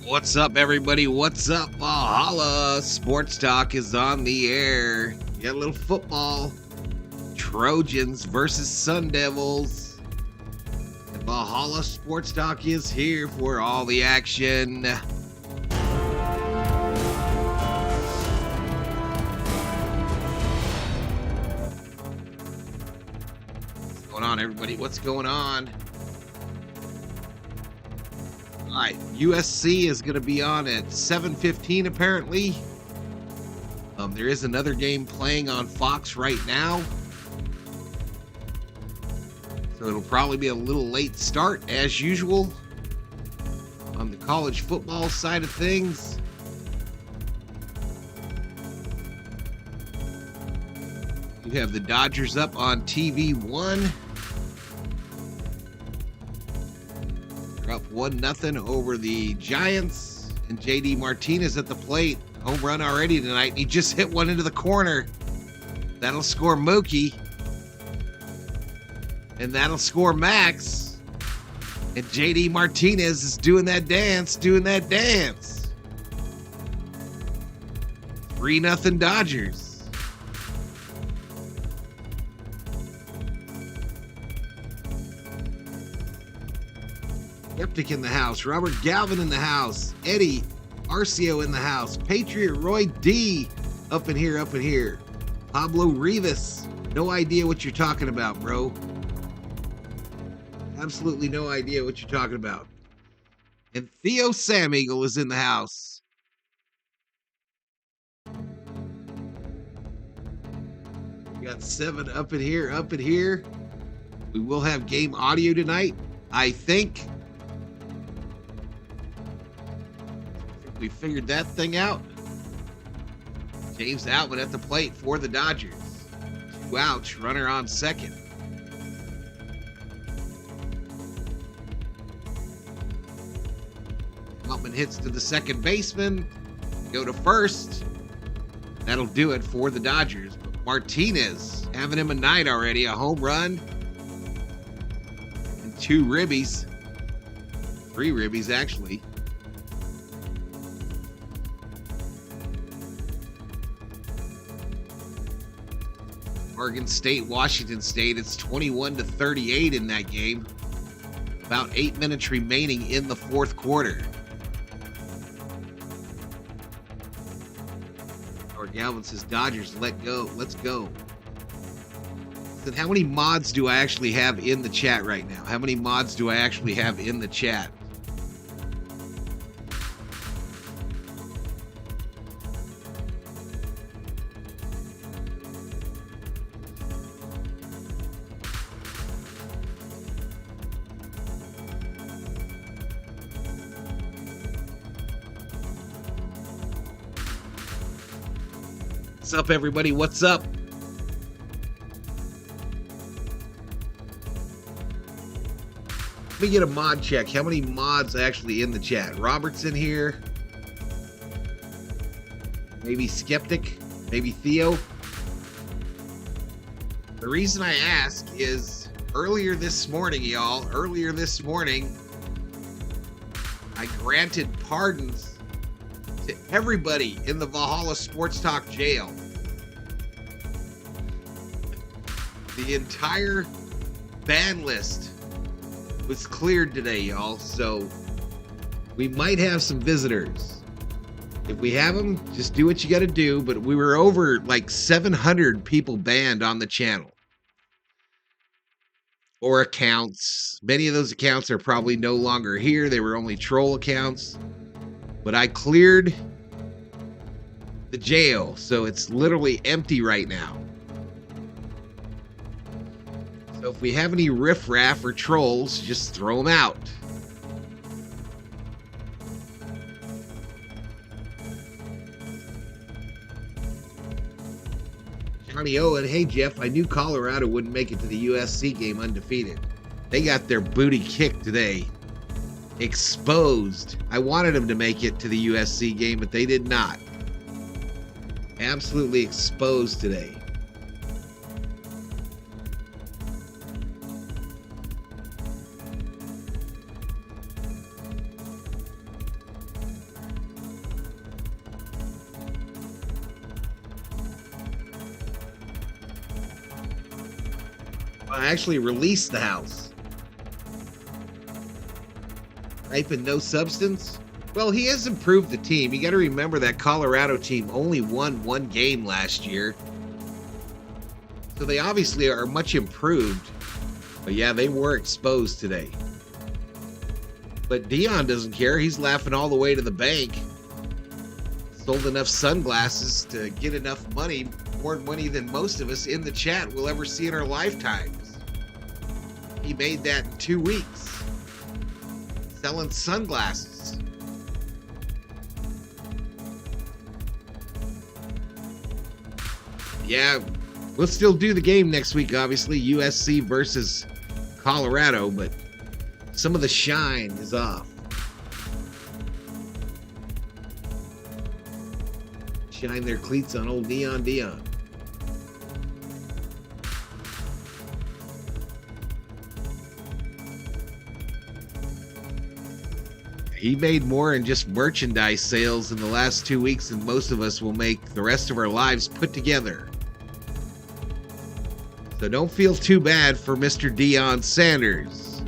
What's up, everybody? What's up? Valhalla Sports Talk is on the air. You got a little football. Trojans versus Sun Devils. And Valhalla Sports Talk is here for all the action. What's going on, everybody? What's going on? All right, USC is going to be on at 7:15 apparently. There is another game playing on Fox right now. So it'll probably be a little late start as usual on the college football side of things. You have the Dodgers up on TV1. Up 1-0 over the Giants, and JD Martinez at the plate. Home run already tonight. He just hit one into the corner. That'll score Mookie. And that'll score Max. And JD Martinez is doing that dance. 3-0 Dodgers. Skeptic in the house. Robert Galvin in the house. Eddie Arcio in the house. Patriot Roy D up in here. Pablo Rivas. No idea what you're talking about, bro. Absolutely no idea what you're talking about. And Theo Sam Eagle is in the house. We got 7 up in here. We will have game audio tonight, I think. We figured that thing out. James Outman at the plate for the Dodgers. 2 outs, runner on second. Outman hits to the second baseman. Go to first. That'll do it for the Dodgers. But Martinez having him a night already. A home run. And 2 ribbies. 3 ribbies, actually. Oregon State, Washington State. It's 21-38 in that game. About 8 minutes remaining in the fourth quarter. Or Galvin says, Dodgers, let's go. Then how many mods do I actually have in the chat right now? How many mods do I actually have in the chat? What's up, everybody? What's up? Let me get a mod check. How many mods actually in the chat? Robert's in here. Maybe Skeptic. Maybe Theo. The reason I ask is earlier this morning, I granted pardons to everybody in the Valhalla Sports Talk jail. The entire ban list was cleared today, y'all, so we might have some visitors. If we have them, just do what you got to do, but we were over like 700 people banned on the channel. Or accounts. Many of those accounts are probably no longer here. They were only troll accounts. But I cleared the jail, so it's literally empty right now. So if we have any riffraff or trolls, just throw them out. Johnny Owen, hey Jeff, I knew Colorado wouldn't make it to the USC game undefeated. They got their booty kicked today. Exposed. I wanted them to make it to the USC game, but they did not. Absolutely exposed today. actually released the house. Typing no substance. Well, he has improved the team. You got to remember that Colorado team only won one game last year. So they obviously are much improved. But yeah, they were exposed today. But Dion doesn't care. He's laughing all the way to the bank. Sold enough sunglasses to get enough money, more money than most of us in the chat will ever see in our lifetimes. He made that in 2 weeks. Selling sunglasses. Yeah, we'll still do the game next week, obviously. USC versus Colorado, but some of the shine is off. Shine their cleats on old Neon Dion. He made more in just merchandise sales in the last 2 weeks than most of us will make the rest of our lives put together. So don't feel too bad for Mr. Deion Sanders.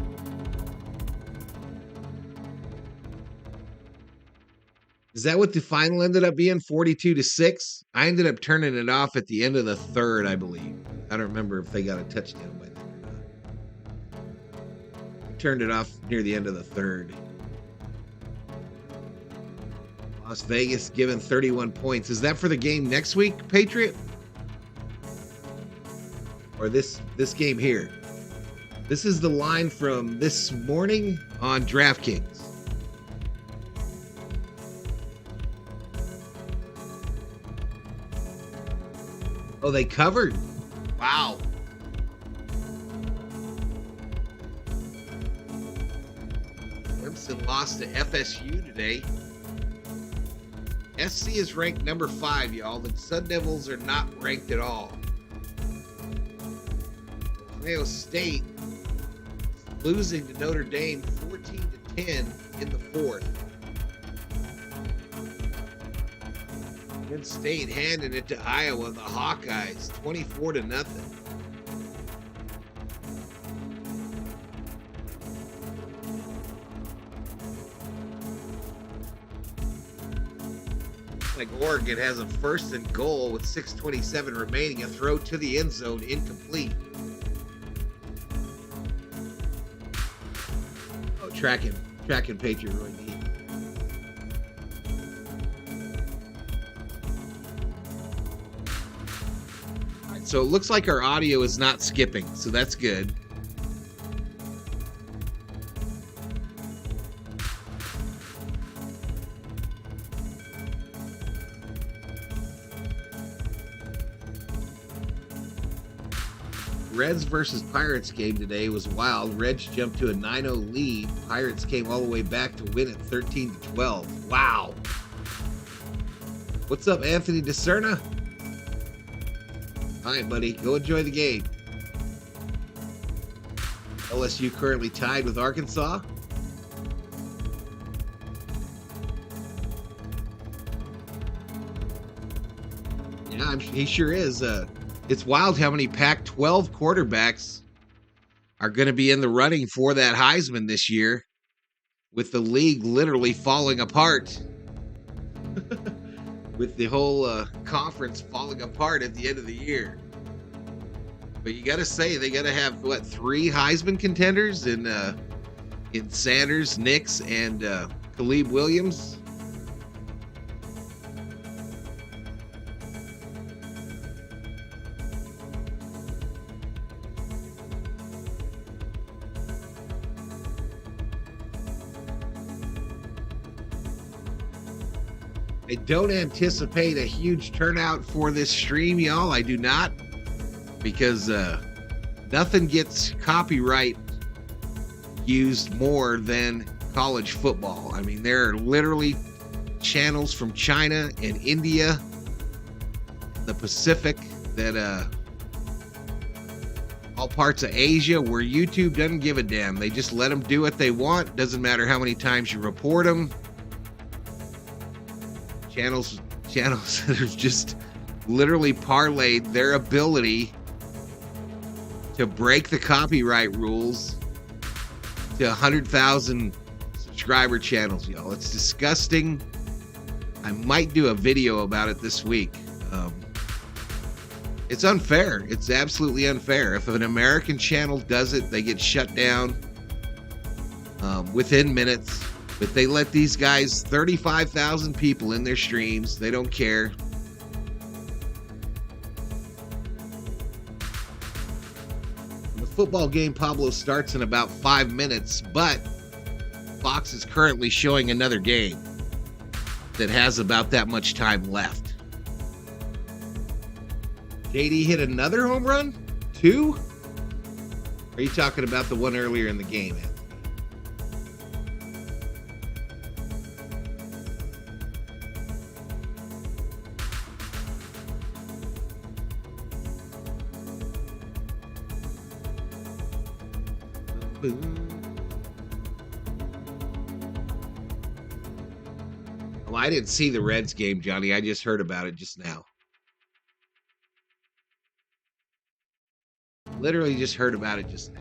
Is that what the final ended up being? 42-6? I ended up turning it off at the end of the third, I believe. I don't remember if they got a touchdown by then or not. I turned it off near the end of the third. Las Vegas given 31 points. Is that for the game next week, Patriot? Or this game here? This is the line from this morning on DraftKings. Oh, they covered. Wow. Clemson lost to FSU today. SC is ranked number 5, y'all. The Sun Devils are not ranked at all. Ohio State losing to Notre Dame 14-10 in the fourth. Penn State handing it to Iowa, the Hawkeyes, 24-0. Like Oregon has a 1st and goal with 6:27 remaining, a throw to the end zone, incomplete. Oh, tracking Patriot Roy D. So it looks like our audio is not skipping, so that's good. Reds versus Pirates game today was wild. Reds jumped to a 9-0 lead. Pirates came all the way back to win at 13-12. Wow. What's up, Anthony DeCerna? All right, buddy, go enjoy the game. LSU currently tied with Arkansas. Yeah, he sure is. It's wild how many Pac-12 quarterbacks are going to be in the running for that Heisman this year, with the league literally falling apart. With the whole conference falling apart at the end of the year. But you got to say, they got to have, 3 Heisman contenders in Sanders, Nix, and Caleb Williams? I don't anticipate a huge turnout for this stream, y'all. I do not, because nothing gets copyright used more than college football. I mean, there are literally channels from China and India, the Pacific, that all parts of Asia where YouTube doesn't give a damn. They just let them do what they want. Doesn't matter how many times you report them. Channels that have just literally parlayed their ability to break the copyright rules to 100,000 subscriber channels, y'all. It's disgusting. I might do a video about it this week. It's unfair. It's absolutely unfair. If an American channel does it, they get shut down within minutes. But they let these guys, 35,000 people in their streams. They don't care. The football game, Pablo, starts in about 5 minutes, but Fox is currently showing another game that has about that much time left. JD hit another home run? 2? Or are you talking about the one earlier in the game, Anthony? Well, I didn't see the Reds game, Johnny. I just heard about it just now. Literally just heard about it just now.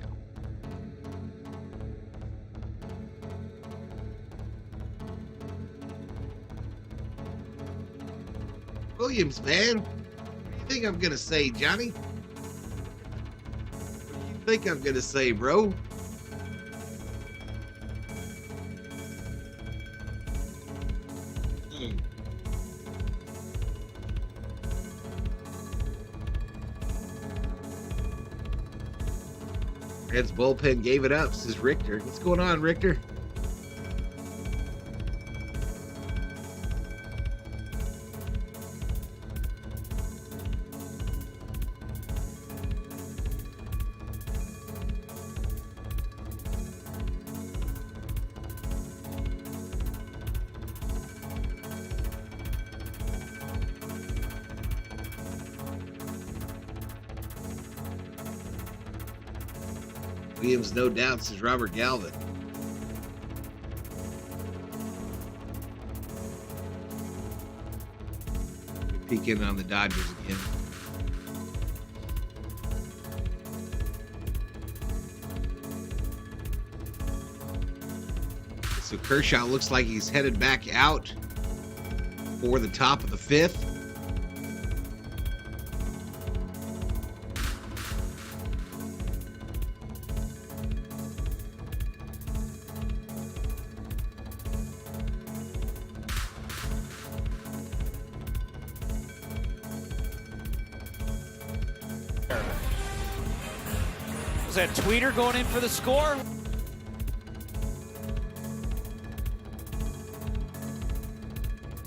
Williams, man. What do you think I'm going to say, Johnny? What do you think I'm going to say, bro? Reds bullpen gave it up, says Richter. What's going on, Richter? Williams, no doubt, says Robert Galvin. Peeking on the Dodgers again. So Kershaw looks like he's headed back out for the top of the 5th. Was that Tweeter going in for the score?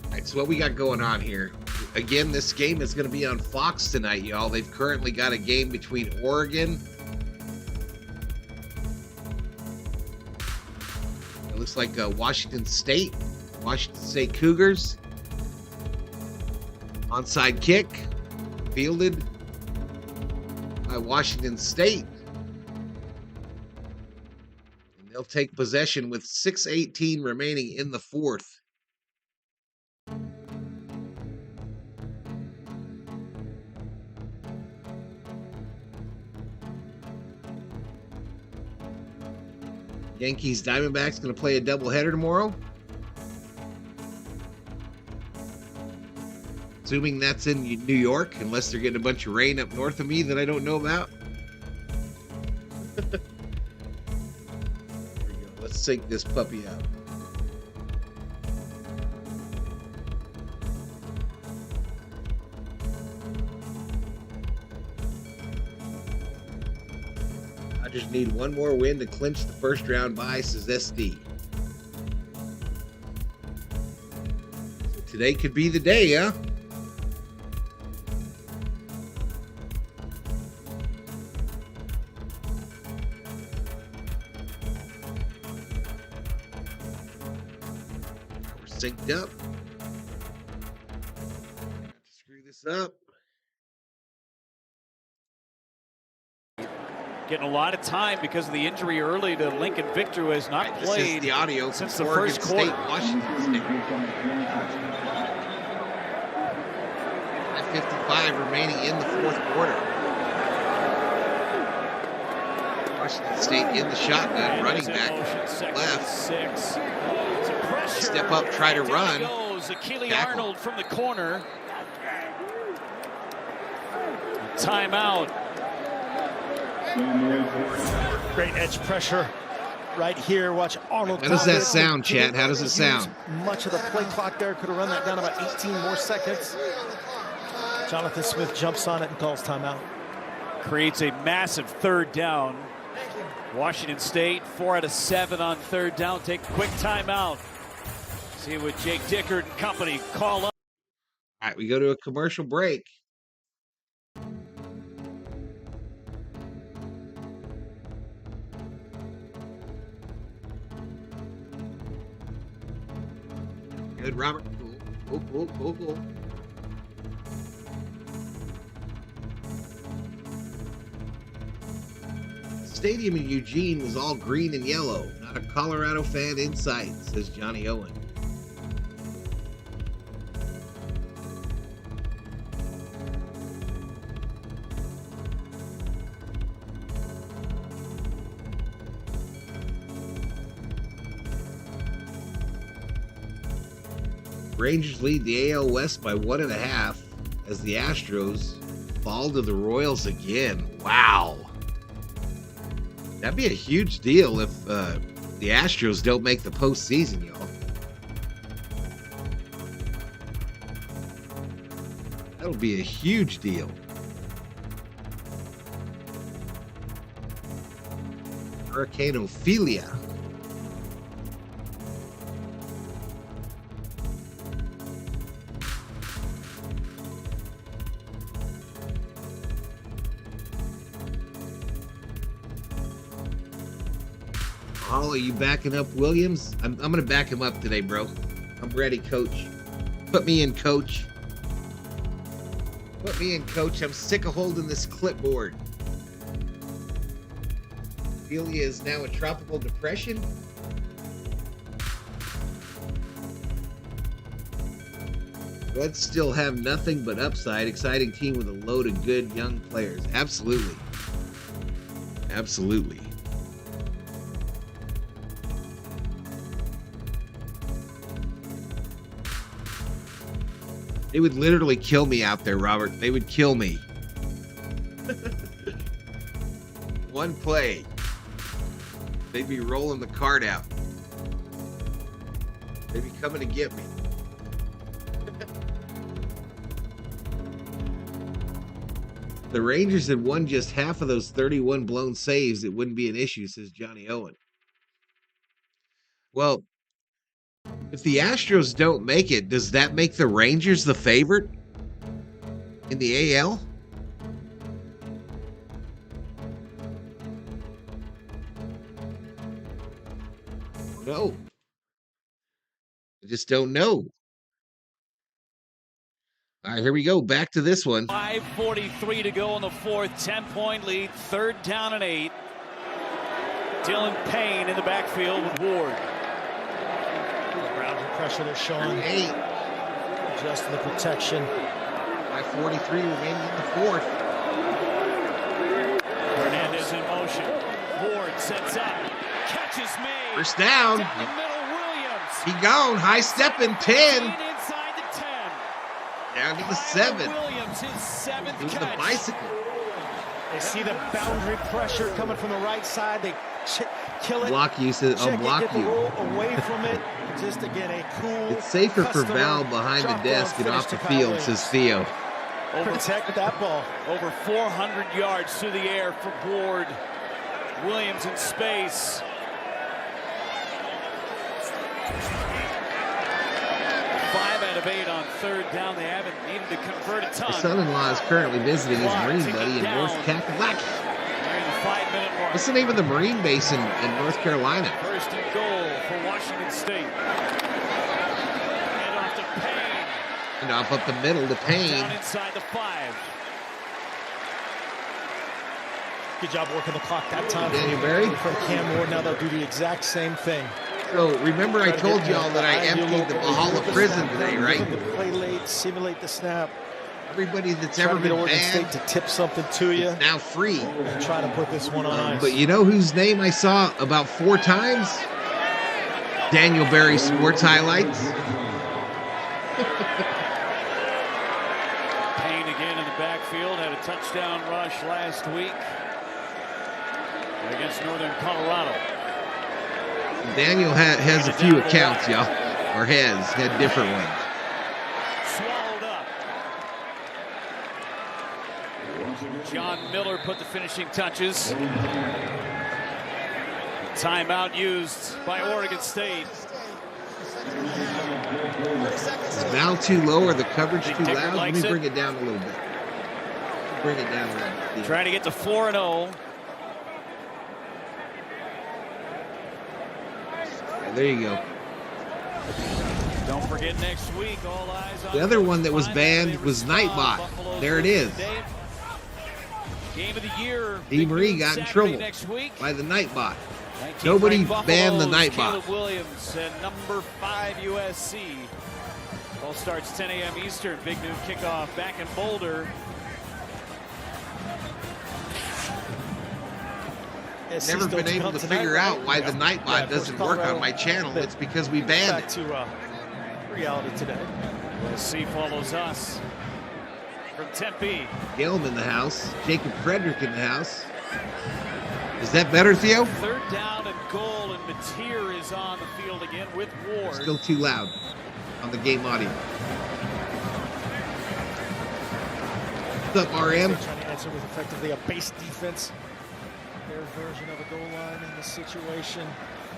All right, so what we got going on here? Again, this game is going to be on Fox tonight, y'all. They've currently got a game between Oregon. It looks like Washington State Cougars. Onside kick, fielded by Washington State. And they'll take possession with 6:18 remaining in the 4th. Yankees Diamondbacks going to play a doubleheader tomorrow. Assuming that's in New York, unless they're getting a bunch of rain up north of me that I don't know about. There we go. Let's sync this puppy out. I just need one more win to clinch the first round bye, says SD. So today could be the day, huh? Synced up. Screw this up. Getting a lot of time because of the injury early to Lincoln Victor, who has not played. This is the audio since from the Oregon first State, quarter. Washington State. 5:55 remaining in the 4th quarter. Washington State in the shotgun, running back left. Step up, try to run. Arnold from the corner. Timeout. Great edge pressure right here. Watch Arnold. How does that sound, Chat? How does it sound? Much of the play clock there. Could have run that down about 18 more seconds. Jonathan Smith jumps on it and calls timeout. Creates a massive third down. Washington State, 4 out of 7 on third down. Take a quick timeout. See what Jake Dickert and company call up. All right, we go to a commercial break. Good, Robert. Cool. Stadium in Eugene was all green and yellow. Not a Colorado fan in sight, says Johnny Owen. Rangers lead the AL West by 1.5 as the Astros fall to the Royals again. Wow. That'd be a huge deal if the Astros don't make the postseason, y'all. That'll be a huge deal. Hurricane Ophelia. Are you backing up Williams? I'm going to back him up today, bro. I'm ready, coach. Put me in, coach. Put me in, coach. I'm sick of holding this clipboard. Ophelia is now a tropical depression. Reds still have nothing but upside. Exciting team with a load of good young players. Absolutely. Absolutely. They would literally kill me out there, Robert. They would kill me. One play. They'd be rolling the card out. They'd be coming to get me. The Rangers had won just half of those 31 blown saves. It wouldn't be an issue, says Johnny Owen. Well, if the Astros don't make it, does that make the Rangers the favorite in the AL? No. I just don't know. All right, here we go. Back to this one. 5:43 to go in the fourth. 10-point lead. Third down and 8. Dylan Payne in the backfield with Ward. Pressure they're showing. 8. Adjusting the protection. 5:43 remaining in the fourth. Hernandez in motion. Ward sets up. Catches made. First down. Down the middle, Williams. He gone. High stepping 10. Inside the 10. Down to the 7. Williams, his 7th It was the catch. bicycle. They see the boundary pressure coming from the right side. They kill it. Block you. I'll block get the you. roll away from it. Just again a cool. It's safer for Val behind the desk and off the field, says Theo. Protect that ball. Over 400 yards through the air for Ward. Williams in space. 5 out of 8 on third down. They haven't needed to convert a ton. My son-in-law is currently visiting his Marine buddy in North Carolina. Nearing the 5-minute mark. What's the name of the Marine base in North Carolina? First and goal for Washington State. And off to Payne. And off up the middle to Payne. Down inside the 5. Good job working the clock that time. Daniel Berry. From Cam Ward, now they'll do the exact same thing. So remember I told y'all that I emptied the Valhalla prison today, right? Play late, simulate the snap. Everybody that's Try ever to get been Oregon banned State to tip something to you. is now free. And try to put this one on ice. But you know whose name I saw about 4 times? Daniel Berry Sports Highlights. Payne again in the backfield. Had a touchdown rush last week against Northern Colorado. Daniel has a few accounts, y'all. Or had different ones. Swallowed up. John Miller put the finishing touches. Timeout used by Oregon State. Is Val too low or the coverage too Dicker loud? Let likes me it. bring it down a little bit. Bring it down a little bit. Trying to get to 4-0. There you go. Don't forget next week, all eyes on The other one that was banned was Nightbot. There it is. Game of the year. Dee Marie got in trouble next week. by the Nightbot. 19th Nobody ranked banned the Buffaloes, Nightbot. Caleb Williams and number 5 USC. All starts 10 a.m. Eastern. Big noon kickoff back in Boulder. Never been able to figure out why the Nightbot doesn't work on my channel. It's because we banned Back it. to reality today. USC follows us from Tempe. Gillum in the house. Jacob Frederick in the house. Is that better, Theo? 3rd down and goal, and Mateer is on the field again with Ward. Still too loud on the game audio. What's up, RM? Trying to answer with effectively a base defense. Their version of a goal line in this situation.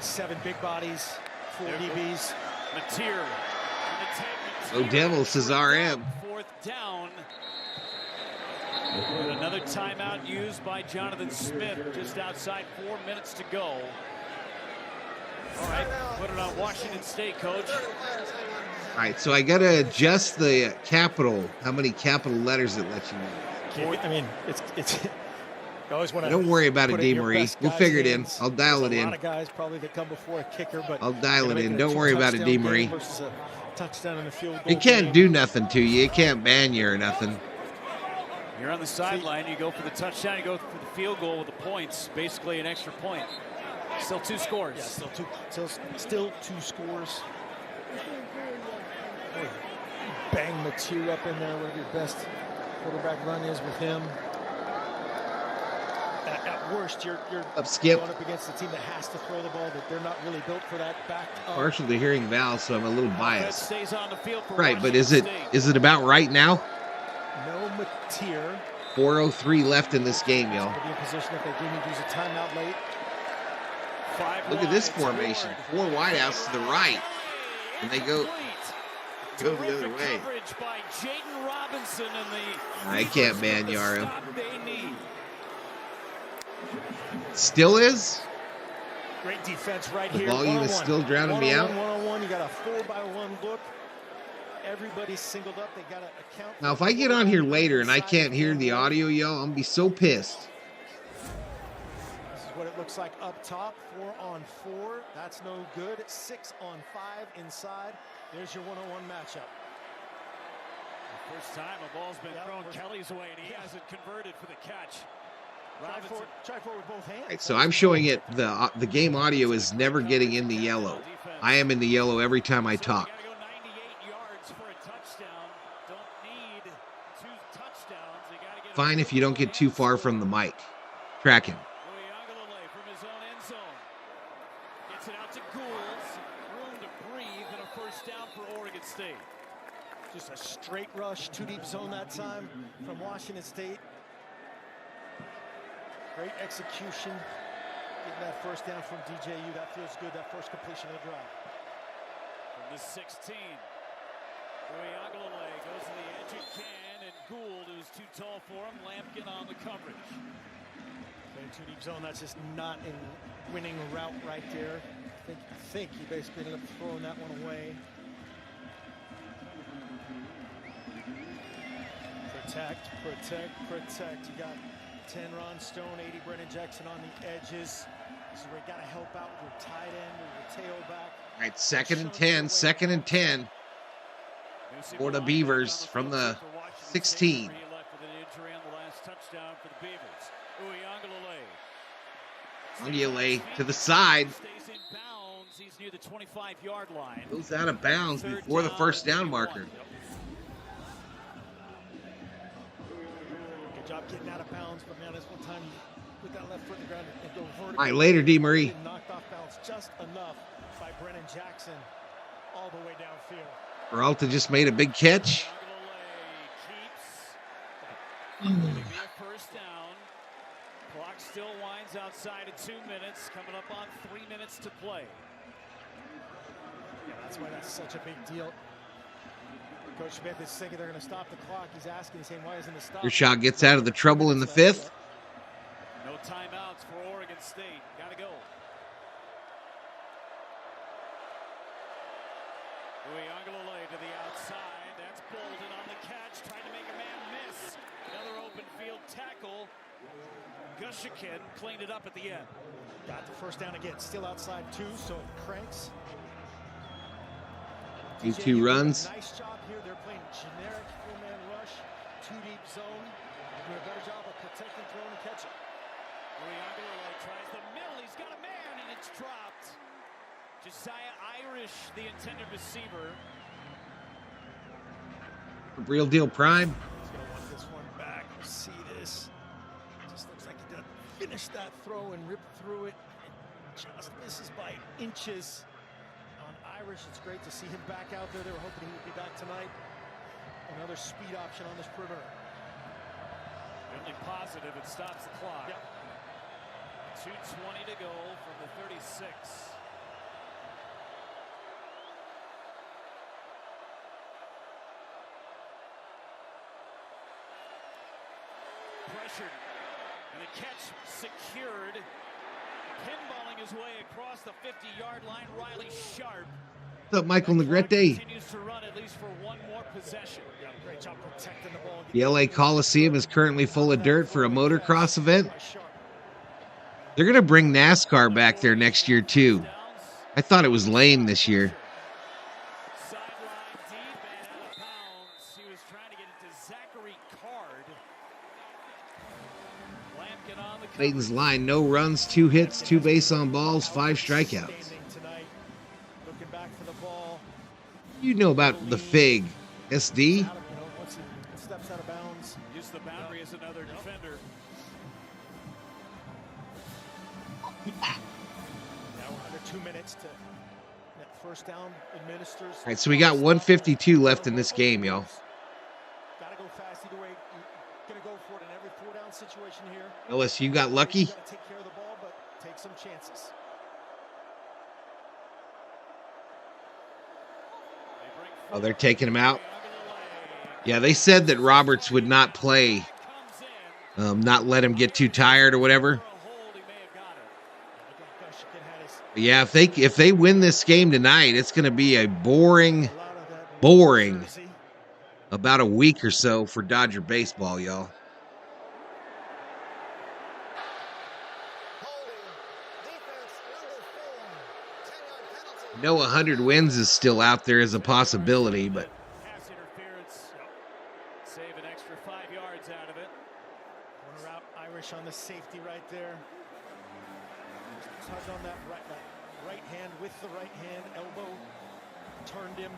7 big bodies, 4 DBs. Mateer. Oh, Devil says RM. 4th down. And another timeout used by Jonathan Smith just outside 4 minutes to go. All right, put it on Washington State, Coach. All right, so I got to adjust the capital, how many capital letters it lets you use. I mean, it's you always want to. Don't worry about it, Dee Marie. We'll figure it in. I'll dial it A in. lot of guys probably that come before a kicker, but I'll dial it in. a Don't worry about it, Dee Marie. versus a touchdown and a field goal It can't game. do nothing to you. It can't ban you or nothing. You're on the sideline. You go for the touchdown. You go for the field goal with the points. Basically an extra point. Still 2 scores. Yeah, still 2 scores. Bang Mateer up in there, whatever your best quarterback run is with him. At worst, you're Up, Skip. going up against a team that has to throw the ball, that they're not really built for that back up. Partial to hearing Val, so I'm a little Offense biased. stays on the field for Right, but Washington is State. it about right now? No Mateer. 4:03 left in this game, y'all. Could be in position if they do need to use a timeout late. 5 Look at this wide, formation. 4 wideouts to the right. And they go the other Terrific way. coverage by Jaden Robinson and the I can't ban the Yara. stop they need. Still is? Great defense right The here. volume is One-on-one. still drowning me out? One-on-one. You got a 4-by-1 look. Everybody's singled up. They got to account. Now, if I get on here later and I can't hear the audio, y'all, I'm going to be so pissed. This is what it looks like up top. 4-on-4. That's no good. 6-on-5 inside. There's your one-on-one matchup. The first time a ball's been thrown Kelly's way, and he hasn't converted for the catch. Try for it with both hands. All right, so I'm showing it. The game audio is never getting in the yellow. I am in the yellow every time I talk. You gotta go 98 yards for a touchdown. Don't need 2 touchdowns. You gotta get Fine if you don't get too far from the mic. Tracking. From his own end zone. Gets it out to Gould. Room to breathe and a first down for Oregon State. Just a straight rush, 2-deep zone that time from Washington State. Great execution. Getting that first down from DJU. That feels good. That first completion of the drive. From the 16. Uyunglele goes to the edge again, and Gould, who's too tall for him, Lampkin on the coverage. Playing 2-deep zone, that's just not a winning route right there. I think he basically ended up throwing that one away. Protect. You got 10 Ron Stone, 80 Brennan Jackson on the edges. This is where you got to help out with your tight end or your tailback. All right, 2nd and 10. For the Beavers from the 16. Ongulay to the side. He's near the 25-yard line. Goes out of bounds before the first down marker. Good job getting out of bounds, but man, this one time you put that left foot in the ground and go vertical. All right, later, D. Marie. Knocked off bounds just enough by Brennan Jackson all the way downfield. Peralta just made a big catch. First down. Clock still winds outside of 2 minutes. Coming up on 3 minutes to play. Yeah, that's why that's such a big deal. Coach Smith is thinking they're going to stop the clock. He's asking, he's saying, why isn't it stopped? Kershaw gets out of the trouble in the 5th. No timeouts for Oregon State. Got to go. Uiagalelei to the outside. That's Bolden on the catch, trying to make a man miss. Another open field tackle. Gushikin cleaned it up at the end. Got the first down again. Still outside 2, so it cranks. Do 2 runs. Nice job here. They're playing generic full-man rush, 2-deep zone. Doing a better job of protecting, throwing, and catching. Uiagalelei tries the middle. He's got a man, and it's dropped. Josiah Irish, the intended receiver. Real deal prime. He's going to want this one back. See this. Just looks like he doesn't finish that throw and rip through it. It just misses by inches. On Irish, it's great to see him back out there. They were hoping he would be back tonight. Another speed option on this perimeter. Really positive, it stops the clock. Yep. 2:20 to go from the 36. Pressured, and the catch secured. Pinballing his way across the 50-yard line, Riley Sharp. What's up, Michael Negrete? Continues to run at least for one more possession. Great job protecting the ball. The LA Coliseum is currently full of dirt for a motocross event. They're going to bring NASCAR back there next year, too. I thought it was lame this year. Sideline deep and out of bounds. He was trying to get it to Zachary Card. Lampkin on the Clayton's line, no runs, 2 hits, 2 base on balls, 5 strikeouts. Looking back for the ball. You know about the FIG, SD? Once he steps out of bounds. Use the boundary as another defender. Now we're under 2 minutes to that first down administers. All right, so we got 152 left in this game, y'all. Gotta go fast either way. You're gonna go for it in every 4-down situation here. OSU got lucky. You gotta take care of the ball, but take some chances. Oh, they're taking him out. Yeah, they said that Roberts would not play, not let him get too tired or whatever. But yeah, if they win this game tonight, it's going to be a boring about a week or so for Dodger baseball, y'all. No, 100 wins is still out there as a possibility, but Pass interference. Save an extra 5 yards out of it. Corner out, Irish on the safety right there. Just tug on that right hand with the right hand, elbow turned him.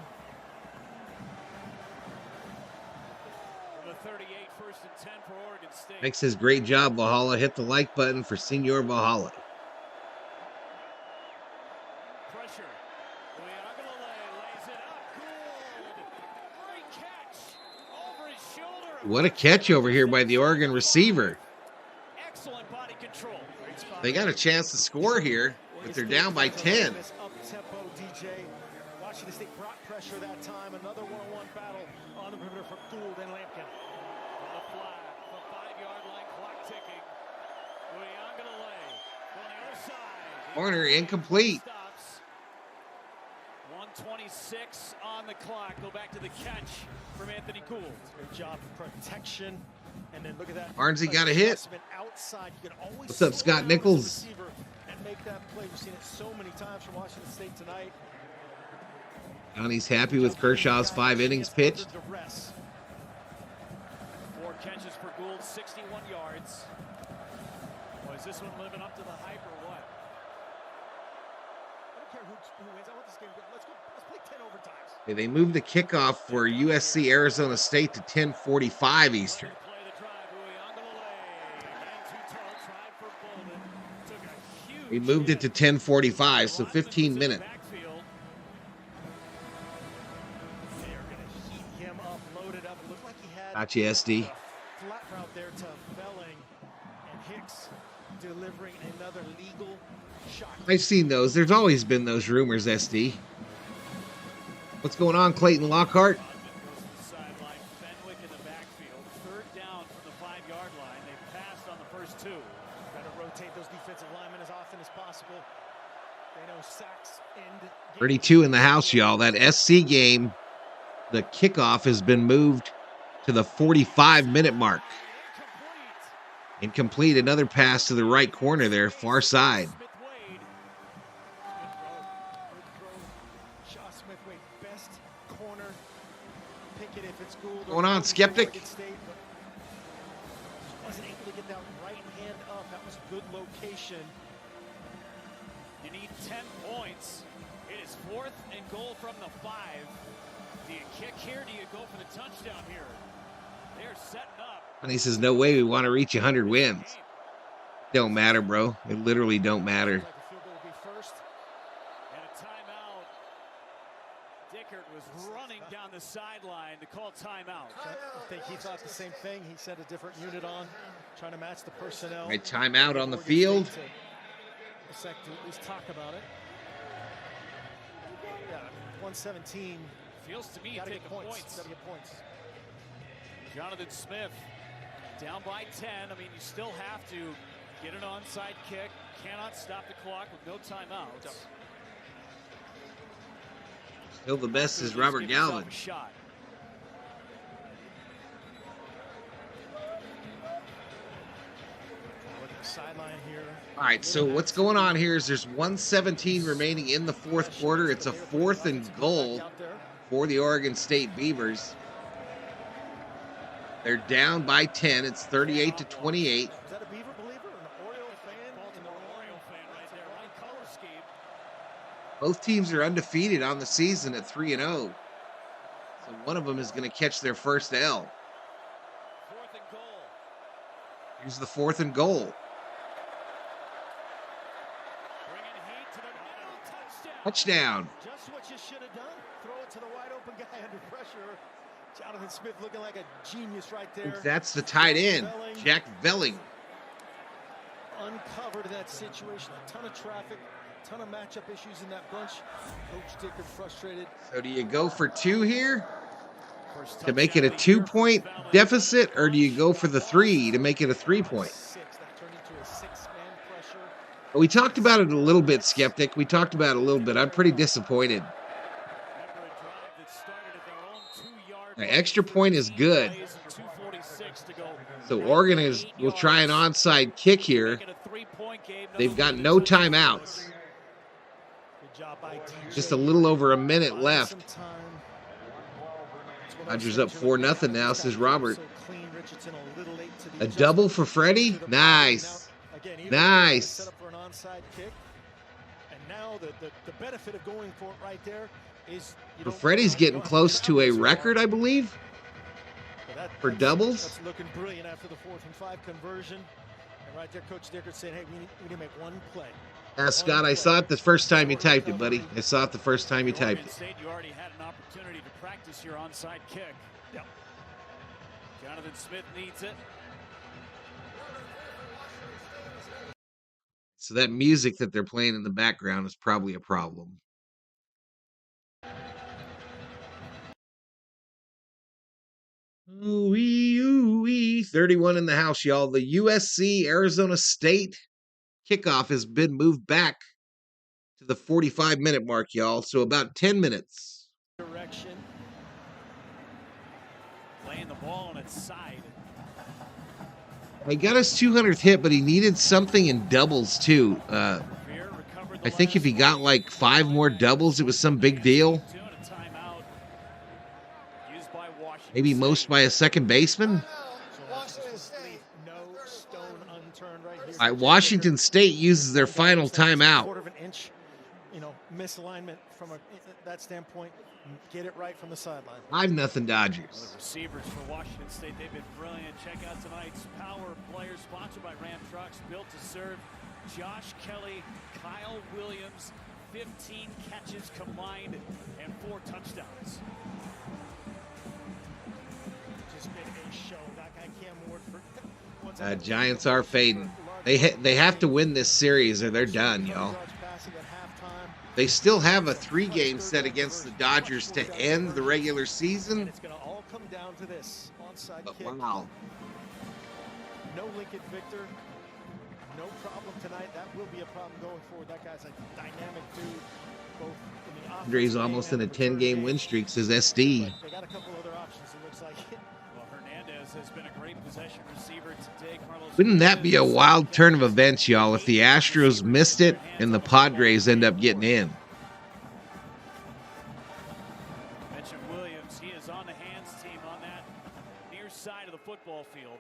From the 38, 1st and 10 for Oregon State. Mike says, great job, Valhalla. Hit the like button for Senior Valhalla. Pressure. Uiagalelei lays it up. Good. Great catch. Over his shoulder. What a catch over here by the Oregon receiver. Excellent body control. Great spot. They got a chance to score here, but they're down by 10. Up-tempo DJ. Washington State brought pressure that time. Another one-on-one battle on the perimeter for Gould and Lampkin. On the flat, the 5-yard line, clock ticking. Uiagalelei on the other side. Corner incomplete. Stops. 1:26 on the clock. Go back to the catch from Anthony Gould. Great job of protection. And then look at that. Barnesy got a hit. Outside. You can always What's up, Scott Nichols? And make that play. We've seen it so many times from Washington State tonight. Johnny's happy with Kershaw's 5 innings pitched. More catches for Gould, 61 yards. Boy, is this one living up to the hype or what? I don't care who wins. I want this game. Let's go. Let's play 10 overtimes. Okay, they moved the kickoff for USC Arizona State to 10:45 Eastern. We moved it to 10:45, so 15 minutes. Gotcha, SD. Flat route there to Velling, and Hicks delivering another legal shot. I've seen those. There's always been those rumors, SD. What's going on, Clayton Lockhart? Sideline, Fenwick in the backfield. Third down from the 5-yard line. They passed on the first two. Got to rotate those defensive linemen as often as possible. They know sacks end. 32 in the house, y'all. That SC game, the kickoff has been moved to the 45-minute mark. Incomplete. Another pass to the right corner there, far side. What's going on, Skeptic? Wasn't able to get that right hand up. That was a good location. You need 10 points. It is 4th and goal from the 5. Do you kick here? Do you go for the touchdown here? They're setting up. And he says, no way we want to reach 100 wins. Don't matter, bro. It literally don't matter. And a timeout. Dickert was running down the sideline to call timeout. I think he thought the same thing. He set a different unit on, trying to match the personnel. Right, timeout on the field. A sec to at least talk about it. Yeah, 117. Feels to me you take points. Gotta get points. Jonathan Smith down by 10. I mean, you still have to get an onside kick. Cannot stop the clock with no timeouts. Still the best is Robert Galvin. Shot. Look at the sideline here. All right, so what's going on here is there's 1:17 remaining in the fourth quarter. It's a 4th and goal for the Oregon State Beavers. They're down by 10. It's 38-28. Is that a Beaver believer or an Oriole fan? Baltimore Oriole fan right there. Right color scheme. Both teams are undefeated on the season at 3-0. So one of them is going to catch their first L. 4th and goal. Here's the 4th and goal. Bringing heat to the middle. Touchdown. Just what you should have done. Throw it to the wide open guy under pressure. Jonathan Smith looking like a genius right there. That's the tight end, Jack Velling. Uncovered that situation. A ton of traffic, a ton of matchup issues in that bunch. Coach Dickert frustrated. So do you go for 2 here to make it a 2-point deficit, or do you go for the 3 to make it a 3-point? That turned into a 6-man pressure. We talked about it a little bit, Skeptic. We talked about it a little bit. I'm pretty disappointed. An extra point is good. So Oregon will try an onside kick here. They've got no timeouts. Just a little over a minute left. Dodgers up 4-0 now, says Robert. A double for Freddie? Nice. Nice. And now the benefit of going for it right there is But Freddie's getting close to a record, I believe, for doubles. That's looking brilliant after the 4th and 5 conversion. And right there, Coach Dickert saying, hey, we need to make one play. Scott, I saw it the first time you typed it, buddy. I saw it the first time you typed it. You already had an opportunity to practice your onside kick. Yep. Jonathan Smith needs it. So that music that they're playing in the background is probably a problem. Ooh-wee, ooh-wee. 31 in the house, y'all. The USC Arizona State kickoff has been moved back to the 45-minute mark, y'all. So about 10 minutes. Direction. Laying the ball on its side. He got his 200th hit, but he needed something in doubles, too. I think if he got like 5 more doubles, it was some big deal. Maybe most by a second baseman. So All right, Washington State uses their final timeout. Quarter of an inch, misalignment from that standpoint. Get it right from the sideline. 5-0 Dodgers. The receivers for Washington State, they've been brilliant. Check out tonight's Power Players, sponsored by Ram Trucks, built to serve. Josh Kelly, Kyle Williams, 15 catches combined and 4 touchdowns. Just been a show. That guy Cam Ward for Giants are fading. They have to win this series or they're done, y'all. They still have a 3-game set against the Dodgers to end the regular season. It's going to all come down to this onside But kick. wow. No Lincoln Victor. No problem tonight. That will be a problem going forward. That guy's a dynamic dude. Both in the offense Andre's almost in a 10-game win streak, says SD. They got a couple other options, it looks like. Well, Hernandez has been a great possession receiver today. Wouldn't that be a wild turn of events, y'all, if the Astros missed it and the Padres end up getting in? Mention Williams. He is on the hands team on that near side of the football field.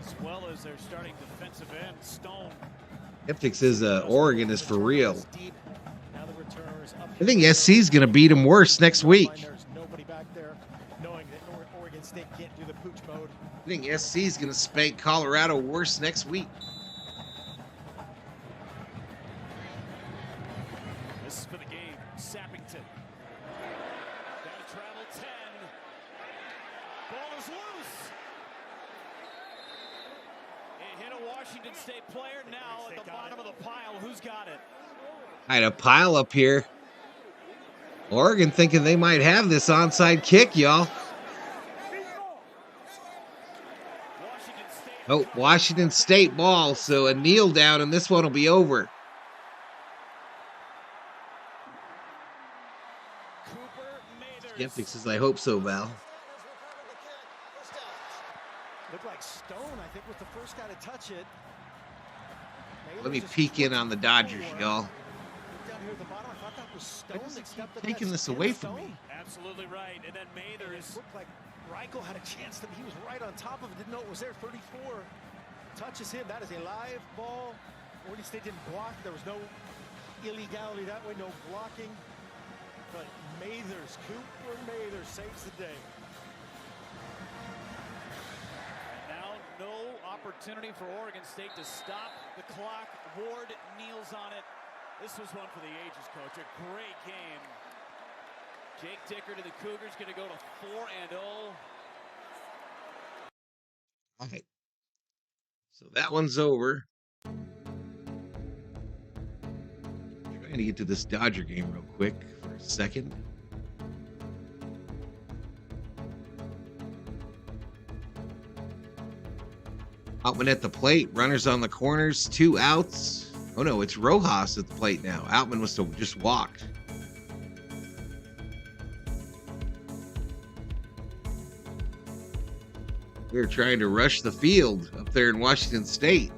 As well as their starting defensive end, Stone. Skeptic says Oregon is for real. I think SC is going to beat them worse next week. I think SC is going to spank Colorado worse next week. This is for the game. Sappington. Got to travel 10. Ball is loose. It hit a Washington State player. Now at the bottom of the pile. Who's got it? All right, a pile up here. Oregon thinking they might have this onside kick, y'all. Oh, Washington State ball, so a kneel down, and this one will be over. Skeptic says, I hope so, Val. Looked like Stone, I think, was the first guy to touch it. Let me peek in on the Dodgers, y'all. Taking this away from me. Absolutely right. And then Mathers. Looked like Reichel had a chance to. He was right on top of it. Didn't know it was there. 34 touches him. That is a live ball. Oregon State didn't block. There was no illegality that way. No blocking. But Mathers, Cooper Mathers saves the day. Now no opportunity for Oregon State to stop the clock. Ward kneels on it. This was one for the ages, coach. A great game. Jake Dicker to the Cougars, going to go to 4-0. All right. So that one's over. Trying to get to this Dodger game real quick for a second. Outman at the plate, runners on the corners, 2 outs. Oh no, it's Rojas at the plate now. Outman must have just walked. We're trying to rush the field up there in Washington State.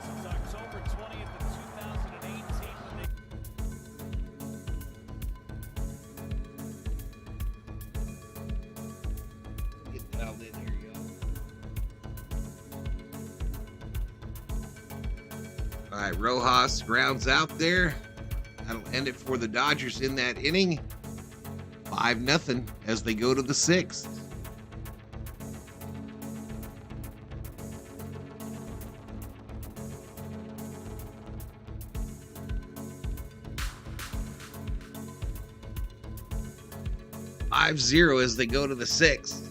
Since October 20th of 2018, Get dialed in here, y'all. All right, Rojas grounds out there. That'll end it for the Dodgers in that inning. 5-0 as they go to the 6th. As they go to the 6th.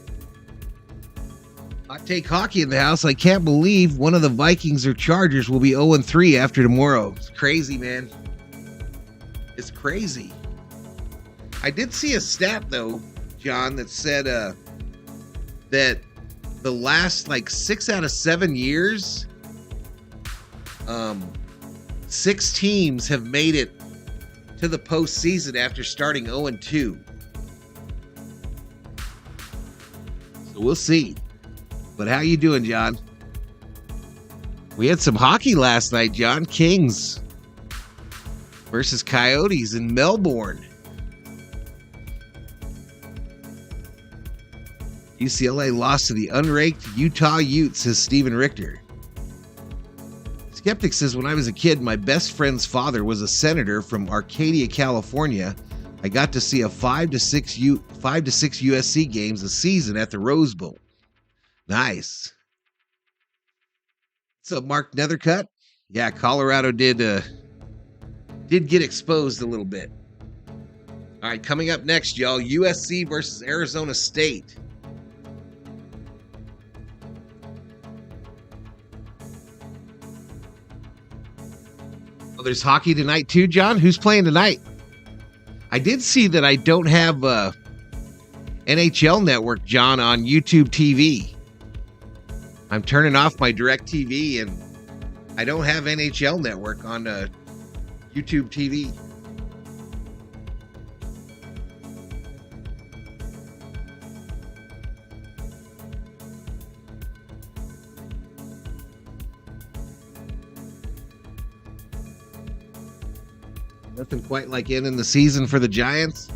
Hot Take Hockey in the house. I can't believe one of the Vikings or Chargers will be 0-3 after tomorrow. It's crazy, man. It's crazy. I did see a stat, though, John, that said that the last, 6 out of 7 years, 6 teams have made it to the postseason after starting 0-2. So we'll see. But how you doing, John? We had some hockey last night, John. Kings versus Coyotes in Melbourne. UCLA lost to the unranked Utah Utes, says Stephen Richter. Skeptic says, when I was a kid, my best friend's father was a senator from Arcadia, California. I got to see a 5 to 6 USC games a season at the Rose Bowl. Nice. What's up, Mark Nethercutt? Yeah, Colorado did get exposed a little bit. All right, coming up next, y'all, USC versus Arizona State. Oh, there's hockey tonight too, John? Who's playing tonight? I did see that I don't have NHL Network, John, on YouTube TV. I'm turning off my DirecTV, and I don't have NHL Network on YouTube TV. Nothing quite like ending the season for the Giants.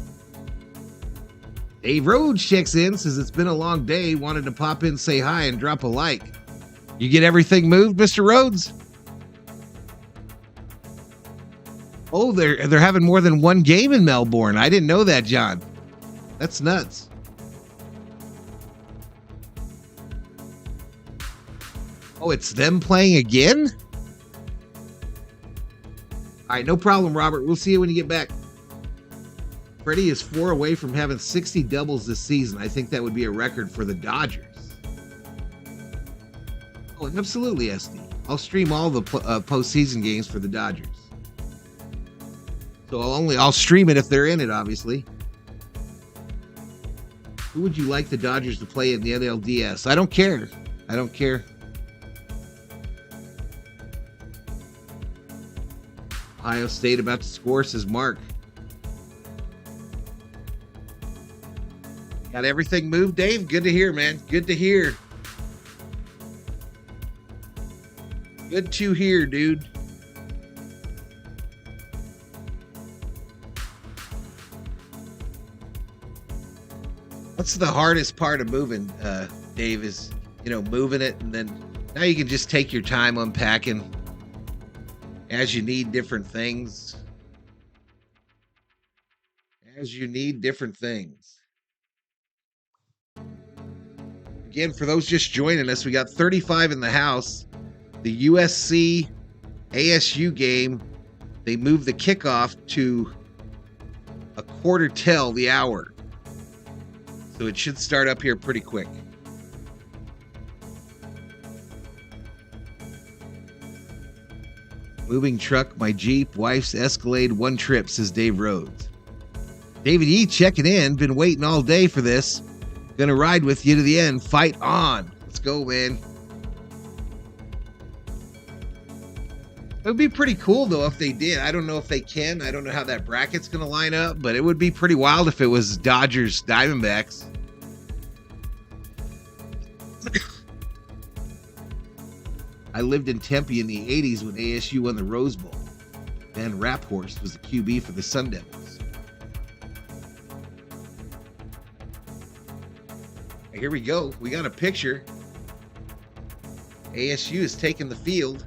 Dave Rhodes checks in, says it's been a long day. Wanted to pop in, say hi, and drop a like. You get everything moved, Mr. Rhodes? Oh, they're having more than one game in Melbourne. I didn't know that, John. That's nuts. Oh, it's them playing again? All right, no problem, Robert. We'll see you when you get back. Freddie is 4 away from having 60 doubles this season. I think that would be a record for the Dodgers. Oh, absolutely, SD. I'll stream all the postseason games for the Dodgers. So I'll stream it if they're in it, obviously. Who would you like the Dodgers to play in the NLDS? I don't care. I don't care. Ohio State about to score, says Mark. Got everything moved, Dave? Good to hear, man. Good to hear. Good to hear, dude. What's the hardest part of moving, Dave, is, moving it, and then now you can just take your time unpacking as you need different things. As you need different things. Again, for those just joining us, we got 35 in the house. The USC ASU game, they moved the kickoff to a quarter till the hour. So it should start up here pretty quick. Moving truck, my Jeep, wife's Escalade, one trip, says Dave Rhodes. David E. checking in. Been waiting all day for this. Gonna ride with you to the end. Fight on. Let's go, man. It would be pretty cool, though, if they did. I don't know if they can. I don't know how that bracket's gonna line up, but it would be pretty wild if it was Dodgers Diamondbacks. I lived in Tempe in the 80s when ASU won the Rose Bowl. Van Raphorst was the QB for the Sun Devils. Here we go. We got a picture. ASU is taking the field.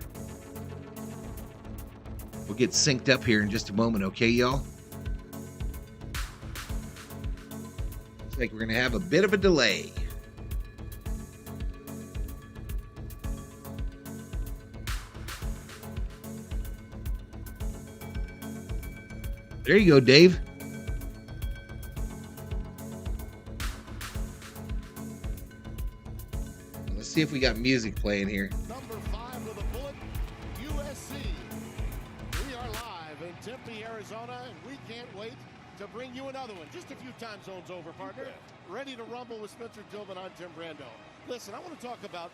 We'll get synced up here in just a moment, okay, y'all? Looks like we're going to have a bit of a delay. There you go, Dave. Let's see if we got music playing here. Number 5 with a bullet, USC. We are live in Tempe, Arizona, and we can't wait to bring you another one. Just a few time zones over, partner. Ready to rumble with Spencer Tillman. I'm Tim Brando. Listen, I want to talk about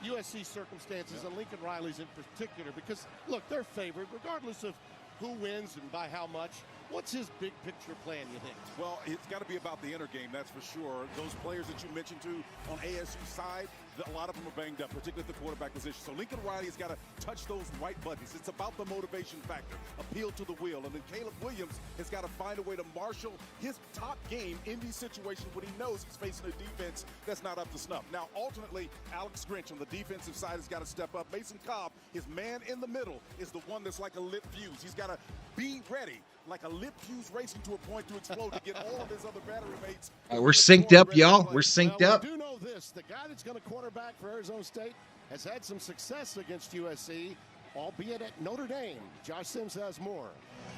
USC circumstances and Lincoln Riley's in particular because, look, they're favored regardless of who wins and by how much. What's his big picture plan, you think? Well, it's got to be about the inner game, that's for sure. Those players that you mentioned too on ASU side, a lot of them are banged up, particularly at the quarterback position. So Lincoln Riley has got to touch those right buttons. It's about the motivation factor, appeal to the will. And then Caleb Williams has got to find a way to marshal his top game in these situations when he knows he's facing a defense that's not up to snuff. Now, alternately, Alex Grinch on the defensive side has got to step up. Mason Cobb, his man in the middle, is the one that's like a lit fuse. He's got to be ready, like a lit fuse racing to a point to explode to get all of his other battery mates. We're synced up, y'all. We're synced up. We do know this. The guy that's going to quarterback for Arizona State has had some success against USC, albeit at Notre Dame. Josh Sims has more.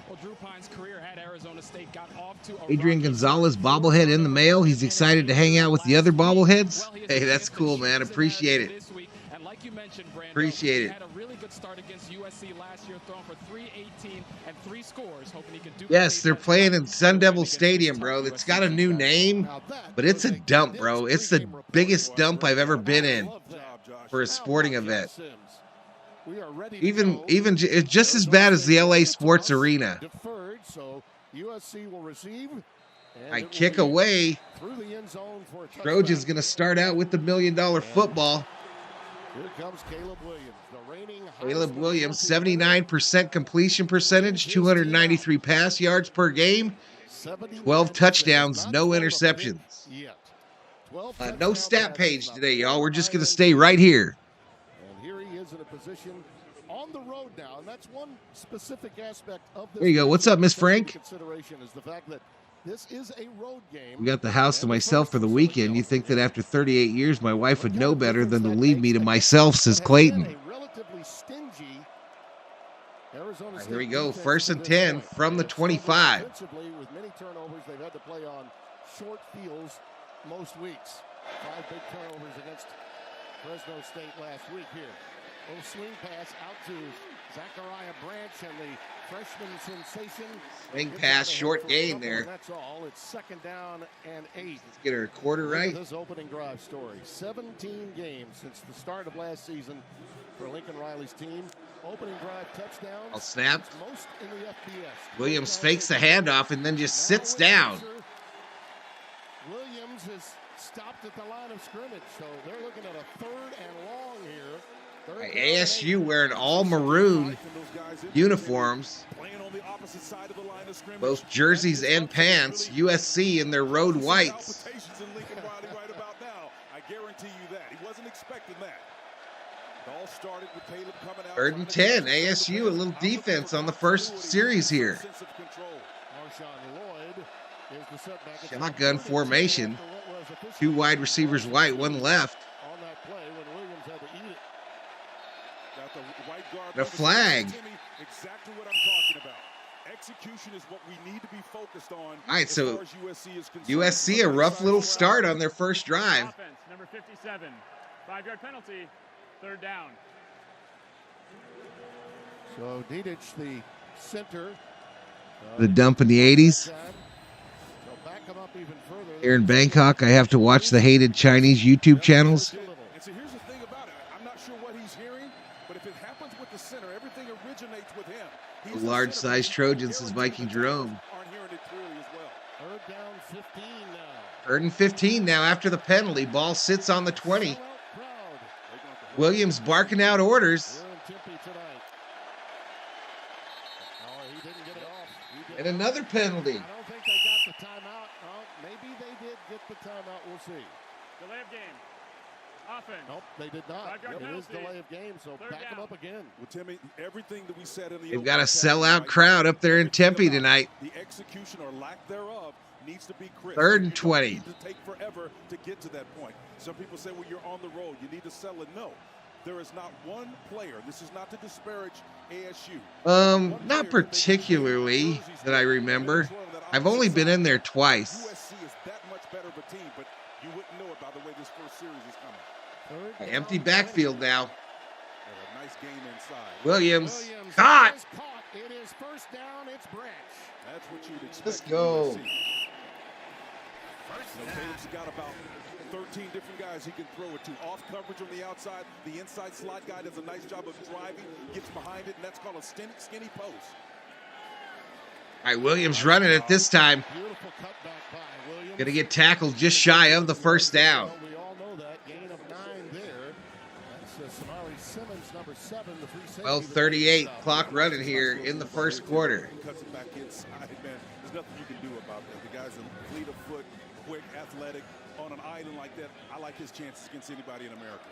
Well, Drew Pine's career had Arizona State got off to a Adrian Gonzalez bobblehead in the mail. He's excited to hang out with the other bobbleheads. Hey, that's cool, man. Appreciate it. And like you mentioned, Brando, Appreciate it. He had a really good start against USC last year, throwing for 318 and 3 scores, hoping he could do. Yes, they're playing in Sun Devil Stadium, bro. It's got a new name, but it's a dump, bro. It's the biggest dump I've ever been in for a sporting event. Even it's just as bad as the LA Sports Arena. I kick away. Trojans gonna start out with the $1 million football. Here comes Caleb Williams, the reigning Caleb Williams, 79% completion percentage, 293 pass yards per game, 12 touchdowns, no interceptions. No stat page today, y'all. We're just gonna stay right here. And here he is in a position on the road now, and that's one specific aspect of this. There you go. What's up, Miss Frank? Consideration is the fact that this is a road game. We got the house to myself for the weekend. You think that after 38 years, my wife would know better than to leave me to myself, says Clayton. Right, here we go. 1st and 10 from the 25. With many turnovers, they've had to play on short fields most weeks. 5 big turnovers against Fresno State last week here. Little swing pass out to Zachariah Branch and the freshman sensation. Swing pass, short gain there. That's all. It's 2nd down and 8. Let's get her a quarter right. This opening drive story. 17 games since the start of last season for Lincoln Riley's team. Opening drive touchdowns. I'll snap. Most in the FBS. Williams fakes the handoff and then just sits down. Williams has stopped at the line of scrimmage, so they're looking at a 3rd and long here. ASU wearing all maroon uniforms, both jerseys and pants. USC in their road whites. I guarantee you that. He wasn't expecting that. It all started with Caleb coming out. 3rd and 10. ASU, a little defense on the first series here. Shotgun formation. 2 wide receivers white, 1 left. The flag. Exactly what I'm talking about. Execution is what we need to be focused on. All right, so USC a rough little start on their first drive. Offense, number 57, 5-yard penalty, 3rd down. So Dedich, the center. The dump in the 80s. Here in Bangkok, I have to watch the hated Chinese YouTube channels. And so here's the thing about it. I'm not sure what he's hearing, but if it happens with the center, everything originates with him. The large-sized Trojans, says Viking Jerome. Aren't hearing it clearly as well. 3rd down, 15 now. 3rd and 15 now after the penalty. Ball sits on the 20. Williams barking out orders. And another penalty. I don't think they got the timeout. Oh, maybe they did get the timeout. We'll see. Delay of game. Offense. Nope, they did not. It is delay of game, so back them up again. Well, Timmy, everything that we said in the They've got a sellout crowd up there in Tempe tonight. The execution or lack thereof needs to be crisp. 3rd and 20. It needs to take forever to get to that point. Some people say, well, you're on the road. You need to sell it. No. There is not one player. This is not to disparage ASU. Not particularly that I remember. I've only been in there twice. USC is that much better of a team, but you wouldn't know it by the way this first series is coming. Empty backfield now. A nice game inside. Williams caught. It is 1st down. It's Branch. That's what you'd expect. Let's go. Caleb's got about 13 different guys he can throw it to. Off coverage on the outside. The inside slot guy does a nice job of driving, gets behind it, and that's called a skinny post. All right, Williams running it this time. Beautiful cutback by Williams. Going to get tackled just shy of the first down. Well, we all know that. Gain of 9 there. That's Samari Simmons, number 7, the free safety. 12:38 clock running here in the first quarter. Cuts it back inside, man. There's nothing you can do about that. The guy's a fleet of foot, quick, athletic. On an island like that, I like his chances against anybody in America.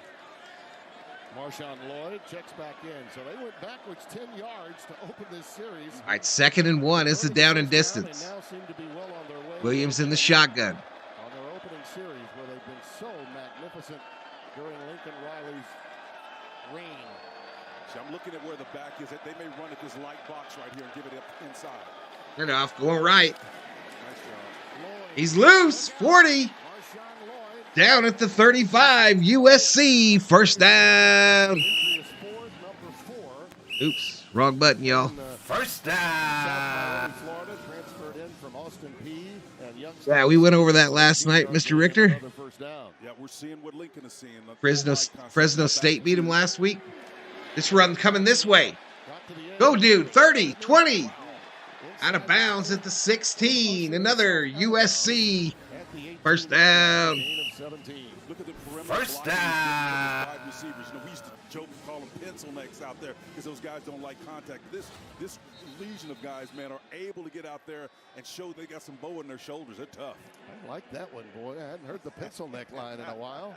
Marshawn Lloyd checks back in. So they went backwards 10 yards to open this series. All right, 2nd and 1 is the down and distance. They now seem to be well on their way. Williams in the shotgun. On their opening series where they've been so magnificent during Lincoln Riley's reign. See, I'm looking at where the back is. They may run at this light box right here and give it up inside. Turn off, going right. Nice job. Lloyd. He's loose, 40. Marshawn Lloyd. Down at the 35, USC, first down. Patriots fourth, number 4. Oops, wrong button, y'all. First down. Florida transferred in from Austin Peay and Youngstown. Yeah, we went over that last night, Mr. Richter. Another first down. Yeah, we're seeing what Lincoln is seeing. Fresno State beat him last week. This run coming this way. Got to the end. Go, dude, 30, 20. Out of bounds at the 16. Another USC, At the 18, first down. gain of 17. Look at the perimeter. First blocking down. wide receivers. You know, we used to joke and call them pencil necks out there because those guys don't like contact. This legion of guys, man, are able to get out there and show they got some bow in their shoulders. They're tough. I like that one, boy. I hadn't heard the pencil neck line in a while.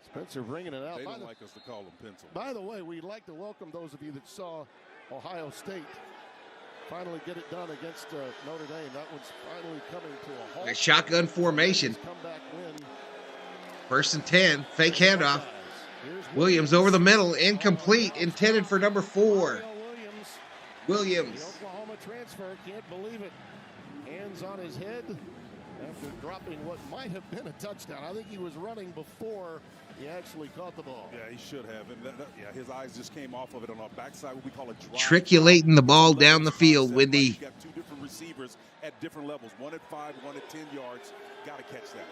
Spencer bringing it out. They don't like us to call them pencil. By the way, we'd like to welcome those of you that saw Ohio State finally get it done against Notre Dame. That one's finally coming to a halt. A shotgun formation. Comeback win. 1st and 10, fake handoff. Here's Williams over the middle, incomplete, intended for number 4. Mario Williams. Williams. The Oklahoma transfer, can't believe it. Hands on his head after dropping what might have been a touchdown. I think he was running before he actually caught the ball. Yeah, he should have. And yeah, his eyes just came off of it on our backside, what we call a drop. Triculating the ball down the field, Wendy. You got 2 different receivers at different levels. One at 5, one at 10 yards. Got to catch that.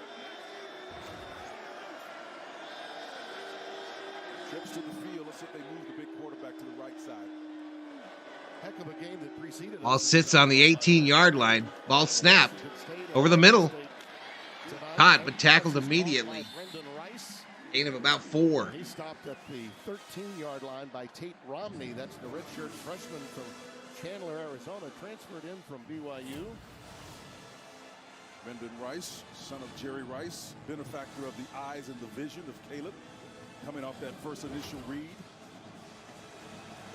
Trips to the field. Let's see if they move the big quarterback to the right side. Heck of a game that preceded. Ball sits on the 18-yard line. Ball snapped over the middle. Caught, but tackled immediately. Gain of about 4. He stopped at the 13-yard line by Tate Romney. That's the redshirt freshman from Chandler, Arizona, transferred in from BYU. Brendan Rice, son of Jerry Rice, benefactor of the eyes and the vision of Caleb, coming off that first initial read.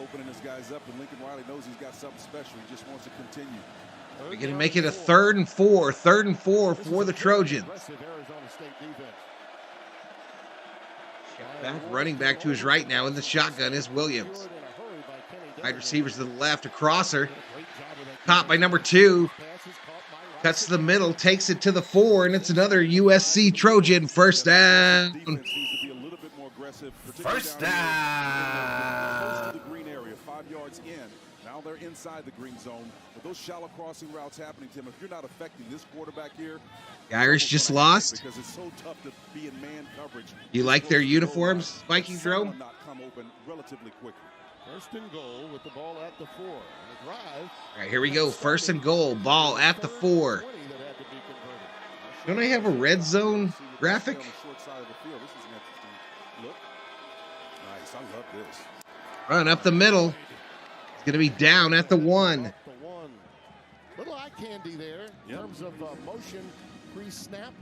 Opening his guys up, and Lincoln Riley knows he's got something special. He just wants to continue. We're going to make it a 3rd and 4. 3rd and 4 for the Trojans. Arizona State defense. Running back to his right now in the shotgun is Williams. Wide receivers to the left, a crosser. Caught by number 2. Cuts to the middle, takes it to the 4, and it's another USC Trojan first down. First down. The green area, 5 yards in. Now they're inside the green zone. With those shallow crossing routes happening, Tim, if you're not affecting this quarterback here, The Irish just lost. because it's so tough to be in man coverage. You like their uniforms, Vikings Rome? Not come open relatively quickly. First and goal with the ball at the 4. And the drive. All right, here we go. 1st and goal. Ball at the 4. Don't I have a red zone graphic? On the short side of the field. This is an interesting look. Nice. I love this. Run up the middle. It's going to be down at the 1. Little eye candy there in terms of motion pre-snap.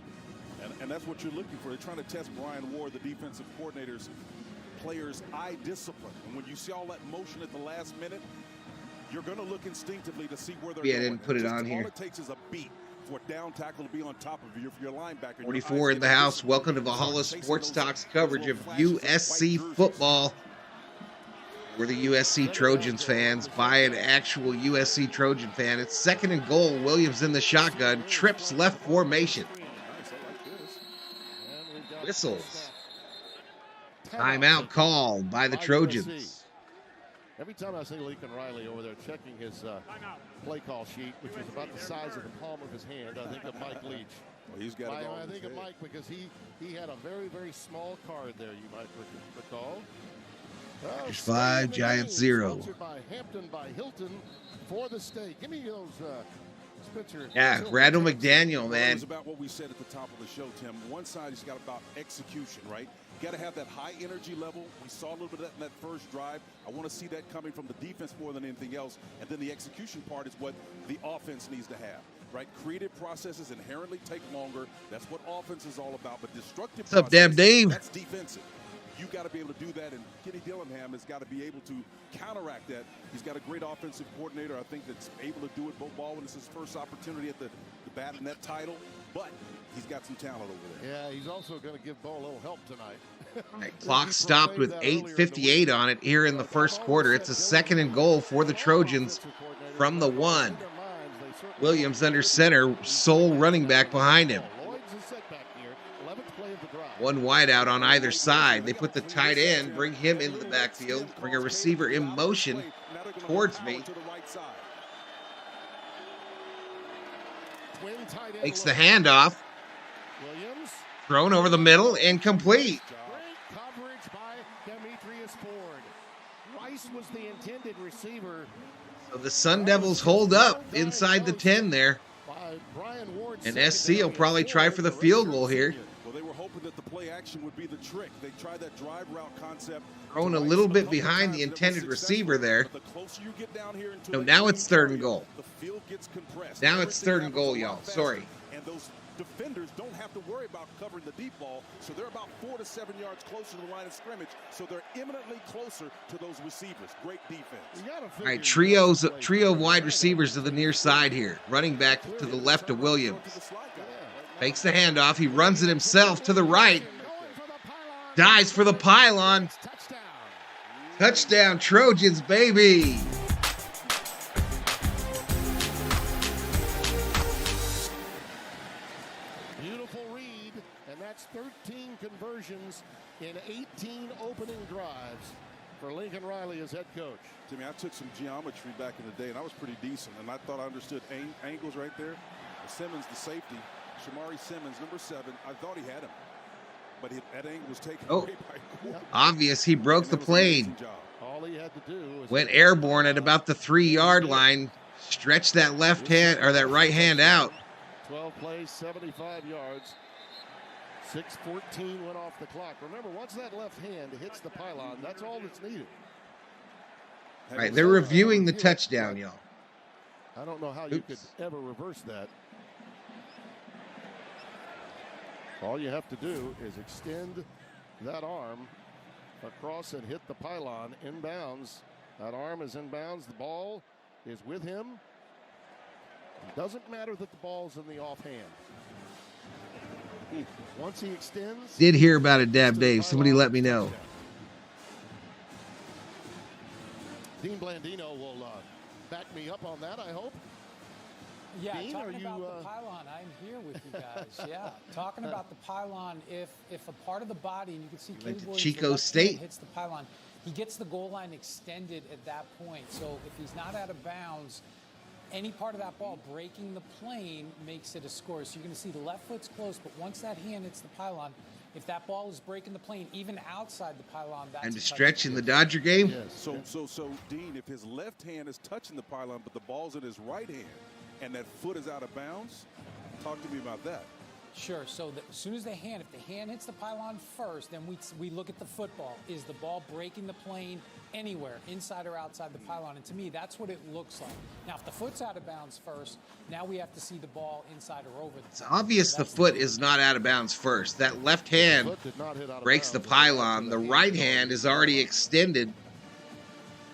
And that's what you're looking for. They're trying to test Brian Ward, the defensive coordinator's players' eye discipline. And when you see all that motion at the last minute, you're going to look instinctively to see where they're going. I didn't put it on here. All it takes is a beat for a down tackle to be on top of you for your linebacker. 44 in the house. Welcome to Valhalla Sports Talk's coverage of USC football. We're the USC Trojans fans by an actual USC Trojan fan. It's 2nd and goal. Williams in the shotgun. Trips left formation. Whistles. Timeout call by the Trojans. Every time I see Lincoln Riley over there checking his play call sheet, which is about the size of the palm of his hand, I think of Mike Leach. Well, he's got I think of Mike because he had a very, very small card there, you might recall. Packers 5, Giants 0. Sponsored by Hampton by Hilton for the steak. Give me those, Spencer. Yeah, Randall McDaniel, It man. was about what we said at the top of the show, Tim. One side, he's got about execution, right? You got to have that high energy level. We saw a little bit of that in that first drive. I want to see that coming from the defense more than anything else. And then the execution part is what the offense needs to have, right? Creative processes inherently take longer. That's what offense is all about. But destructive What's up, Dab Dave? that's defensive. You got to be able to do that, and Kenny Dillingham has got to be able to counteract that. He's got a great offensive coordinator, I think, that's able to do it. Bo Baldwin, it's his first opportunity at the bat in that title, but he's got some talent over there. Yeah, he's also going to give Bo a little help tonight. Right, clock stopped with 8:58 on it here in the first quarter. It's a 2nd and goal for the Trojans from the 1. Williams under center, sole running back behind him. One wide out on either side. They put the tight end, bring him into the backfield, bring a receiver in motion towards me. Makes the handoff. Thrown over the middle, incomplete. Great coverage by Demetrius Ford. Rice was the intended receiver. So the Sun Devils hold up inside the 10 there. And SC will probably try for the field goal here. Well, they were hoping that the play action would be the trick. They tried that drive route concept. Thrown a little bit behind the intended receiver there. No, now it's 3rd and goal. Now it's 3rd and goal, y'all. Sorry. And those defenders don't have to worry about covering the deep ball, so they're about 4 to 7 yards closer to the line of scrimmage, so they're imminently closer to those receivers. Great defense. All right, trio of wide receivers to the near side here. Running back to the left of Williams. Takes the handoff. He runs it himself to the right. Dives for the pylon. Touchdown, Trojans, baby. Beautiful read, and that's 13 conversions in 18 opening drives for Lincoln Riley as head coach. Timmy, I took some geometry back in the day, and I was pretty decent, and I thought I understood angles right there. Simmons, the safety, Shamari Simmons, number 7, I thought he had him, but that angle was taken away by Gordon. Obvious, he broke the plane. All he had to do was Went airborne at about the 3-yard line. Stretched that left hand or that right hand out. 12 plays, 75 yards. 6:14 went off the clock. Remember, once that left hand hits the pylon, that's all that's needed. All right, they're reviewing the touchdown, y'all. I don't know how you could ever reverse that. All you have to do is extend that arm across and hit the pylon inbounds. That arm is inbounds. The ball is with him. It doesn't matter that the ball's in the offhand. Once he extends. Did hear about it, Dab Dave. Somebody let me know. Dean Blandino will back me up on that, I hope. Yeah, Dean, talking about the pylon, I'm here with you guys. Yeah, talking about the pylon, if a part of the body, and you can see Caleb Williams, Chico State hits the pylon, he gets the goal line extended at that point. So if he's not out of bounds, any part of that ball breaking the plane makes it a score. So you're going to see the left foot's close, but once that hand hits the pylon, if that ball is breaking the plane, even outside the pylon, that's and to stretch in the Dodger game. Yes. So Dean, if his left hand is touching the pylon, but the ball's in his right hand, and that foot is out of bounds, talk to me about that. Sure. So as soon as if the hand hits the pylon first, then we look at the football. Is the ball breaking the plane anywhere, inside or outside the pylon? And to me, that's what it looks like. Now, if the foot's out of bounds first, now we have to see the ball inside or over. It's obvious the foot is not out of bounds first. That left hand breaks the pylon. The right hand is already extended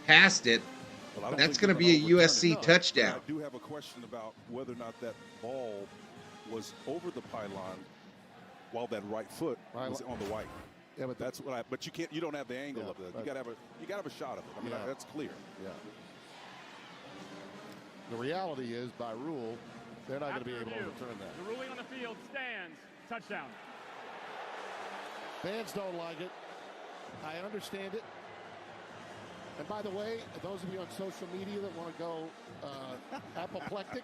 past it. That's going to be a USC touchdown. I do have a question about whether or not that ball was over the pylon while that right foot was on the white. Yeah, but that's what but you don't have the angle of that. You got to have a shot of it. I mean, that's clear. Yeah. The reality is, by rule, they're not going to be able to overturn that. The ruling on the field stands. Touchdown. Fans don't like it. I understand it. And by the way, those of you on social media that want to go apoplectic,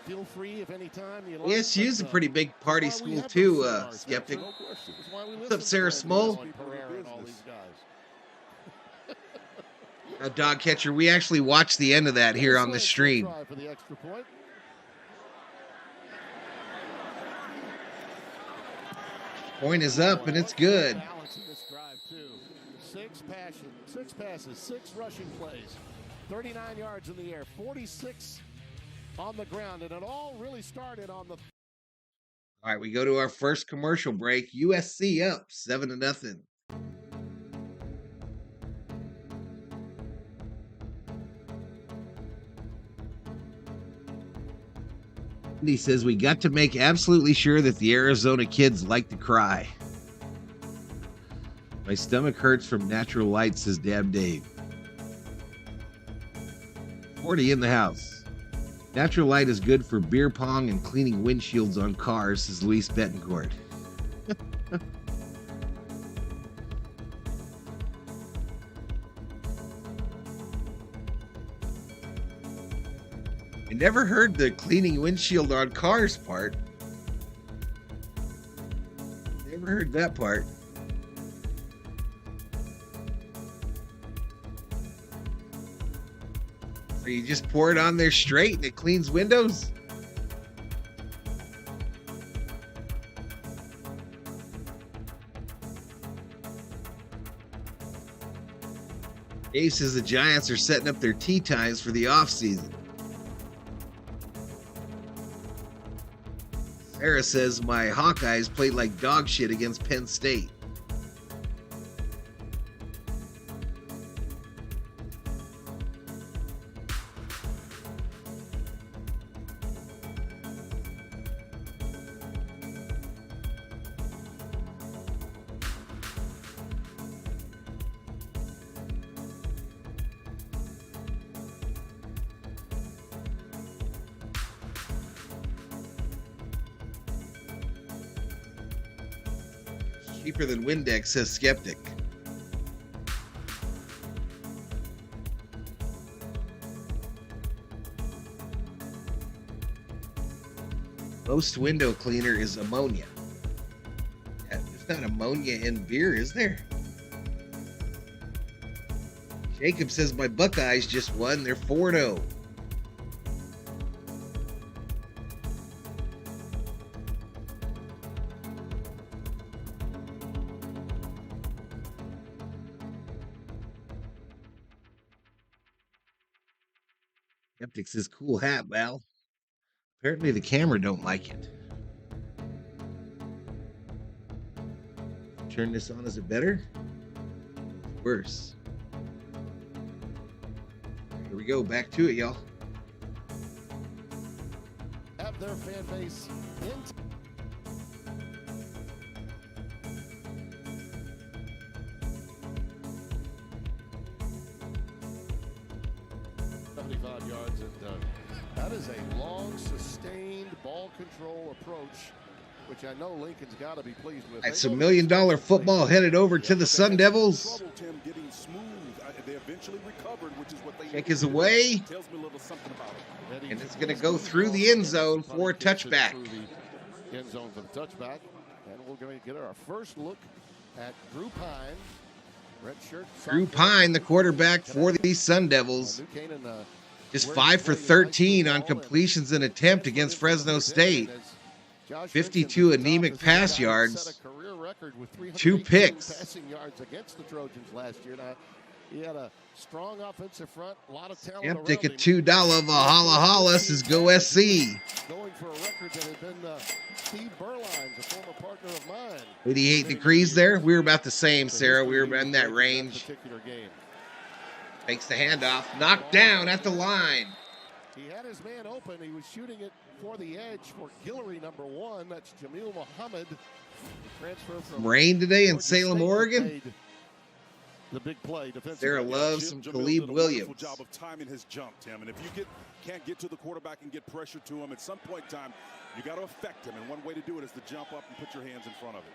feel free if any time you like. ASU's a pretty big party school too, Skeptic. What's up, Sarah Small? Now, dog catcher, we actually watched the end of that here on the stream. For the extra point. Point is up, and it's good. Balance in this drive, too. Six passes, 6 rushing plays, 39 yards in the air, 46 on the ground, and it all really started on the. All right, we go to our first commercial break. USC up 7-0. He says we got to make absolutely sure that the Arizona kids like to cry. My stomach hurts from natural light, says Dab Dave. 40 in the house. Natural light is good for beer pong and cleaning windshields on cars, says Luis Betancourt. I never heard the cleaning windshield on cars part. Never heard that part. So you just pour it on there straight and it cleans windows? Dave says the Giants are setting up their tee times for the offseason. Sarah says my Hawkeyes played like dog shit against Penn State. Cheaper than Windex, says Skeptic. Most window cleaner is ammonia. Yeah, there's not ammonia in beer, is there? Jacob says my Buckeyes just won. They're 4-0. Skeptic says cool hat, Val. Apparently the camera don't like it. Turn this on, is it better? Worse. Here we go, back to it, y'all. Have their fan base in. 75 yards, and that is a long, sustained ball control approach, which I know Lincoln's got to be pleased with. It's $1 million football headed over to the Sun Devils. Kick is away, and it's going to go through the end zone for a touchback. End zone for the touchback, and we're going to get our first look at Drew Pine. Drew Pine, the quarterback for the Sun Devils, just 5 for 13 on completions and attempt against Fresno State. 52 anemic pass yards, 2 picks. Passing yards against the Trojans last year. Now, he had a strong offensive front, a lot of talent. Skeptic at $2. Valhalla says go SC. Going for a record that had been Steve Berline's, a former partner of mine. 88 degrees there. We were about the same, Sarah. We were in that range. Takes the handoff. Knocked down at the line. He had his man open. He was shooting it for the edge for Guillory, number 1. That's Jamil Muhammad. Transfer from rain today in Salem, Oregon. The big play. Sarah loves some Khalib Williams. Job of timing his jump, Tim. And if you can't get to the quarterback and get pressure to him, at some point in time, you got to affect him. And one way to do it is to jump up and put your hands in front of it.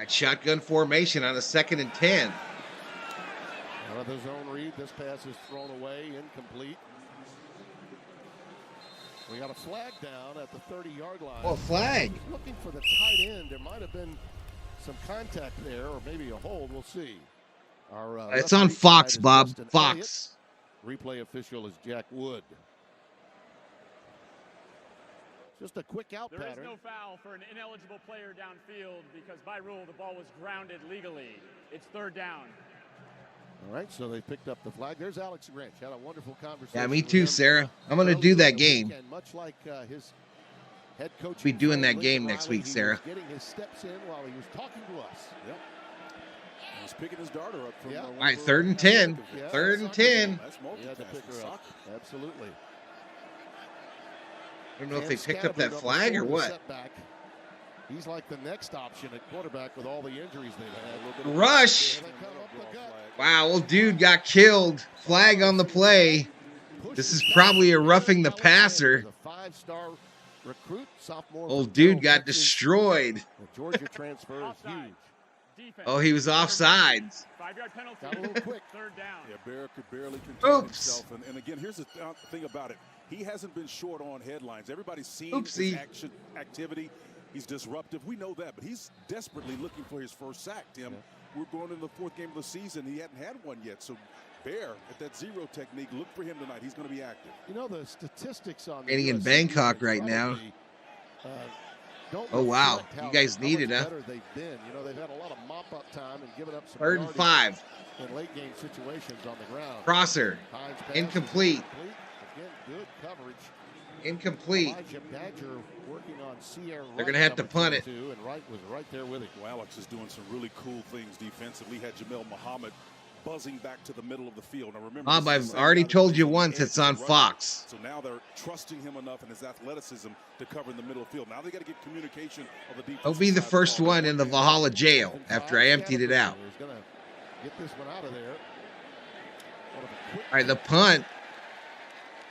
At shotgun formation on a 2nd and 10. Out of the zone read, this pass is thrown away, incomplete. We got a flag down at the 30-yard line. Oh, flag. Looking for the tight end. There might have been some contact there, or maybe a hold. We'll see. Our, It's on referee Fox, tonight is Bob. Justin Fox. Elliott. Replay official is Jack Wood. Just a quick out There is pattern. no foul for an ineligible player downfield because by rule the ball was grounded legally. It's third down. All right, so they picked up the flag. There's Alex Grinch. Had a wonderful conversation. Yeah, me with too, him Sarah. I'm going to earlier do in that the game. weekend, much like his head coach. Be doing that Lincoln game next Riley. week, He Sarah. was getting his steps in while he was talking to us. Yep. He's picking his daughter up from Yeah. All right, 3rd and 10. Yeah, 3rd and soccer 10. game. That's He had to pick multitasking. her up. Soccer. Absolutely. I don't know if they And picked up that Scatterbird flag or before the what. setback. He's like the next option at quarterback with all the injuries they've had. Rush. Here they come up the gut. Wow, old dude got killed. Flag on the play. This is probably a roughing the passer. The 5-star recruit, sophomore. Old from dude Terrell, got Texas. destroyed. The Georgia transfer is Offside. huge. Defense. Oh, he was offsides. 5-yard penalty. Got a little quick. Third down. Yeah, Bear could barely contain Oops. himself. And again, here's the thing about it. He hasn't been short on headlines. Everybody's seen Oopsie. his activity. He's disruptive. We know that. But he's desperately looking for his first sack, Tim. We're going into the 4th game of the season. He hadn't had one yet. So Bear, at that zero technique, look for him tonight. He's going to be active. You know, the statistics on the Training in USC Bangkok defense right now. probably, don't Oh, wow. reflect You how- guys how need it, much huh? better they've been. You know, they've had a lot of mop-up time and given up some 3rd and yardage 5. in late-game situations on the ground. Crosser. Hines pass, Incomplete. Again, good coverage. Incomplete. Elijah Badger working on Sierra They're Wright, gonna have to number punt it. 22, and Wright was right there with him. Well, Alex is doing some really cool things defensively. Had Jamel Muhammad buzzing back to the middle of the field. Now remember, Bob, this is I've the already same guy told that you plays once the it's edge on and rush. Fox. So now they're trusting him enough and his athleticism to cover in the middle of the field. Now they got to get communication of the defense. He'll be the first one in the Valhalla jail after I emptied it out. He's going to get this one out of there. One of the quick All right, the punt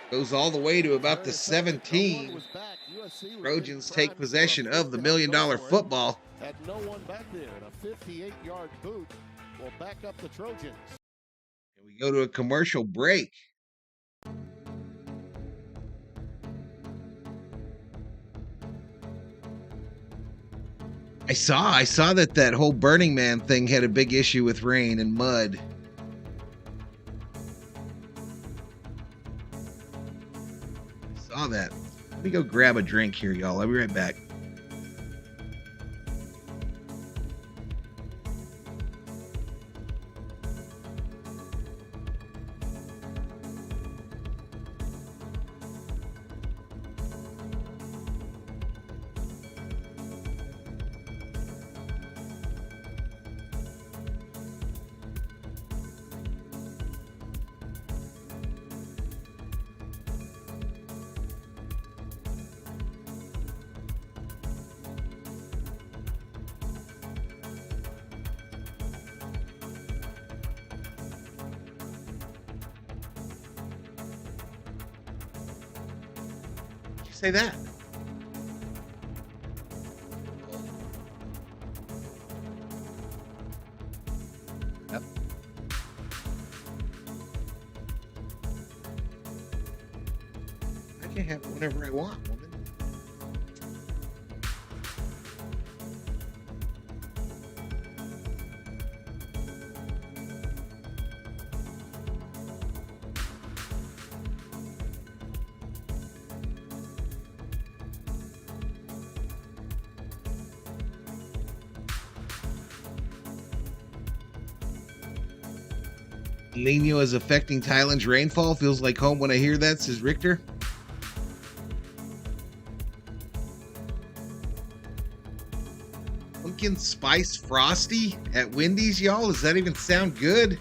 goes all the way to about the 17. Trojans take possession of the $1 million football. Had no one back there, and a 58-yard boot will back up the Trojans. And we go to a commercial break. I saw that whole Burning Man thing had a big issue with rain and mud. Saw that. Let me go grab a drink here, y'all. I'll be right back. Say that. Yep. I can have it whenever I want, woman. El Nino is affecting Thailand's rainfall. Feels like home when I hear that, says Richter. Pumpkin Spice Frosty at Wendy's, y'all? Does that even sound good?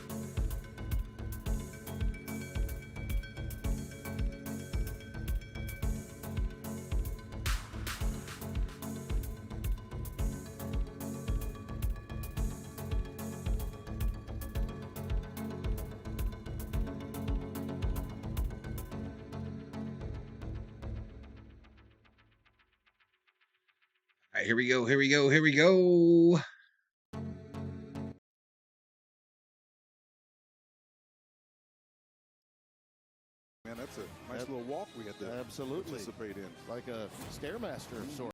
All right, here we go, here we go, here we go. Man, that's a nice little walk we had to participate in. Like a Stairmaster of sorts.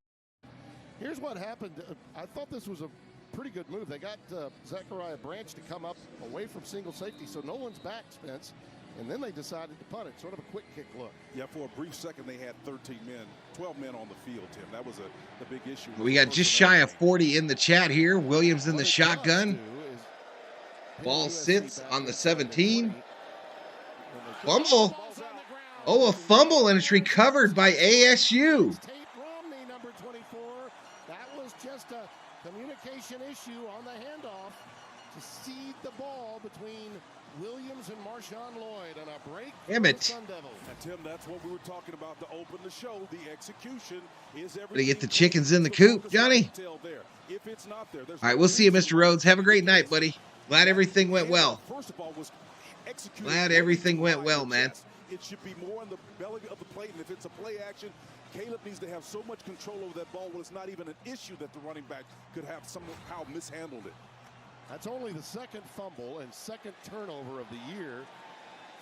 Here's what happened. I thought this was a pretty good move. They got Zachariah Branch to come up away from single safety, so no one's back, Spence. And then they decided to punt it, sort of a quick kick look. Yeah, for a brief second, they had 12 men on the field, Tim. That was the big issue. We got just shy of 40 in the chat here. Williams in the shotgun. Ball sits on the 17. Fumble. Oh, a fumble, and it's recovered by ASU. Number 24. That was just a communication issue on the handoff to seed the ball between Williams and Marshawn Lloyd on a break. Damn it. And Tim, that's what we were talking about to open the show. The execution is everything. Gonna get the chickens in the coop, Johnny. If it's not there, all right, we'll see you, Mr. Rhodes. Have a great night, buddy. Glad everything went well. First of all, was glad everything went well, man. It should be more on the belly of the plate, and if it's a play action, Caleb needs to have so much control over that ball when it's not even an issue that the running back could have somehow mishandled it. That's only the second fumble and second turnover of the year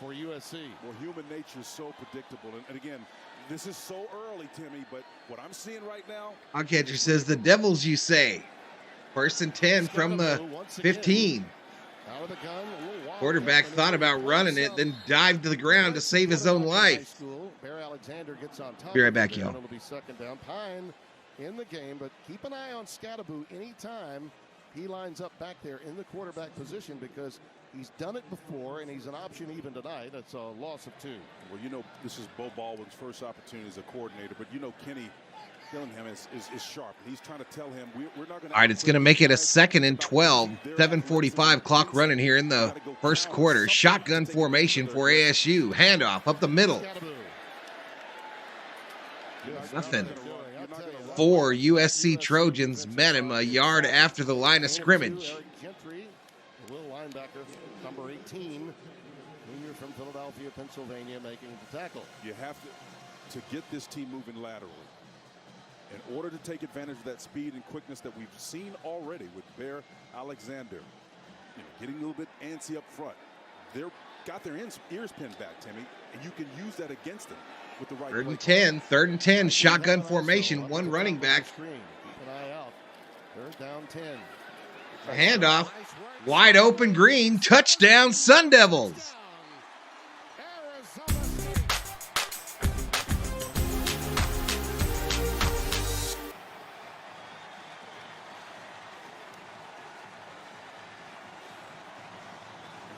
for USC. Well, human nature is so predictable. And again, this is so early, Timmy, but what I'm seeing right now. Podcatcher says the Devils, you say. First and 10 from the 15. Out of the gun, quarterback thought about running it, then dived to the ground to save his own life. Barry Alexander gets on top. Be right back, y'all. It'll be second down. Pine in the game, but keep an eye on Scattaboo anytime he lines up back there in the quarterback position, because he's done it before and he's an option even tonight. That's a loss of 2. Well, you know, this is Bo Baldwin's first opportunity as a coordinator, but you know Kenny Dillingham is sharp. He's trying to tell him we're not going to. All right, it's going to make it a 2nd and 12. 7:45 clock running here in the first quarter. Shotgun formation for ASU. Handoff up the middle. Nothing. 4 USC Trojans met him a yard after the line of scrimmage. Gentry, the little linebacker, number 18, junior from Philadelphia, Pennsylvania, making the tackle. You have to get this team moving laterally. In order to take advantage of that speed and quickness that we've seen already with Bear Alexander, getting a little bit antsy up front. They've got their ears pinned back, Timmy, and you can use that against them with the right. 3rd and 10, shotgun formation, 1 running back. Keep an eye out. 3rd down 10. A handoff, wide open Green, touchdown Sun Devils.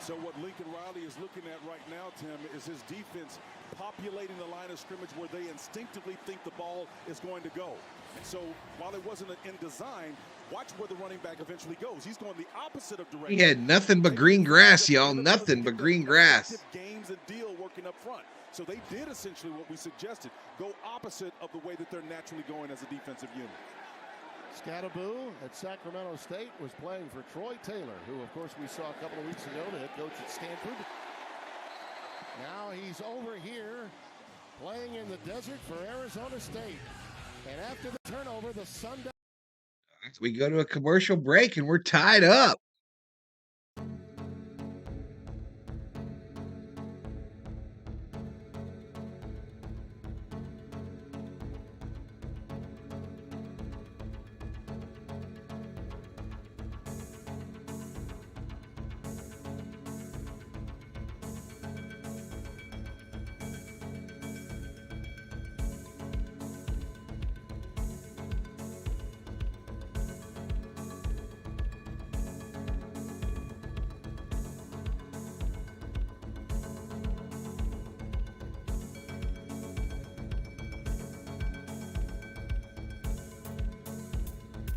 So what Lincoln Riley is looking at right now, Tim, is his defense populating the line of scrimmage where they instinctively think the ball is going to go. And so while it wasn't in design, watch where the running back eventually goes. He's going the opposite of direction. He had nothing but green grass, y'all. Nothing but green grass. Games and deal working up front. So they did essentially what we suggested, go opposite of the way that they're naturally going as a defensive unit. Scattaboo at Sacramento State was playing for Troy Taylor, who, of course, we saw a couple of weeks ago, the head coach at Stanford. Now he's over here playing in the desert for Arizona State. And after the turnover, the Sun Devils. We go to a commercial break, and we're tied up.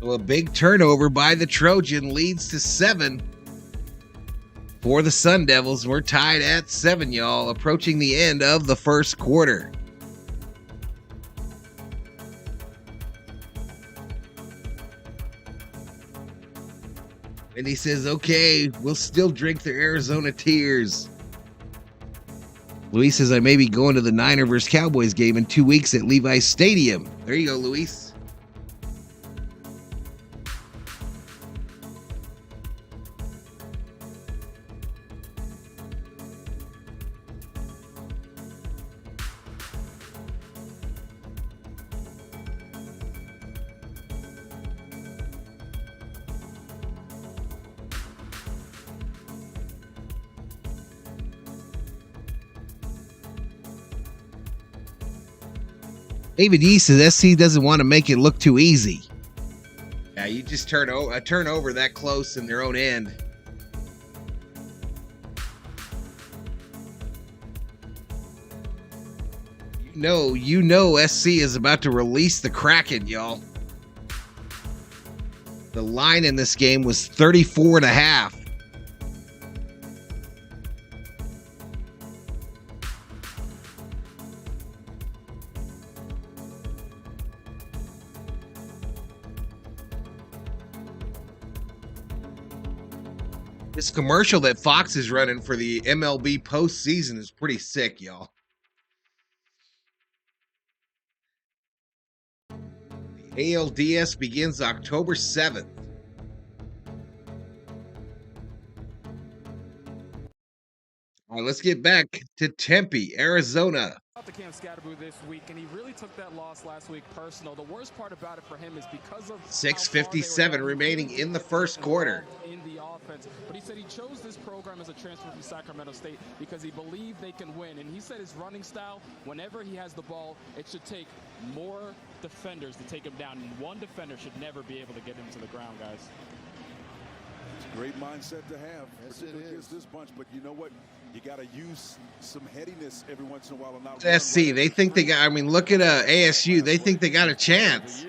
Well, a big turnover by the Trojan leads to 7 for the Sun Devils. We're tied at 7, y'all, approaching the end of the first quarter. And he says, okay, we'll still drink their Arizona tears. Luis says, I may be going to the Niner vs. Cowboys game in 2 weeks at Levi's Stadium. There you go, Luis. David Yee says SC doesn't want to make it look too easy. Yeah, you just turn over that close in their own end. You know SC is about to release the Kraken, y'all. The line in this game was 34.5. This commercial that Fox is running for the MLB postseason is pretty sick, y'all. The ALDS begins October 7th. All right, let's get back to Tempe, Arizona. To Cam Scatterboo this week, and he really took that loss last week personal. The worst part about it for him is because of 6:57 remaining in the first quarter. In the offense, but he said he chose this program as a transfer from Sacramento State because he believed they can win. And he said his running style, whenever he has the ball, it should take more defenders to take him down, and one defender should never be able to get him to the ground, guys. It's a great mindset to have, particularly against this bunch. But you know what? You got to use some headiness every once in a while. And not SC, they think they got. I mean, look at ASU. They think they got a chance.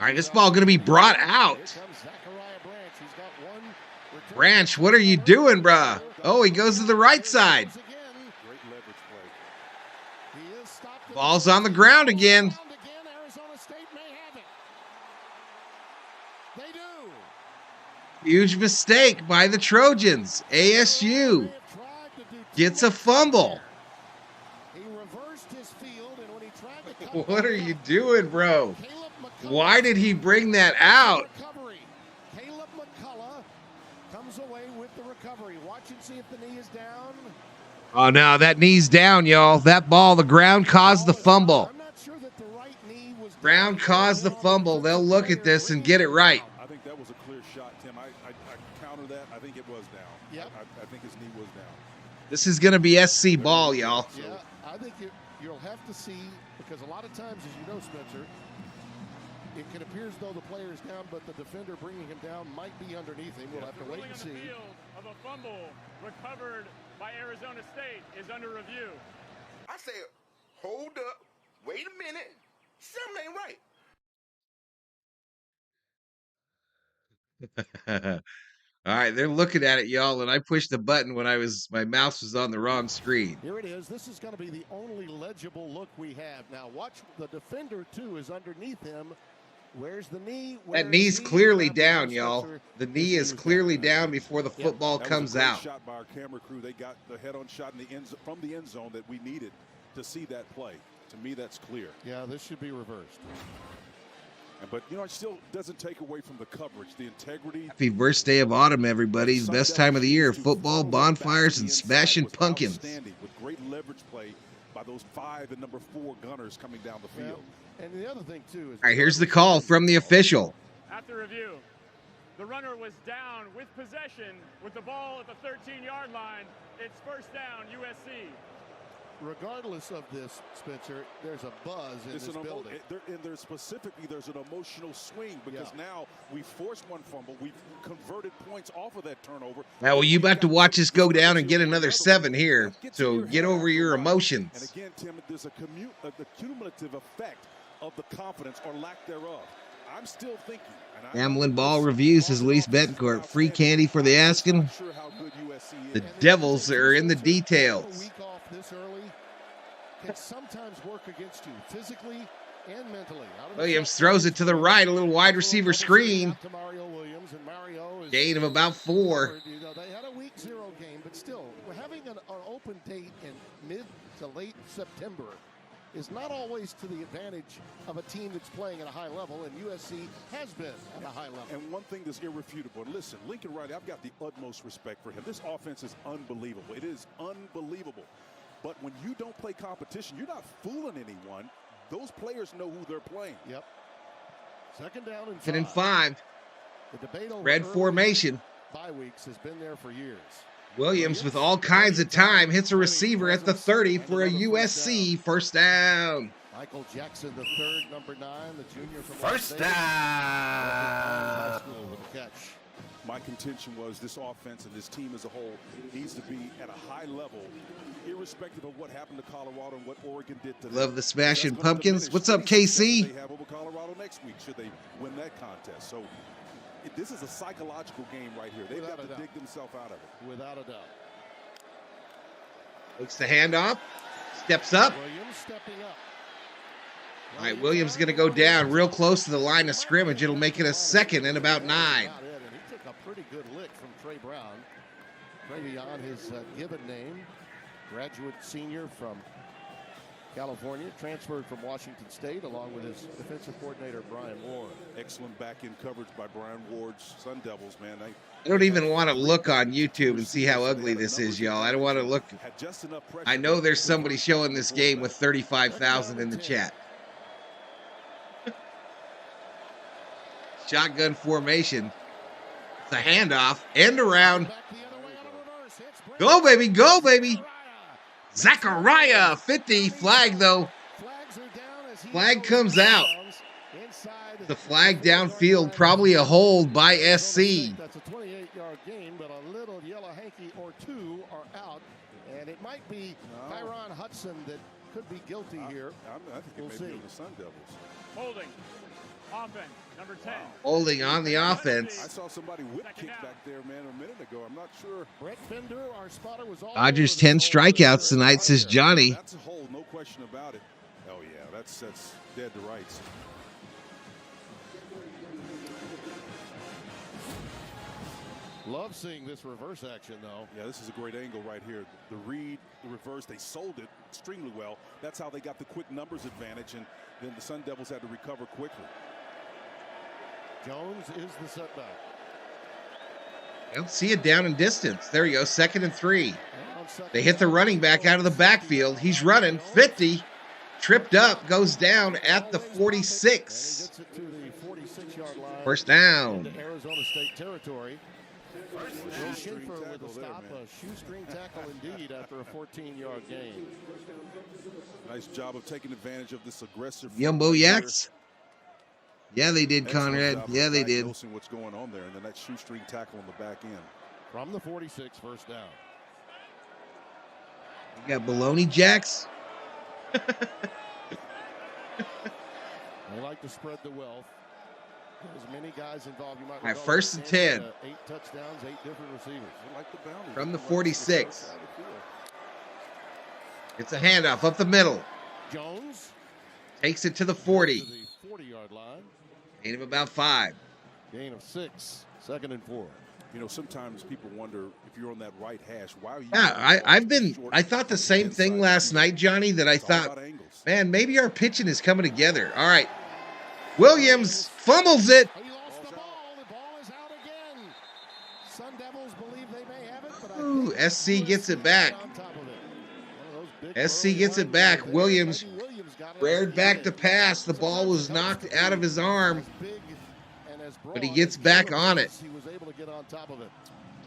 All right, this ball going to be brought out. Branch, what are you doing, bruh? Oh, he goes to the right side. Ball's on the ground again. Huge mistake by the Trojans. ASU gets a fumble. What are you doing, bro? Why did he bring that out? Caleb McCullough comes away with the recovery. Watch and see if the knee is down. Oh, no, that knee's down, y'all. That ball, the ground caused the fumble. I'm not sure that the right knee was down. Ground caused the fumble. They'll look at this and get it right. I think that was a clear shot, Tim. I counter that. I think it was down. Yep. I think his knee was down. This is going to be SC ball, y'all. Yeah, I think you'll have to see, because a lot of times, as you know, Spencer, it can appear as though the player is down, but the defender bringing him down might be underneath him. We'll have to wait and see. The field of a fumble recovered by Arizona State is under review. I say, hold up, wait a minute, something ain't right. All right, they're looking at it, y'all, and I pushed the button when my mouse was on the wrong screen. Here it is. This is going to be the only legible look we have. Now, watch the defender, too, is underneath him. Where's the knee? That knee's clearly down, y'all. The knee is clearly down before the football comes out. Shot by our camera crew. They got the head-on shot in the from the end zone that we needed to see that play. To me, that's clear. Yeah, this should be reversed. But, you know, it still doesn't take away from the coverage, the integrity. Happy first day of autumn, everybody. The best time of the year. Football, bonfires, and smashing pumpkins. With great leverage play by those 5 and number 4 gunners coming down the field. And the other thing, too, is... All right, here's the call from the official. After review, the runner was down with possession with the ball at the 13-yard line. It's first down, USC. Regardless of this, Spencer, there's a buzz in this building. There's specifically, there's an emotional swing because now we forced one fumble. We've converted points off of that turnover. Now, well, you about to watch us go down and get another 7 here. So get over your emotions. And again, Tim, there's a cumulative effect of the confidence or lack thereof. I'm still thinking. Hamlin ball reviews his Luis Betancourt. Free candy for the asking. The Devils are in the details. This early can sometimes work against you physically and mentally. Williams throws it to the right, a little wide receiver screen. Gain of about 4. You know, they had a week 0 game, but still, we're having an open date in mid to late September is not always to the advantage of a team that's playing at a high level, and USC has been at a high level. And one thing that's irrefutable, and listen, Lincoln Riley, I've got the utmost respect for him. This offense is unbelievable. It is unbelievable. But when you don't play competition, you're not fooling anyone. Those players know who they're playing. Yep. Second down and 5. 2nd and 5. The debate over Red formation. Bye weeks has been there for years. Williams, with all kinds of time, hits a receiver at the 30 for a USC first down. Michael Jackson, the third, number 9, the junior from First down. High school with a catch. My contention was this offense and this team as a whole needs to be at a high level, irrespective of what happened to Colorado and what Oregon did to them. Love the Smashing That's gonna Pumpkins. diminish What's up, any success KC? They have over Colorado next week should they win that contest. So this is a psychological game right here. They've got to dig themselves out of it. Without a doubt. Looks the handoff. Steps up. Williams stepping up. All right, Williams going to go down real close to the line of scrimmage. It'll make it a second and about 9. And he took a pretty good lick from Trey Brown. Trey beyond his given name. Graduate senior from California, transferred from Washington State along with his defensive coordinator, Brian Ward. Excellent back-end coverage by Brian Ward's Sun Devils, man. I don't even want to look on YouTube and see how ugly this is, y'all. I don't want to look. I know there's somebody showing this game with 35,000 in the chat. Shotgun formation. It's a handoff. End around. Go, baby. Go, baby. Zachariah, 50. Flag, though. Flag comes out. The flag downfield. Probably a hold by SC. That's a 28-yard gain, but a little yellow hanky or two are out. And it might be Tyron Hudson that could be guilty here. I think We'll it may see. be the Sun Devils. Holding. Offense, number 10. Holding on the I offense. saw somebody whip kick back there, man, a minute ago. I'm not sure. Brett Fender, our spotter, was all Dodgers over 10 the strikeouts tonight, says Johnny. That's a hold, no question about it. Oh yeah, that's dead to rights. Love seeing this reverse action, though. Yeah, this is a great angle right here. The read, the reverse, they sold it extremely well. That's how they got the quick numbers advantage, and then the Sun Devils had to recover quickly. Jones is the setback. I don't see it down in distance. There you go. 2nd and 3. They hit the running back out of the backfield. He's running 50. Tripped up. Goes down at the 46. And he gets it to the 46-yard line. First down. Into Arizona State territory. Will Schaefer with a stop, man. a shoestring tackle indeed after a 14-yard gain. Nice job of taking advantage of this aggressive. Yumbo Yaks. Yeah, they did, Excellent Conrad. job of Yeah, they did. diagnosing what's going on there, and then that shoestring tackle on the back end. From the 46, first down. You got Baloney Jacks. They like to spread the wealth. As many guys involved, you might All right, recall 1st and 10. 8 touchdowns, 8 different receivers. They like the boundary. From the They like 46. side of the field. It's a handoff up the middle. Jones Takes it to the 40. to the 40-yard line. Gain of about 5. Gain of 6. 2nd and 4. You know, sometimes people wonder if you're on that right hash, why are you? Yeah, I thought the same thing last night, Johnny, that I It's all thought, about angles. man, maybe our pitching is coming together. All right. Williams fumbles it. He lost the ball. The ball is out again. Sun Devils believe they may have it, but I Ooh, think SC gets it back. on top of it. One of those big SC gets it back. burly Williams Maybe Williams got it. reared back to pass. The ball was knocked out of his arm, As big and as but he broad gets as back Caleb on it. was, He was able to get on top of it.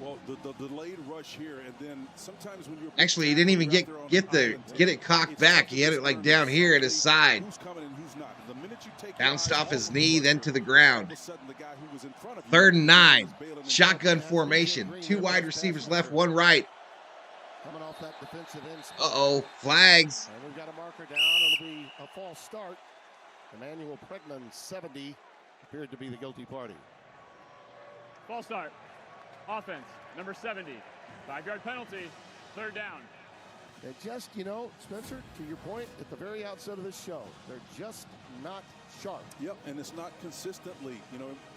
Well, the delayed rush here, and then sometimes when you're Actually, he didn't even get it cocked back. He had it like down here at his side. Who's coming and who's not. The minute you take Bounced your eye off his off knee, the then to the ground. all of a sudden the guy who was in front of you 3rd and 9. is bailing him Shotgun out. formation. 2 wide receivers left, 1 right. Coming off that defensive end. Uh-oh. Flags. And we've got a marker down. It'll be a false start. Emmanuel Pregnan, 70, appeared to be the guilty party. False start. Offense, number 70. 5-yard penalty. 3rd down. They just, Spencer, to your point at the very outset of this show, they're just not sharp. Yep, and it's not consistently.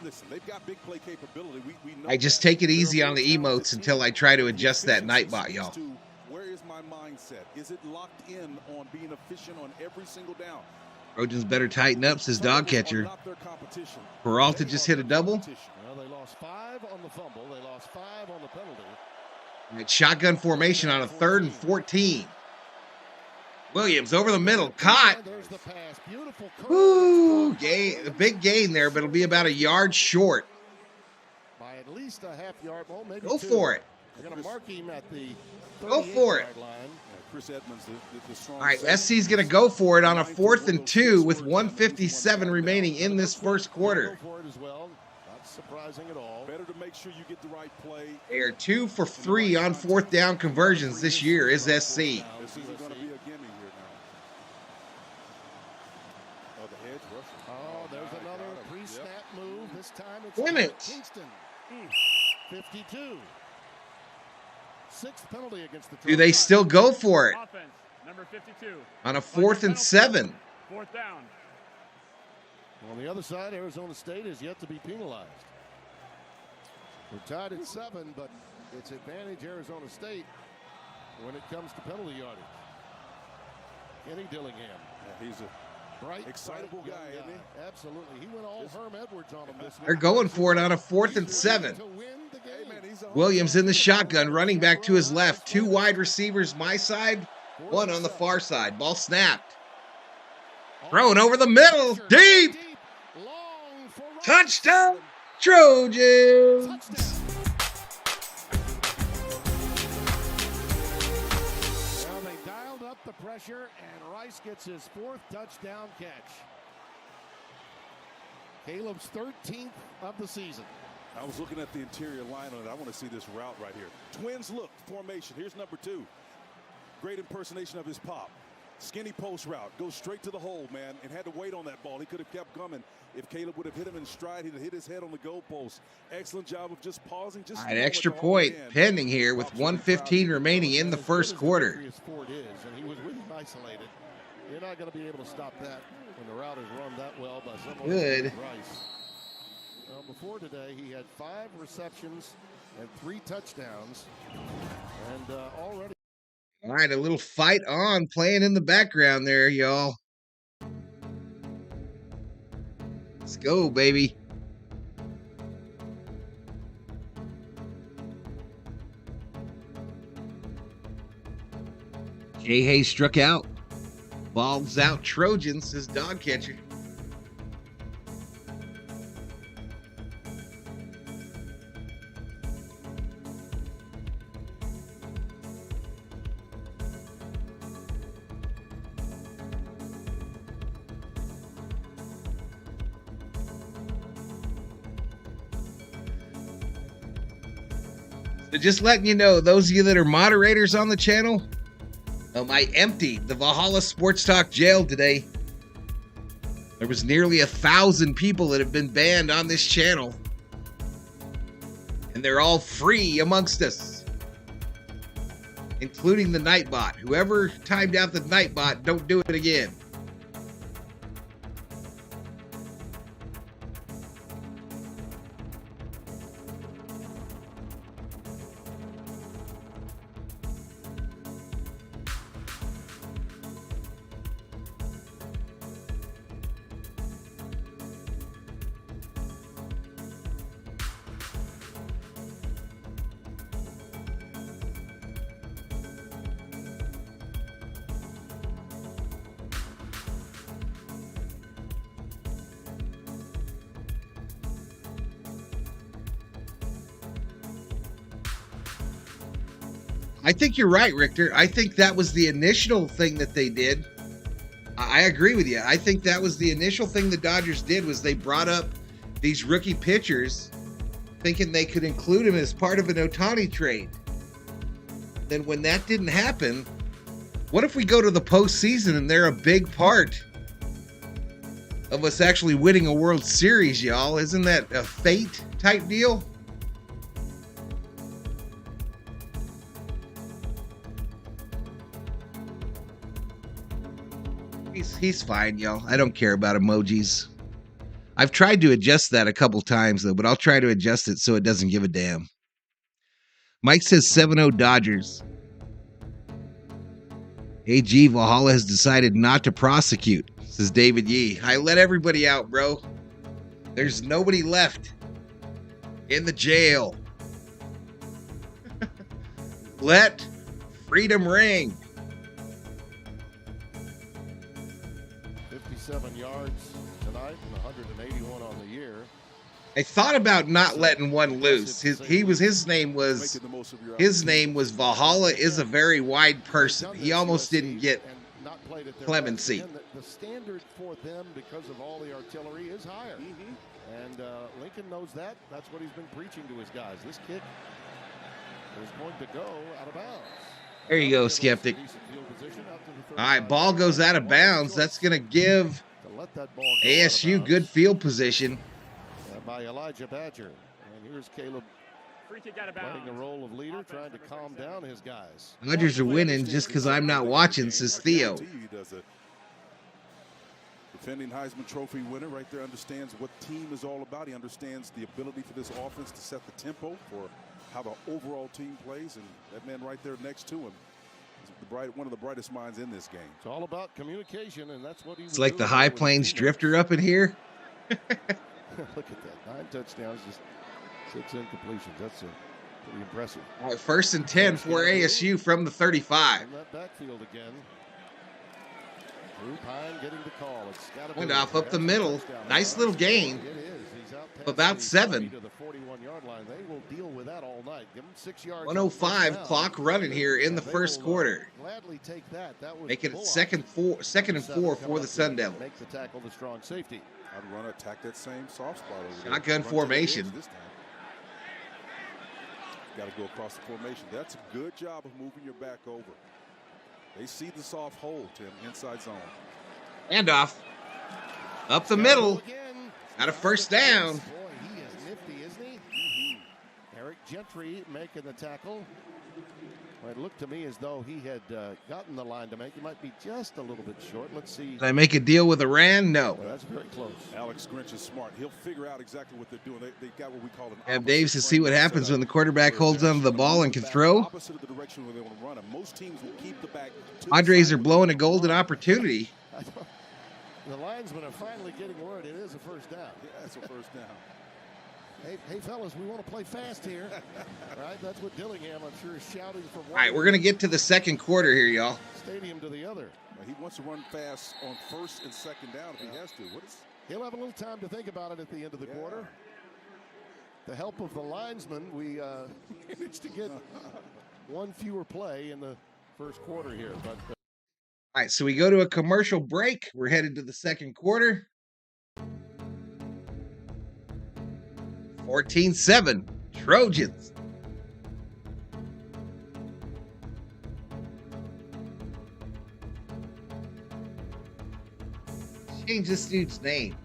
Listen, they've got big play capability. We know I just that. take it They're a easy very on the talented emotes until team. I try to The adjust that efficiency Nightbot, speaks y'all. to where is my mindset? Is it locked in on being efficient on every single down? Trojans better tighten up, says dog catcher. Not their competition. Peralta just hit a double. Well, they lost 5 on the fumble. They lost 5 on the penalty. It's shotgun formation on a 3rd and 14. Williams over the middle, caught. And there's the pass. Beautiful curve. Woo! Gain, a big gain there, but it'll be about a yard short. By at least a half yard. Well, maybe Go 2. for it. They're going to mark him at the Go for it. 38-yard line. Chris Edmonds, the strong. All right, SC's going to go for it on a 4th and 2 with 1:57 remaining in this first quarter. Go for it as well. Not surprising at all. Better to make sure you get the right play. They are 2 for 3 on 4th down conversions this year is SC. This isn't going to be a gimme here now. Oh, the hedge rusher. Oh, there's another pre-snap move. This time it's Limits. Kingston. 52. 6th penalty against the Trojans. Do they still go for it Offense, number 52. on a 4th and 7? 4th down. On the other side, Arizona State is yet to be penalized. We're tied at 7, but it's advantage Arizona State when it comes to penalty yardage. Kenny Dillingham. Yeah, he's a Bright, excitable young guy, isn't he? Absolutely. He went all Herm Edwards on him this They're going for it on a 4th and 7. Williams in the shotgun, running back to his left. 2 wide receivers my side, 1 on the far side. Ball snapped. Thrown over the middle, deep. Touchdown, Trojans. Well, they dialed up the pressure, and Rice gets his 4th touchdown catch. Caleb's 13th of the season. I was looking at the interior line on it. I want to see this route right here. Twins look, formation. Here's number 2. Great impersonation of his pop. Skinny post route. Goes straight to the hole, man, and had to wait on that ball. He could have kept coming. If Caleb would have hit him in stride, he'd have hit his head on the goalpost. Excellent job of just pausing. Just An extra point pending here with 1:15 remaining in the first quarter. Ford is, and he was with him isolated. You're not going to be able to stop that when the route is run that well by someone Good. like Rice. Before today, he had 5 receptions and 3 touchdowns, and already. All right, a little fight on playing in the background there, y'all. Let's go, baby. Jay Hayes struck out. Ball's out. Trojans, his dog catcher. So just letting you know, those of you that are moderators on the channel, I emptied the Valhalla Sports Talk jail today. There was nearly 1,000 people that have been banned on this channel. And they're all free amongst us. Including the Nightbot. Whoever timed out the Nightbot, don't do it again. I think you're right, Richter. I think that was the initial thing that they did. I agree with you. I think that was the initial thing the Dodgers did was they brought up these rookie pitchers thinking they could include him as part of an Ohtani trade. Then when that didn't happen, what if we go to the postseason and they're a big part of us actually winning a World Series, y'all? Isn't that a fate type deal? He's fine, y'all. I don't care about emojis. I've tried to adjust that a couple times, though, but I'll try to adjust it so it doesn't give a damn. Mike says 7-0 Dodgers. AG Valhalla has decided not to prosecute, says David Yee. I let everybody out, bro. There's nobody left in the jail. Let freedom ring. 57 yards tonight and 181 on the year. I thought about not letting one loose. His name was Valhalla is a very wide person. He almost didn't get clemency. The standard for them because of all the artillery is higher. And Lincoln knows that. That's what he's been preaching to his guys. This kick is going to go out of bounds. There you go, Skeptic. All right, ball goes out of bounds. That's going to give ASU good field position. By Elijah Badger. And here's Caleb playing the role of leader, trying to calm down his guys. Dodgers are winning just because I'm not watching, says Theo. Defending Heisman Trophy winner right there, understands what team is all about. He understands the ability for this offense to set the tempo for how the overall team plays, and that man right there next to him is one of the brightest minds in this game. It's all about communication, and that's what he's. It's like the High Plains Drifter up in here. Look at that, 9 touchdowns, just 6 incompletions. That's pretty impressive. All right, 1st and 10 for ASU from the 35. In that backfield again. Drew Pine getting the call. It's got to Went off up the middle. Nice little gain. It is. He's out about 7. To the 41-yard line. They will deal with that all night. Give him 6 yards. 105 clock running here in the first quarter. Gladly take that. That was making it second and 4 for the Sun Devils. Make the tackle the strong safety. I'd run attack that same soft spot over there. Shotgun formation. Got to go across the formation. That's a good job of moving your back over. They see the soft hole, Tim, inside zone. Handoff. Up the middle. Got a first down. Boy, he is nifty, isn't he? Eric Gentry making the tackle. It looked to me as though he had gotten the line to make. He might be just a little bit short. Let's see. Did I make a deal with Iran? No. Well, that's very close. Alex Grinch is smart. He'll figure out exactly what they're doing. They've got what we call an have Daves to see what happens when the quarterback holds onto the ball and can throw. Opposite of the direction where they want to run him. Most teams will keep the back. Padres are blowing a golden opportunity. The linesmen are finally getting word it is a first down. Yeah, it's a first down. Hey, fellas, we want to play fast here. All right, that's what Dillingham, I'm sure, is shouting from one. All right, we're going to get to the second quarter here, y'all. Stadium to the other. He wants to run fast on 1st and 2nd down if he has to. He'll have a little time to think about it at the end of the quarter. The help of the linesman, we managed to get one fewer play in the first quarter here. But all right, so we go to a commercial break. We're headed to the second quarter. 14-7, Trojans. Change this dude's name.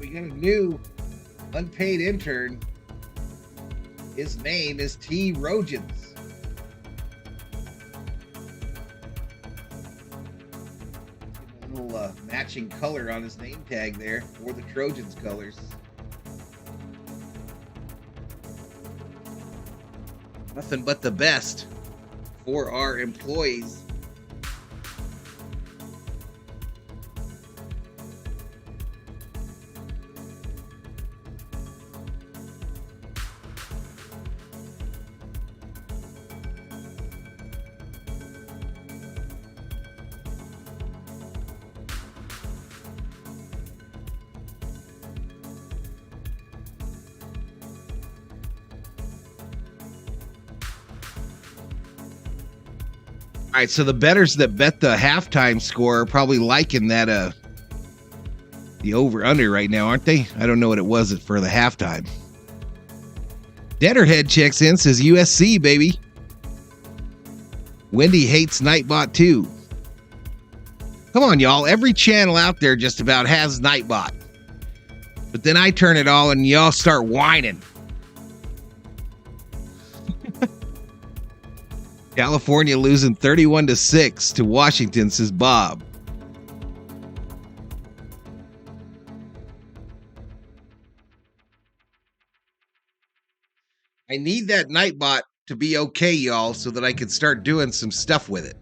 We got a new unpaid intern. His name is T. Trojans. A little matching color on his name tag there for the Trojans colors. Nothing but the best for our employees. All right, so the bettors that bet the halftime score are probably liking that the over-under right now, aren't they? I don't know what it was for the halftime. Deaderhead checks in, says USC, baby. Wendy hates Nightbot too. Come on, y'all. Every channel out there just about has Nightbot. But then I turn it on and y'all start whining. California losing 31-6 to Washington, says Bob. I need that Nightbot to be okay, y'all, so that I can start doing some stuff with it.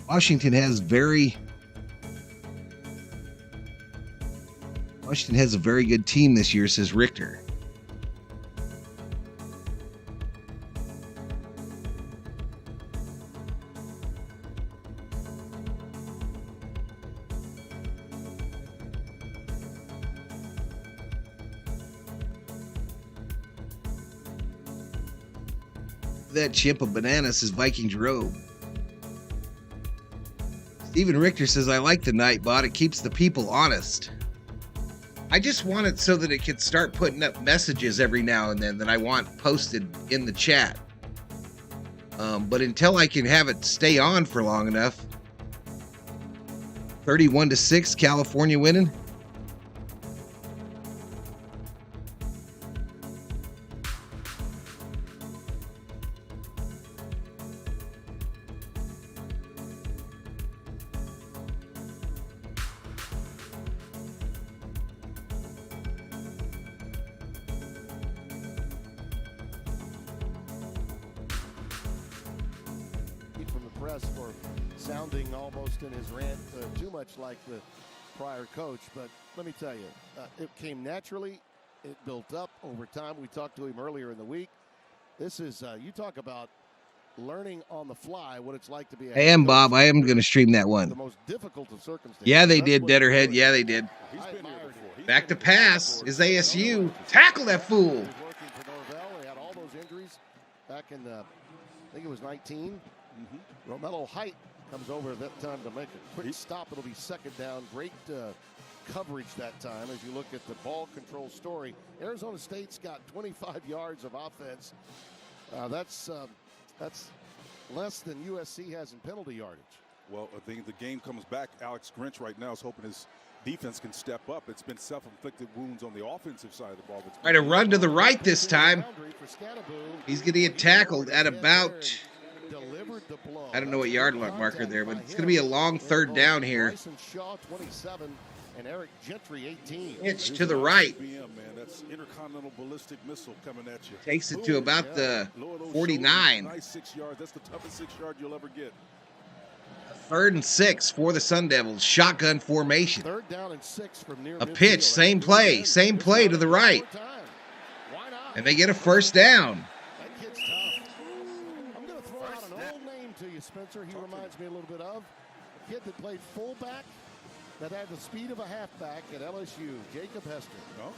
Washington has a very good team this year, says Richter. That chip of bananas is Vikings robe. Steven Richter says, I like the Nightbot. It keeps the people honest. I just want it so that it can start putting up messages every now and then that I want posted in the chat. But until I can have it stay on for long enough. 31-6, California winning. For sounding almost in his rant too much like the prior coach, but let me tell you, it came naturally. It built up over time. We talked to him earlier in the week. This is you talk about learning on the fly what it's like to be a I am Bob. I am going to stream that one. The most difficult of circumstances. Yeah, they did, Deaderhead. Yeah, they did. Back to pass is ASU. Tackle that fool. Working for Norvell. They had all those injuries back in I think it was 19. Romello Height comes over at that time to make a quick stop. It'll be second down. Great coverage that time as you look at the ball control story. Arizona State's got 25 yards of offense. That's less than USC has in penalty yardage. Well, I think the game comes back. Alex Grinch right now is hoping his defense can step up. It's been self-inflicted wounds on the offensive side of the ball. Right, a run to the right this time. He's going to get tackled at about, I don't know what yard marker there, but it's going to be a long third down here. Shaw, 27, and Eric Gentry, 18. Pitch to the right. That's intercontinental ballistic missile coming at you. Takes it to about the 49. Nice 6 yards. That's the toughest 6 yard you'll ever get. 3rd and 6 for the Sun Devils. Shotgun formation. 3rd down and 6 from near a pitch, same play to the right. And they get a first down. That kid's tough. I'm going to throw out an old name to you, Spencer. He reminds me a little bit of a kid that played fullback that had the speed of a halfback at LSU, Jacob Hester.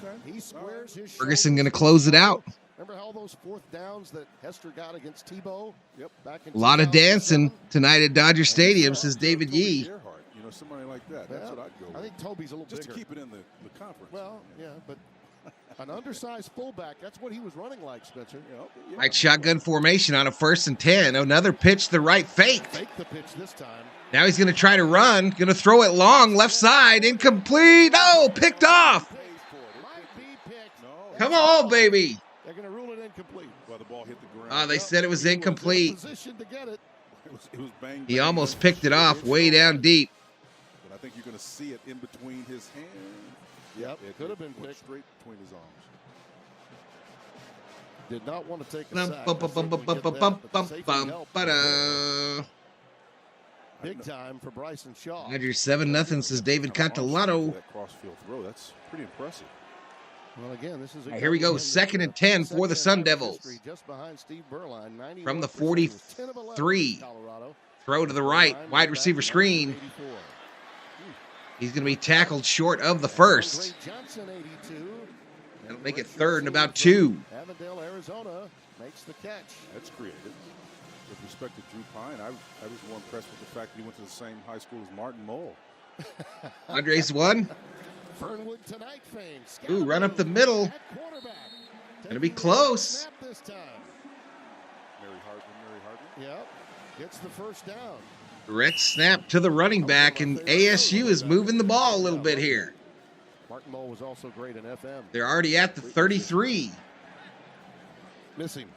Okay. He squares his Ferguson going to close it out. Remember how those 4th downs that Hester got against Tebow? Yep. Back in a lot of dancing tonight at Dodger Stadium, says David Yee. You know, somebody like that. That's what I'd go with. I think Toby's a little just bigger. To keep it in the conference. Well, yeah, but an undersized fullback, that's what he was running like, Spencer. Yeah. Right, shotgun formation on a 1st and 10. Another pitch to the right, fake. Fake the pitch this time. Now he's going to try to run. Going to throw it long, left side, incomplete. Oh, picked off. Come on, baby. They're going to rule it incomplete. Well, the ball hit the ground. Oh, they said it was incomplete. Position to get it. It was bang. He almost picked it off way down deep. But I think you're going to see it in between his hands. Yep, it could have been picked straight between his arms. Did not want to take a sack. Big time for Bryson Shaw. Dodger 7-0, says David Catalano. That crossfield throw, that's pretty impressive. Well, again, this is here we go. 2nd and 10 for the Sun Devils. Just behind Steve Berline, from the 43. Throw to the right. Wide receiver screen. He's going to be tackled short of the first. That'll make it 3rd and about 2. Avondale, Arizona makes the catch. That's creative. With respect to Drew Pine, I was more impressed with the fact that he went to the same high school as Martin Mull. Andres one. Fernwood tonight fame. Ooh, run up the middle. Gonna be close. This time. Mary Hardman. Yep. Gets the first down. Direct snap to the running back, and ASU is moving the ball a little bit here. Martin Mull was also great in FM. They're already at the 33. Missing.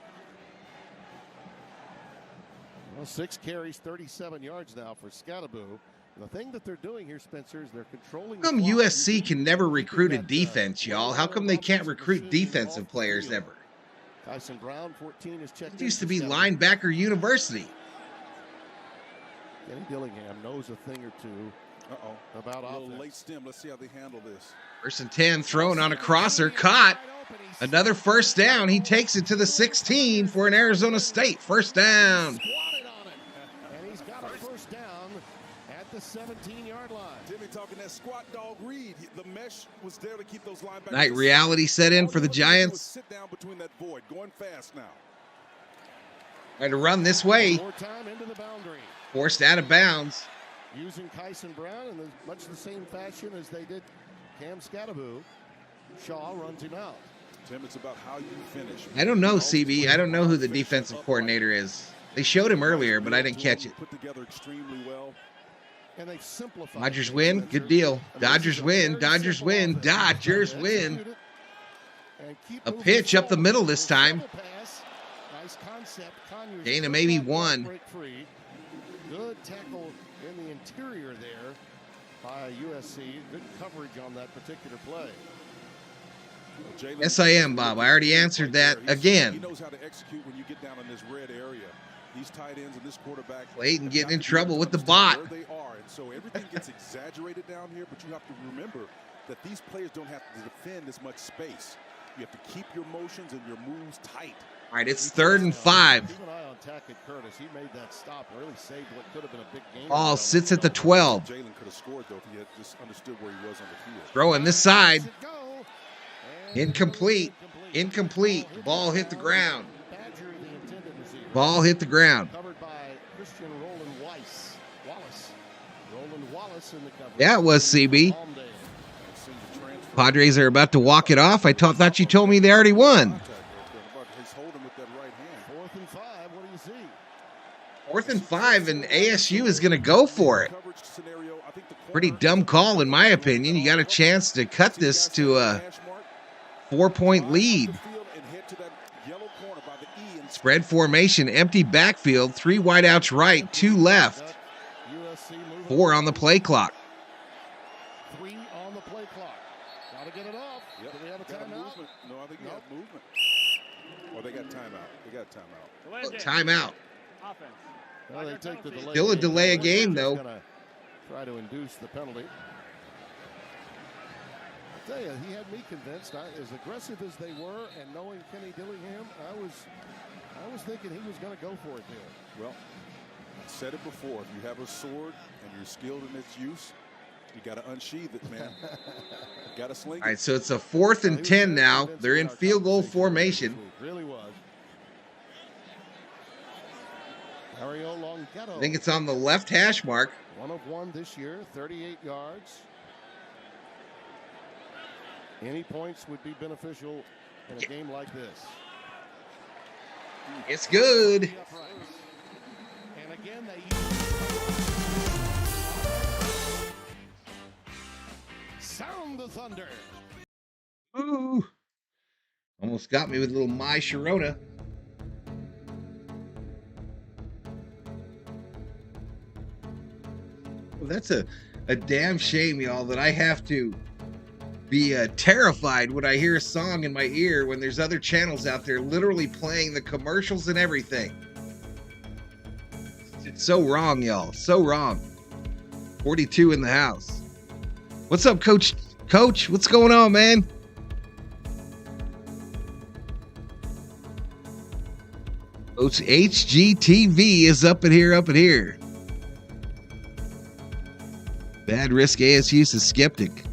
Well, 6 carries, 37 yards now for Scadaboo. The thing that they're doing here, Spencer, is they're controlling. How come USC can never recruit a defense, y'all? How come they can't recruit defensive players ever? Tyson Brown, 14, is checked. It used to be linebacker university. Kenny Dillingham knows a thing or two about a little offense. late stem. Let's see how they handle this. 1st and 10, thrown on a crosser, caught. Another first down. He takes it to the 16 for an Arizona State first down. Squatted on it. And he's got a first down at the 17-yard line. Timmy talking that squat dog read. The mesh was there to keep those linebackers. Night reality set in for the Giants. Sit down between that void, going fast now. Trying to run this way. More time into the boundary. Forced out of bounds. Using Tyson Brown in much the same fashion as they did Cam Scadaboo. Shaw runs him out. Tim, it's about how you finish. I don't know, CB. I don't know who the defensive coordinator is. They showed him earlier, but I didn't catch it. Put together extremely well. And they've simplified. Dodgers win. Good deal. Dodgers win. Dodgers win. Dodgers win. A pitch up the middle this time. Nice concept. Gain of maybe 1. Good tackle in the interior there by USC. Good coverage on that particular play. Yes, I am, Bob. I already answered that again. He knows how to execute when you get down in this red area. These tight ends and this quarterback. Clayton getting in trouble with the bot. Where they are, and so everything gets exaggerated down here. But you have to remember that these players don't have to defend as much space. You have to keep your motions and your moves tight. All right, it's 3rd and 5. Keep an eye on Tackett Curtis. He made that stop and really saved what could have been a big game. Ball sits at the 12. Jalen could have scored though if he had just understood where he was on the field. Throwing this side. Incomplete. Incomplete. Ball hit the ground. Ball hit the ground. Covered by Christian Wallace. Roland Wallace in the coverage. Yeah, it was CB. Padres are about to walk it off. I thought you told me they already won. He's holding with that right hand. 4th and 5. What do you see? 4th and 5, and ASU is going to go for it. Pretty dumb call, in my opinion. You got a chance to cut this to a 4-point lead. Spread formation, empty backfield, 3 wideouts right, 2 left. 4 on the play clock. 3 on the play clock. Got to get it off. Yep. Do we have a timeout? No, I think they have movement. Oh, they got timeout. They got timeout. Timeout. Well, they take the delay. Still a delay of game, though. Gonna try to induce the penalty. I tell you, he had me convinced. As aggressive as they were, and knowing Kenny Dillingham, I was thinking he was going to go for it there. Well, I said it before. If you have a sword and you're skilled in its use, you got to unsheath it, man. You got to sling it. All right, so it's a 4th and 10 now. They're in field goal formation. It really was. Mario Longetto. I think it's on the left hash mark. 1 of 1 this year, 38 yards. Any points would be beneficial in a game like this. It's good. And again, sound the thunder. Ooh. Almost got me with a little My Sharona. Well, that's a damn shame, y'all, that I have to be terrified when I hear a song in my ear when there's other channels out there literally playing the commercials and everything. It's so wrong, y'all. So wrong. 42 in the house. What's up, Coach? Coach, what's going on, man? Coach HGTV is up in here. Bad risk ASU's a skeptic.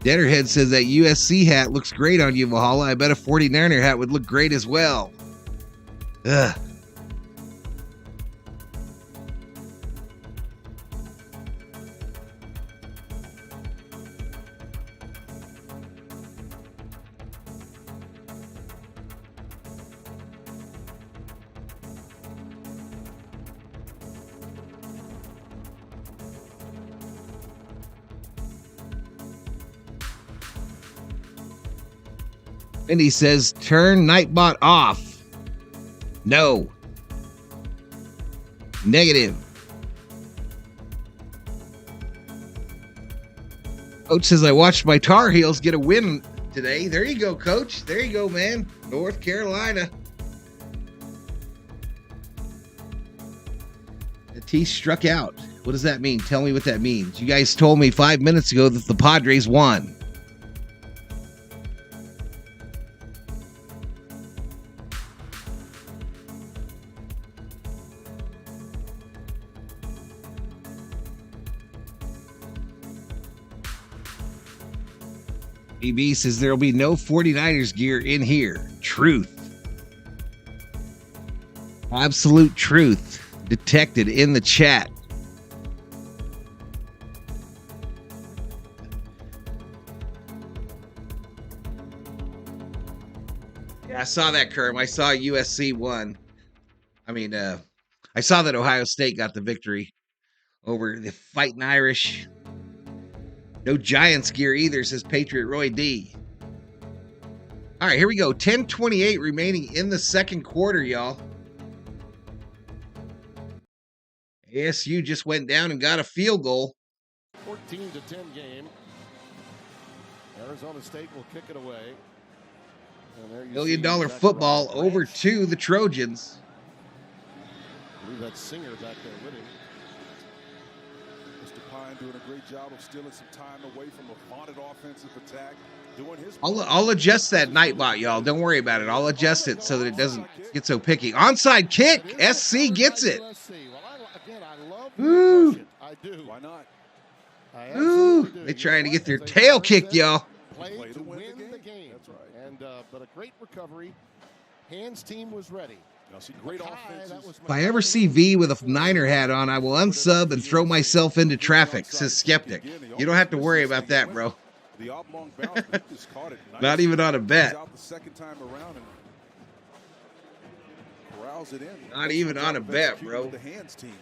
Dennerhead says that USC hat looks great on you, Valhalla. I bet a 49er hat would look great as well. Ugh. And he says, turn Nightbot off. No. Negative. Coach says, I watched my Tar Heels get a win today. There you go, Coach. There you go, man. North Carolina. The T struck out. What does that mean? Tell me what that means. You guys told me 5 minutes ago that the Padres won. EB says there will be no 49ers gear in here. Truth. Absolute truth detected in the chat. Yeah, I saw that, Kerm. I saw USC won. I saw that Ohio State got the victory over the Fighting Irish. No Giants gear either, says Patriot Roy D. All right, here we go. 10:28 remaining in the second quarter, y'all. ASU just went down and got a field goal. 14-10 game. Arizona State will kick it away. $1 million football over to the Trojans. I believe that's Singer back there with him. Mr. Pine doing a great job of stealing some time away from a vaunted offensive attack. Doing his I'll adjust that Nightbot, y'all. Don't worry about it. I'll adjust it so that it doesn't get so picky. Onside kick. SC gets it. Ooh. I do. Why not? Ooh. They're trying to get their tail kicked, y'all. Play to win the game. That's right. And but a great recovery. Hands team was ready. See, great offenses. If I ever see V with a Niner hat on, I will unsub and throw myself into traffic, says Skeptic. You don't have to worry about that, bro. The oblong bounce just caught it. Not even on a bet. Out the second time around and corrals it in. Not even on a bet, bro. The hands team.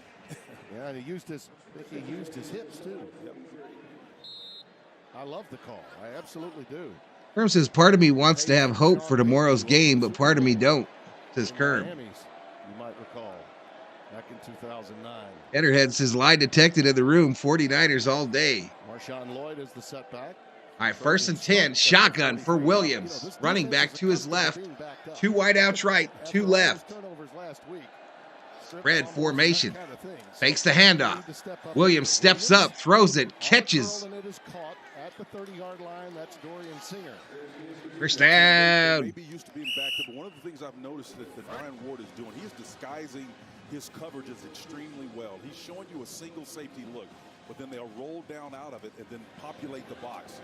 Yeah, and he used his hips too. Yep. I love the call. I absolutely do. Kerm says, part of me wants to have hope for tomorrow's game, but part of me don't, says Kerm. You might recall back in 2009. Headerhead says, lie detected in the room, 49ers all day. Marshawn Lloyd is the setback. All right, 1st and 10, shotgun for Williams. Running back to his left. 2 wideouts right, 2 left. Spread formation. Fakes the handoff. Williams steps up, throws it, catches. At the 30-yard line, that's Dorian Singer. First down. Maybe used to being backed up, but one of the things I've noticed that Brian Ward is doing, he is disguising his coverages extremely well. He's showing you a single safety look, but then they'll roll down out of it and then populate the box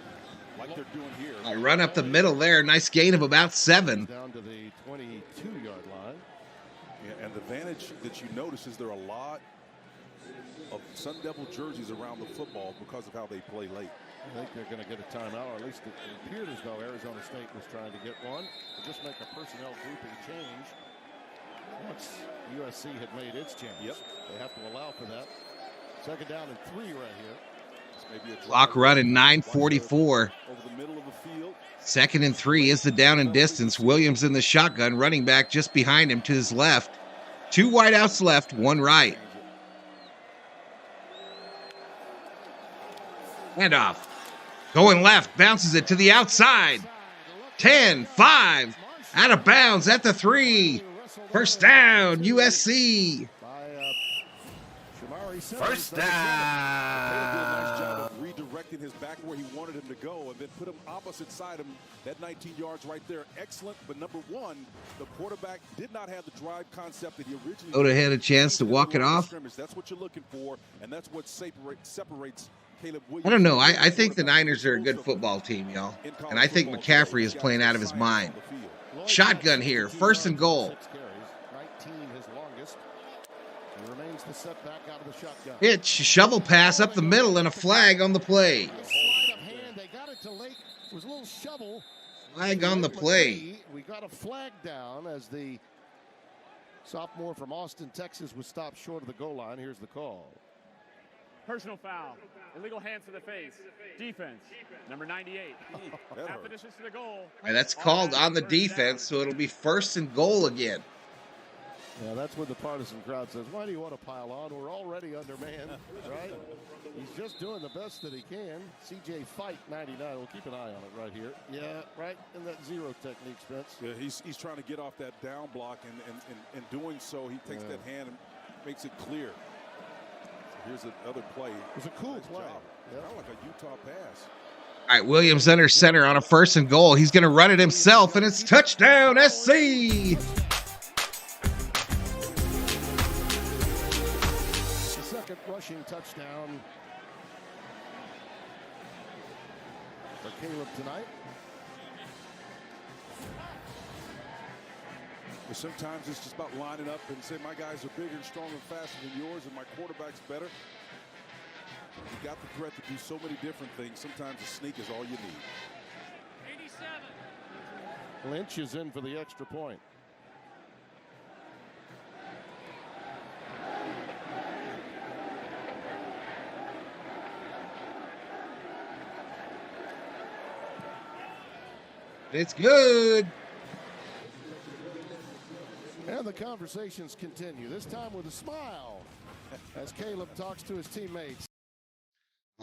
like they're doing here. I run up the middle there. Nice gain of about 7. Down to the 22-yard line. Yeah, and the advantage that you notice is there are a lot of Sun Devil jerseys around the football because of how they play late. I think they're going to get a timeout, or at least it appeared as though Arizona State was trying to get one. To just make a personnel grouping change once USC had made its change. Yep. They have to allow for that. 2nd down and 3 right here. Clock running 9:44. Over the middle of the field. 2nd and 3 is the down and distance. Williams in the shotgun, running back just behind him to his left. 2 wideouts left, 1 right. Handoff. Going left, bounces it to the outside. 10, 5, out of bounds at the 3. First down, USC. First down. Nice job of redirecting his back where he wanted him to go and then put him opposite side him. That 19 yards right there, excellent. But number one, the quarterback did not have the drive concept that he originally Oda had a chance to walk it off. That's what you're looking for, and that's what separates Caleb Williams. I don't know. I think the Niners are a good football team, y'all. And I think McCaffrey is playing out of his mind. Shotgun here, 1st and goal. 19 his longest. He remains the setback out of the shotgun. Pitch, shovel pass up the middle, and a flag on the play. Sleight of hand, they got it to late. It was a little shovel. Flag on the play. We got a flag down as the sophomore from Austin, Texas was stopped short of the goal line. Here's the call. Personal foul. Illegal hands to the face. Defense. Number 98. Half the distance to the goal. All right, that's called on the defense, so it'll be 1st and goal again. Yeah, that's when the partisan crowd says, why do you want to pile on? We're already undermanned, right? He's just doing the best that he can. CJ Fight 99. We'll keep an eye on it right here. Yeah, right in that zero technique, Spence. Yeah, he's trying to get off that down block, and doing so, he takes that hand and makes it clear. So here's another play. It was a cool play. Yeah. Kind of like a Utah pass. All right, Williams under center on a 1st and goal. He's going to run it himself, and it's touchdown, SC! Rushing touchdown for Caleb tonight. But sometimes it's just about lining up and saying my guys are bigger and stronger and faster than yours, and my quarterback's better. You got the threat to do so many different things. Sometimes a sneak is all you need. 87. Lynch is in for the extra point. It's good. And the conversations continue, this time with a smile, as Caleb talks to his teammates.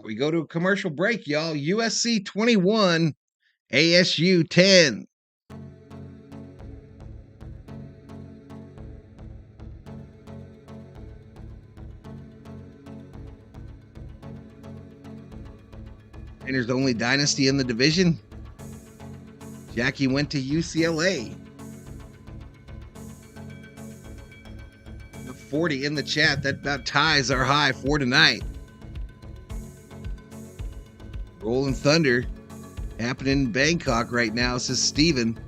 We go to a commercial break, y'all. USC 21, ASU 10. And there's the only dynasty in the division. Jackie went to UCLA. 40 in the chat. That about ties our high for tonight. Rolling Thunder happening in Bangkok right now, says Steven.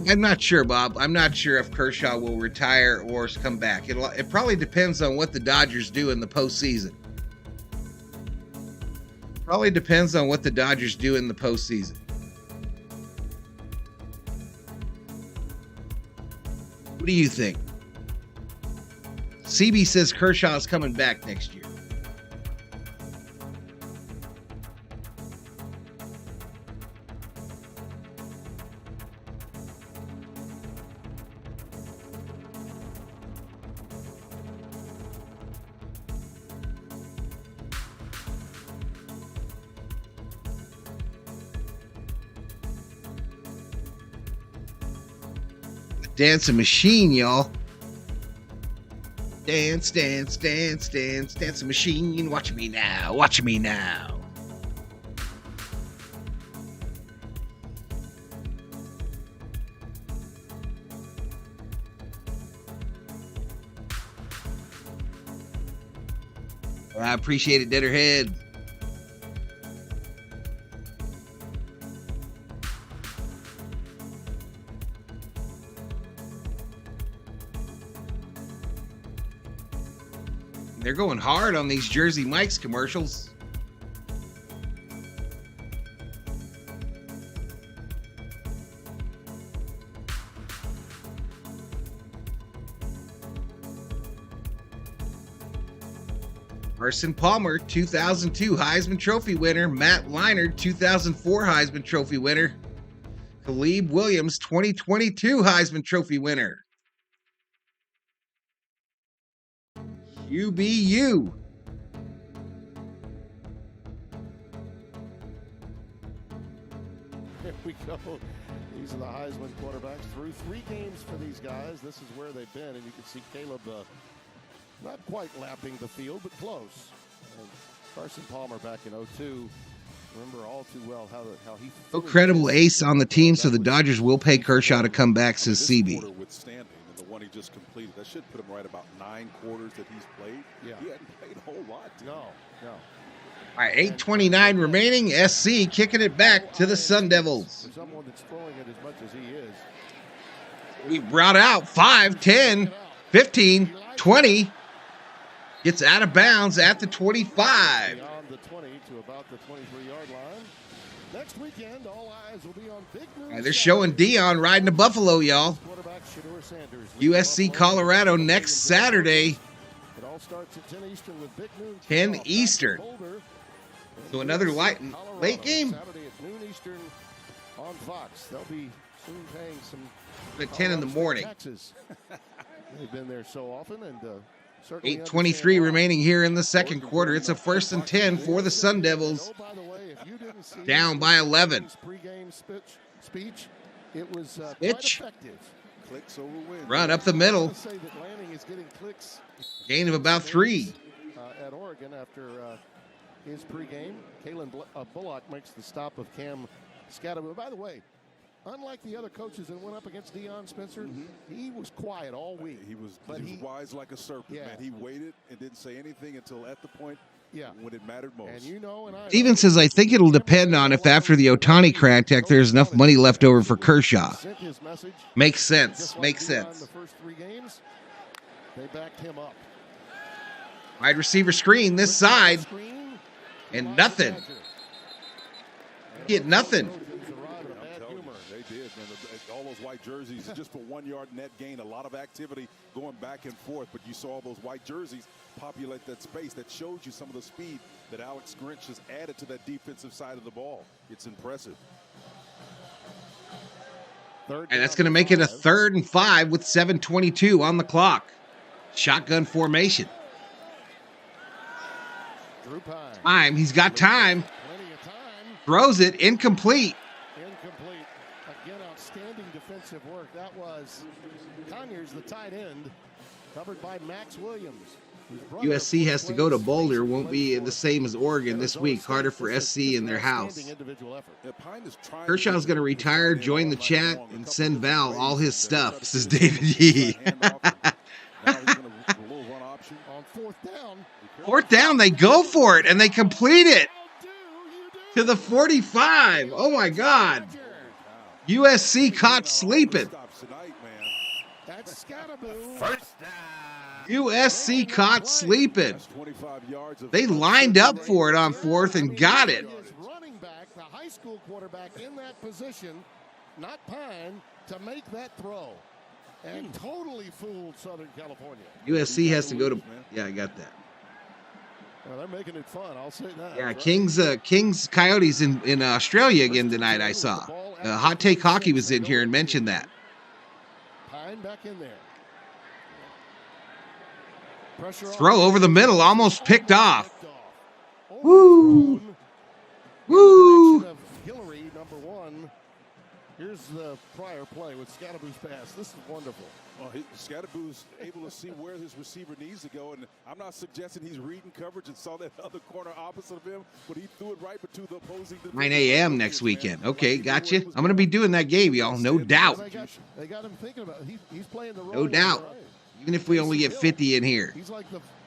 I'm not sure, Bob. I'm not sure if Kershaw will retire or come back. It probably depends on what the Dodgers do in the postseason. Probably depends on what the Dodgers do in the postseason. What do you think? CB says Kershaw's coming back next year. Dancing machine, y'all. Dance, dance, dance, dance, dancing machine. Watch me now. Watch me now. I appreciate it, Ditterhead. They're going hard on these Jersey Mike's commercials. Carson Palmer, 2002 Heisman Trophy winner. Matt Leinart, 2004 Heisman Trophy winner. Caleb Williams, 2022 Heisman Trophy winner. UBU. Here we go. These are the Heisman quarterbacks through 3 games for these guys. This is where they've been, and you can see Caleb not quite lapping the field, but close. And Carson Palmer back in 2002. Remember all too well how he. No credible ace on the team, so the Dodgers will pay Kershaw to come back, says CB. Withstanding and the one he just completed, that should put him right about 9 quarters that he's played. Yeah, he hadn't played a whole lot. No. All right, 8:29 remaining. SC kicking it back to the Sun Devils. For someone that's throwing it as much as he is. We brought out 5, 10, 15, 20. Gets out of bounds at the 25. Beyond the 20 to about the 23-yard line. Next weekend, all eyes will be on Big Moon. They're showing Dion riding to Buffalo, y'all. USC Colorado next Saturday. It all starts at 10 Eastern with Big Moon. 10 Eastern. So another late game. Saturday at noon Eastern on Fox. They'll be Soon paying some At 10 in the morning. taxes. They've been there so often, and certainly 8:23 remaining here in the second quarter. It's a 1st and 10 for the Sun Devils. Oh, by the way, if you didn't see Down by 11. Pre-game speech, it was quite Pitch. effective. Clicks over wins. Run up the middle. I'll say that Lanning is getting clicks Gain of about 3. at Oregon after his pregame. Kalen Bullock makes the stop of Cam Scatterwood. By the way, unlike the other coaches that went up against Deion Spencer, he was quiet all week. He was he wise like a serpent, Yeah. man. He waited and didn't say anything until at the point when it mattered most. And you know, and I Steven says, I think it'll depend on if after the Ohtani contract there's enough money left over for Kershaw. sent his message. Makes sense. Just like Makes Deion sense. The first 3 games, they backed him up. Wide receiver screen this side. Screen, And nothing. Get nothing. Trojans arrive in a bad humor. They did, man. All those white jerseys, just for 1 yard net gain. A lot of activity going back and forth, but you saw those white jerseys populate that space. That shows you some of the speed that Alex Grinch has added to that defensive side of the ball. It's impressive. And that's going to make it a 3rd and 5 with 7:22 on the clock. Shotgun formation. Drew Pine. Time. He's got time. Plenty of time. Throws it. Incomplete. Incomplete. Again, outstanding defensive work. That was Conyers, the tight end, covered by Max Williams. USC has to go to Boulder. Won't be the same as Oregon this week. Harder for SC in their house. Kershaw's going to retire, join the chat, and send Val all his stuff, says David Yee. On 4th down. 4th down, they go for it, and they complete it to the 45. Oh, my God. USC caught sleeping. That's Scatterboom. First down. USC caught sleeping. They lined up for it on 4th and got it. His running back, the high school quarterback in that position, not Pine, to make that throw. And totally fooled Southern California. USC has to go to... Yeah, I got that. Well, they're making it fun, I'll say that. Yeah, Kings Coyotes in Australia again tonight, I saw. Hot Take Hockey was in here and mentioned that. Pine back in there. Pressure Throw over the middle, almost picked off. Woo! Woo! Hillary, number 1. Here's the prior play with Scatterboo's pass. This is wonderful. Well, Scatterboo's able to see where his receiver needs to go, and I'm not suggesting he's reading coverage and saw that other corner opposite of him, but he threw it right to the opposing. 9 a.m. next weekend. Okay, gotcha. I'm going to be doing that game, y'all. No doubt. They got him thinking about it. He's playing the role. No doubt. Even if we only get 50 in here. He's like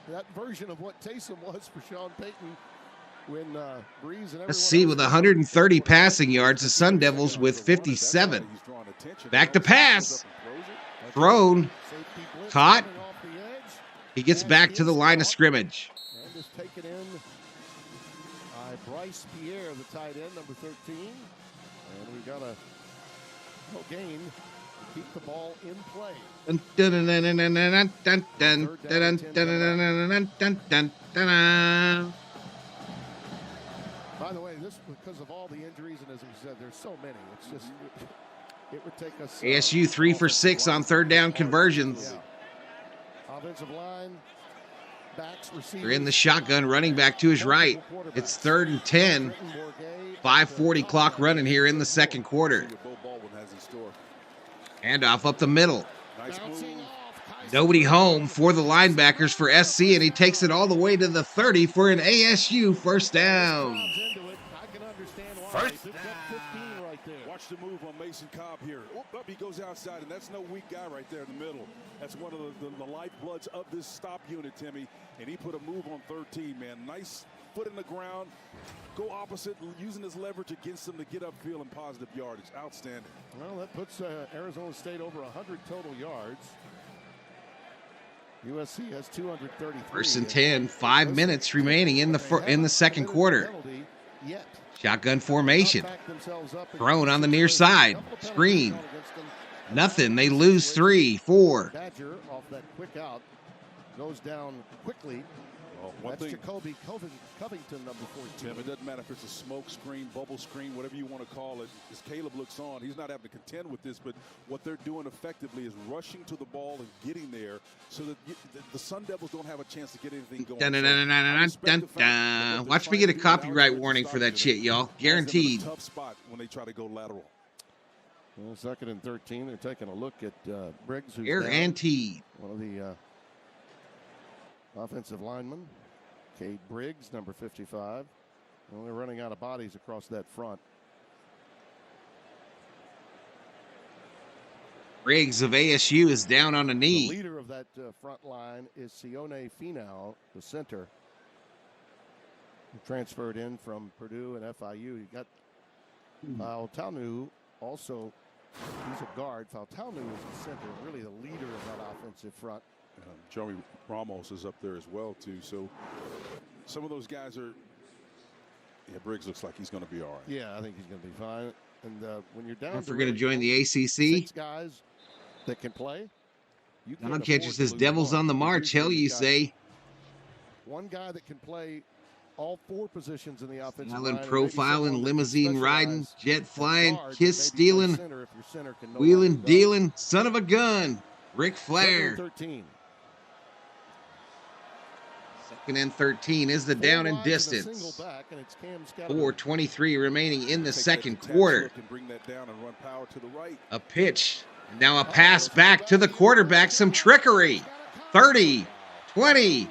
that version of what Taysom was for Sean Payton when Breeze and Let's see, with 130 passing yards, the Sun Devils with 57. Back to pass. Thrown. Caught. He gets back to the line of scrimmage. And just taken in by Bryce Pierre, the tight end, number 13. And we got a gain. Keep the ball in play. By the way, this because of all the injuries, and as we said, there's so many. It's just it would take us. ASU 3 for 6 on 3rd down conversions. Yeah. Offensive line, backs, receivers. They're in the shotgun, running back to his right. It's 3rd and 10. 5:40 clock running here in the second quarter. Handoff up the middle. Nobody home for the linebackers for SC, and he takes it all the way to the 30 for an ASU first down. First down. Watch the move on Mason Cobb here. Up he goes outside, and that's no weak guy right there in the middle. That's one of the lifebloods of this stop unit, Timmy. And he put a move on 13, man. Nice foot in the ground. Go opposite, using his leverage against them to get upfield and positive yardage. Outstanding. Well, that puts Arizona State over 100 total yards. USC has 233. 1st and 10, 5 minutes remaining in the second quarter. Shotgun formation. Thrown on the near side. Screen. Nothing. They lose 3, 4. Badger off that quick out goes down quickly. Well, That's Jacoby Covington, number 14. Tim, it doesn't matter if it's a smoke screen, bubble screen, whatever you want to call it. As Caleb looks on, he's not having to contend with this, but what they're doing effectively is rushing to the ball and getting there so that the Sun Devils don't have a chance to get anything going. Watch me get a copyright warning for that shit, y'all. Guaranteed. Tough spot when they try to go lateral. Well, 2nd and 13. They're taking a look at Briggs, who's Guaranteed. one of the offensive linemen. Cade Briggs, number 55. Well, they're running out of bodies across that front. Briggs of ASU is down on a knee. The leader of that front line is Sione Finau, the center, who transferred in from Purdue and FIU. You got Fautanu, also, he's a guard. Fautanu is the center, really the leader of that offensive front. Joey Ramos is up there as well, too. So some of those guys are, Briggs looks like he's going to be all right. Yeah, I think he's going to be fine. And when you're down If we're going to join the ACC, 6 guys that can play. Don Catcher says Devils on the march. Hell, you say. One guy that can play all 4 positions in the offensive Island line. profiling, limousine riding, jet flying, kiss stealing, wheeling dealing, son of a gun, Ric Flair. 13. 2nd and 13 is the down and distance. 4:23 remaining in the second quarter. A pitch. Now a pass back to the quarterback. Some trickery. 30, 20.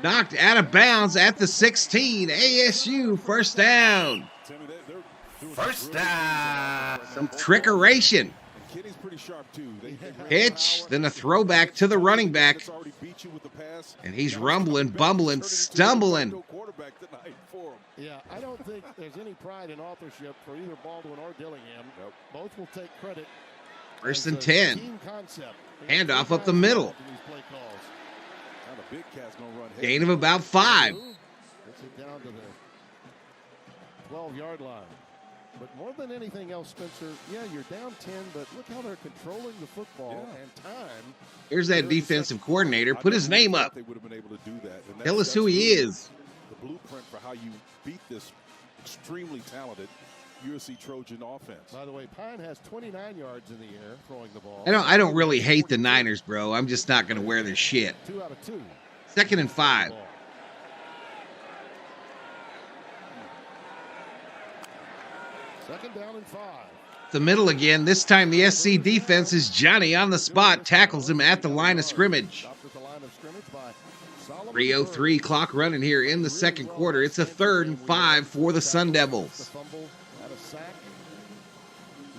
Knocked out of bounds at the 16. ASU first down. First down. Some trickeration. Pitch, then a throwback to the running back. And he's rumbling, bumbling, stumbling. Yeah, I don't think there's any pride in authorship for either Baldwin or Dillingham. Both will take credit. 1st and 10. Handoff up the middle. Gain of about 5. Gets it down to the 12-yard line. But more than anything else, Spencer, yeah, you're down 10, but look how they're controlling the football and time. Here's that defensive coordinator. Put his name up. They would have been able to do that. Tell us who he is. The blueprint for how you beat this extremely talented USC Trojan offense. By the way, Pine has 29 yards in the air throwing the ball. I don't really hate the Niners, bro. I'm just not going to wear their shit. 2 out of 2. 2nd and 5. Second down and 5. The middle again. This time the SC defense is Johnny on the spot. Tackles him at the line of scrimmage. 3:03 clock running here in the second quarter. It's a 3rd and 5 for the Sun Devils.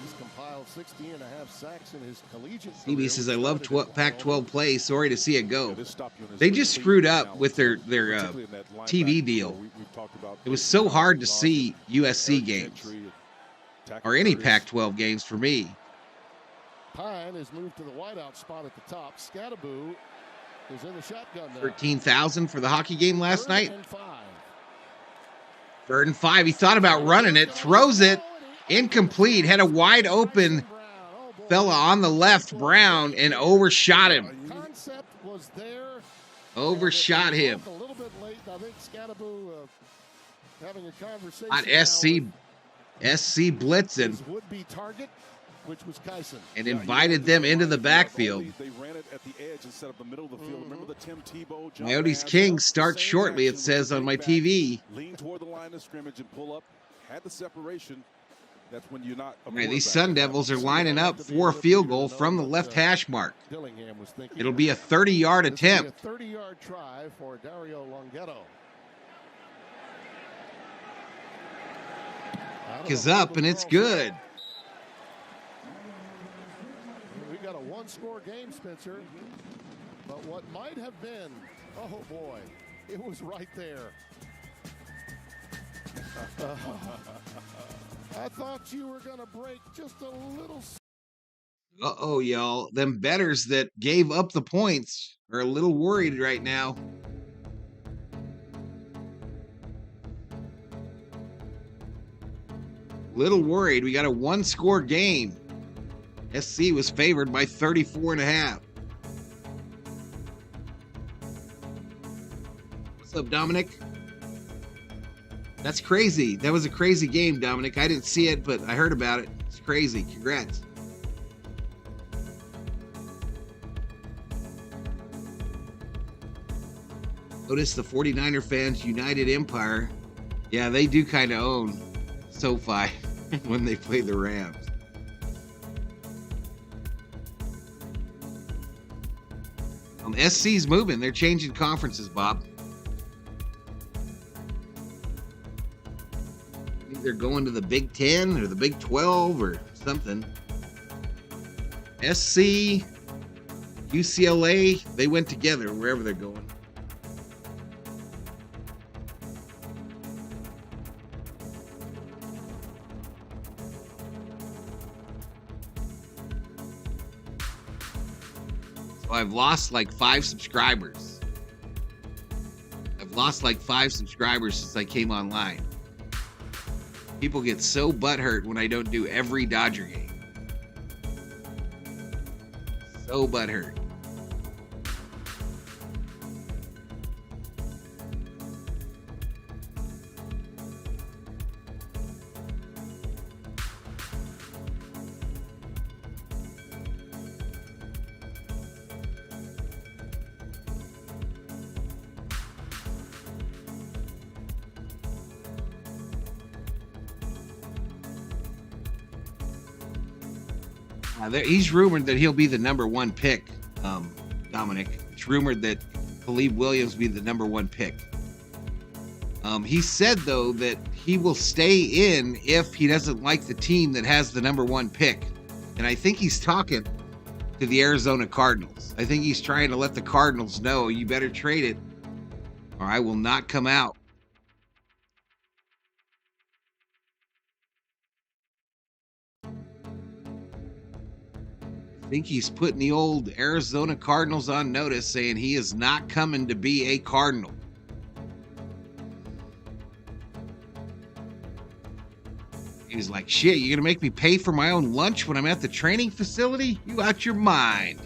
He's compiled 16.5 sacks in his collegiate CB career. says, I love Pac-12 play. Sorry to see it go. They just screwed up with their TV deal. It was so hard to see USC games. Or any Pac-12 games for me. Pine has moved to the wideout spot at the top. Scattaboo is in the shotgun now. 13,000 for the hockey game last night. 3rd and 5. He thought about running it. Throws it. Incomplete. Had a wide open fella on the left, Brown, and overshot him. Concept was there. Overshot him. A little bit late. I think Scattaboo having a conversation. On SC blitzing. Would-be target, which was Kyson. And invited them into the backfield. They ran it at the edge instead of the middle of the field. Remember the Tim Tebow? Coyotes Kings starts shortly, it says on my TV. Lean toward the line of scrimmage and pull up. Had the separation. That's when you're not. Right, these Sun Devils are lining up for a field goal from the left hash mark. It'll be a 30-yard attempt. A 30-yard try for Dario Longhetto. Is up and it's good. We got a one-score game, Spencer. But what might have been, oh boy, it was right there. I thought you were going to break just a little. Uh-oh, y'all. Them bettors that gave up the points are a little worried right now. Little worried. We got a one-score game. SC was favored by 34.5. What's up, Dominic? That's crazy. That was a crazy game, Dominic. I didn't see it, but I heard about it. It's crazy. Congrats. Notice the 49er fans United Empire. Yeah, they do kind of own SoFi when they play the Rams. SC's moving. They're changing conferences, Bob. I think they're going to the Big 10 or the Big 12 or something. SC, UCLA, they went together wherever they're going. I've lost like 5 subscribers. I've lost like 5 subscribers since I came online. People get so butthurt when I don't do every Dodger game. So butthurt. He's rumored that he'll be the number 1 pick, Dominic. It's rumored that Caleb Williams will be the number 1 pick. He said, though, that he will stay in if he doesn't like the team that has the number 1 pick. And I think he's talking to the Arizona Cardinals. I think he's trying to let the Cardinals know, you better trade it or I will not come out. I think he's putting the old Arizona Cardinals on notice, saying he is not coming to be a Cardinal. He's like, shit, you're going to make me pay for my own lunch when I'm at the training facility? You out your mind.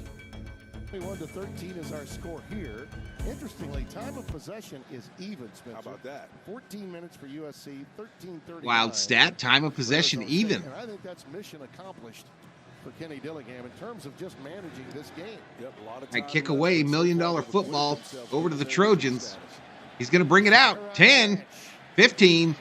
21-13 is our score here. Interestingly, time of possession is even, Spencer. How about that? 14 minutes for USC, 13:39. Wild stat, time of possession even. And I think that's mission accomplished for Kenny Dillingham in terms of just managing this game. Yep, a lot of I kick away $1 million football over to the Trojans. He's going to bring it out. 10, 15.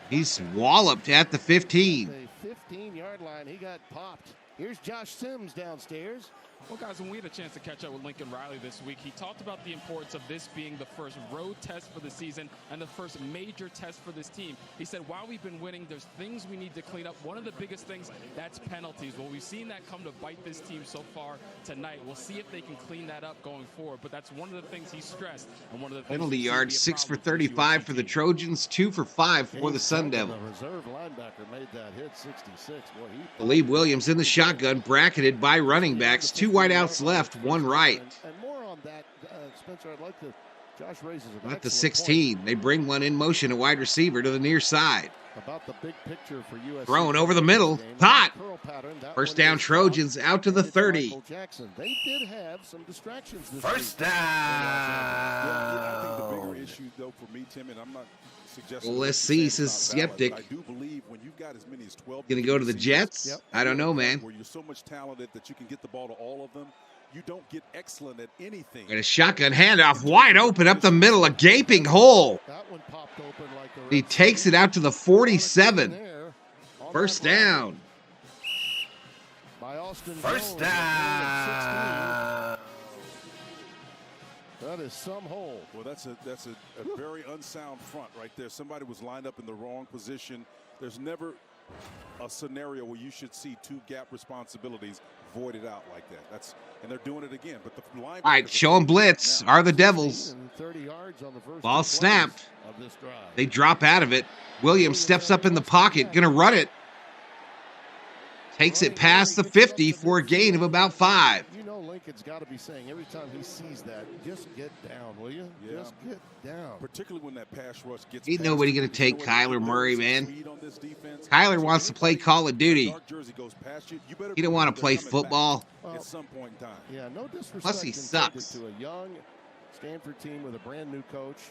He's walloped at the 15. The 15-yard line, he got popped. Here's Josh Sims downstairs. Well, guys, when we had a chance to catch up with Lincoln Riley this week, he talked about the importance of this being the first road test for the season and the first major test for this team. He said, while we've been winning, there's things we need to clean up. One of the biggest things, that's penalties. Well, we've seen that come to bite this team so far tonight. We'll see if they can clean that up going forward. But that's one of the things he stressed. And one of the penalty yards, 6 for 35 for the Trojans, 2 for 5 for the Sun Devil. The reserve linebacker made that hit, 66. Boy, Caleb Williams in the shotgun, bracketed by running backs. 2 wideouts left, 1 right. And more on that, Spencer, I'd like to. Josh raises an at the 16. Point. They bring one in motion, a wide receiver to the near side. About the big picture for USC. Thrown over the middle. Hot. First down, Trojans out to the 30. They did have some distractions this First down. I think the bigger issue, though, for me, Tim, and I'm not suggesting. Well, let's see. Says skeptic. I do believe when you've got as many as 12. Gonna go to the Jets? Yep. I don't know, man. Where you're so much talented that you can get the ball to all of them. You don't get excellent at anything. And a shotgun handoff wide open up the middle, a gaping hole. That one popped open like a He takes it out to the 47. First down. By Austin First Jones, down. that is some hole. Well, that's a very unsound front right there. Somebody was lined up in the wrong position. There's never a scenario where you should see 2 gap responsibilities voided out like that. And they're doing it again. But the line. All right, show them blitz. Are the Devils. 30 yards on the first Ball snapped. of this drive. They drop out of it. Williams steps up in the pocket, gonna run it. Takes it past the 50 for a gain of about 5. You know Lincoln's got to be saying every time he sees that, just get down, will you? Yeah. Just get down. Particularly when that pass rush gets. Ain't nobody gonna take Kyler Murray, man. Kyler wants to play Call of Duty. He don't want to play football. At some point in time. Yeah, no disrespect. Plus he sucks. To a young Stanford team with a brand new coach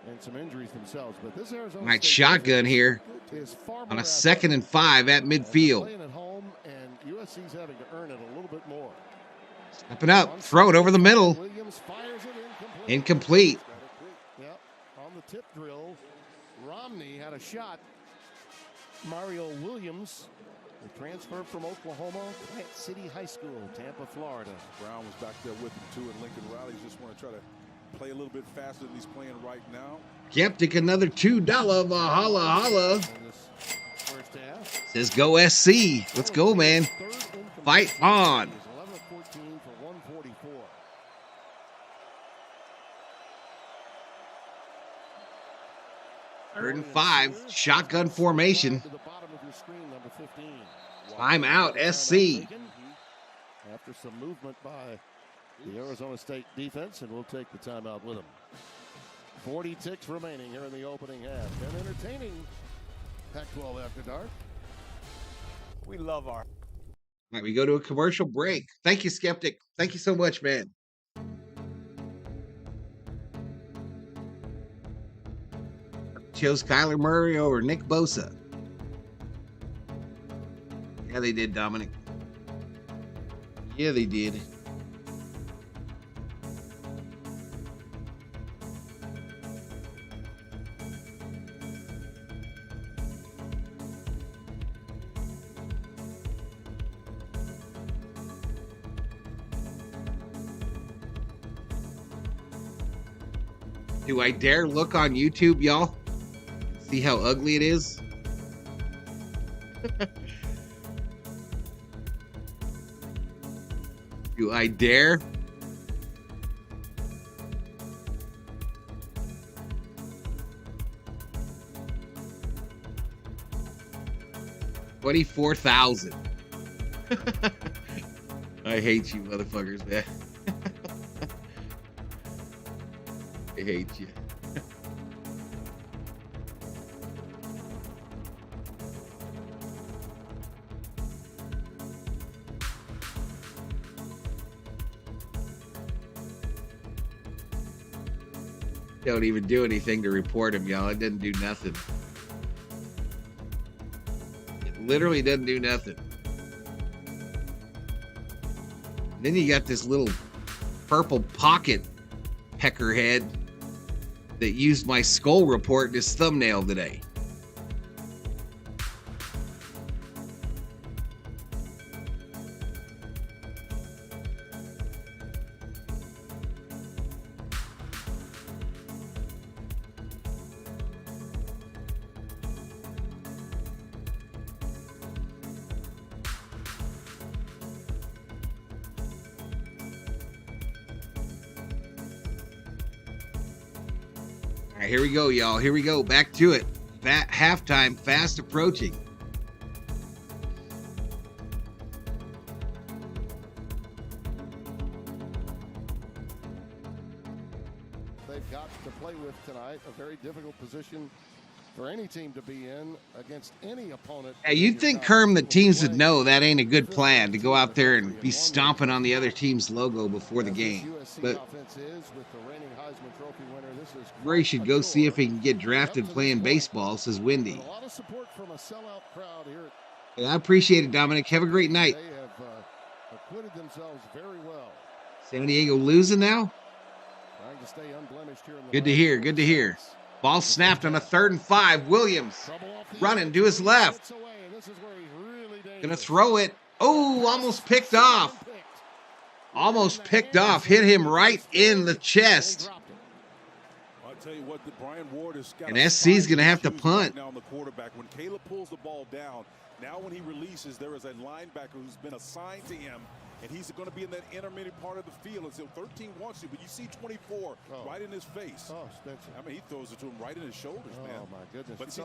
and some injuries themselves. But this Arizona Might State shotgun here is far on more a 2nd and 5 at athletic. midfield. Playing at home, and USC's having to earn it a little bit more. Stepping up, throw it over the middle. Williams fires it Incomplete. Yep, on the tip drill, Romney had a shot. Mario Williams, the transfer from Oklahoma, Plant City High School, Tampa, Florida. Brown was back there with him too, and Lincoln Riley just want to try to play a little bit faster than he's playing right now. Skeptic, another $2 Valhalla holla. First half. Says go SC. Let's go, man. Fight on. 11-14 for 144. Third and 5. Shotgun formation. To the bottom of your screen, number 15. Timeout, SC. After some movement by the Arizona State defense, and we'll take the timeout with them. 40 ticks remaining here in the opening half. Been entertaining. Pac-12 After Dark. We love our. All right, we go to a commercial break. Thank you, Skeptic. Thank you so much, man. Chose Kyler Murray over Nick Bosa. Yeah, they did, Dominic. Yeah, they did. Do I dare look on YouTube, y'all? See how ugly it is? Do I dare? $24,000. I hate you, motherfuckers, man. I hate you. Don't even do anything to report him, y'all. It doesn't do nothing. It literally doesn't do nothing. Then you got this little purple pocket peckerhead that used my SKOL report in his thumbnail today. All right, here we go, y'all. Here we go. Back to it. Halftime fast approaching. They've got to play with tonight. A very difficult position for any team to be in against any opponent. Hey, you'd think, Kerm, that teams would know that ain't a good plan to go out there and be stomping on the other team's logo before the game. But Ray should go see if he can get drafted playing baseball, says Wendy. A lot of support from a sellout crowd here. Hey, I appreciate it, Dominic. Have a great night. They have acquitted themselves very well. San Diego losing now? Trying to stay unblemished here in the Good to hear. Good to hear. Ball snapped on a 3rd and 5. Williams running to his left. Gonna throw it. Oh, almost picked off. Almost picked off. Hit him right in the chest. I'll tell you what, Brian Ward has got. And SC's gonna have to punt. Now on the quarterback, when Caleb pulls the ball down, now when he releases, there is a linebacker who's been assigned to him, and he's going to be in that intermediate part of the field. And so 13 wants to, but you see 24 right in his face. Oh, Spencer. I mean, he throws it to him right in his shoulders, man. Oh, my goodness. But see,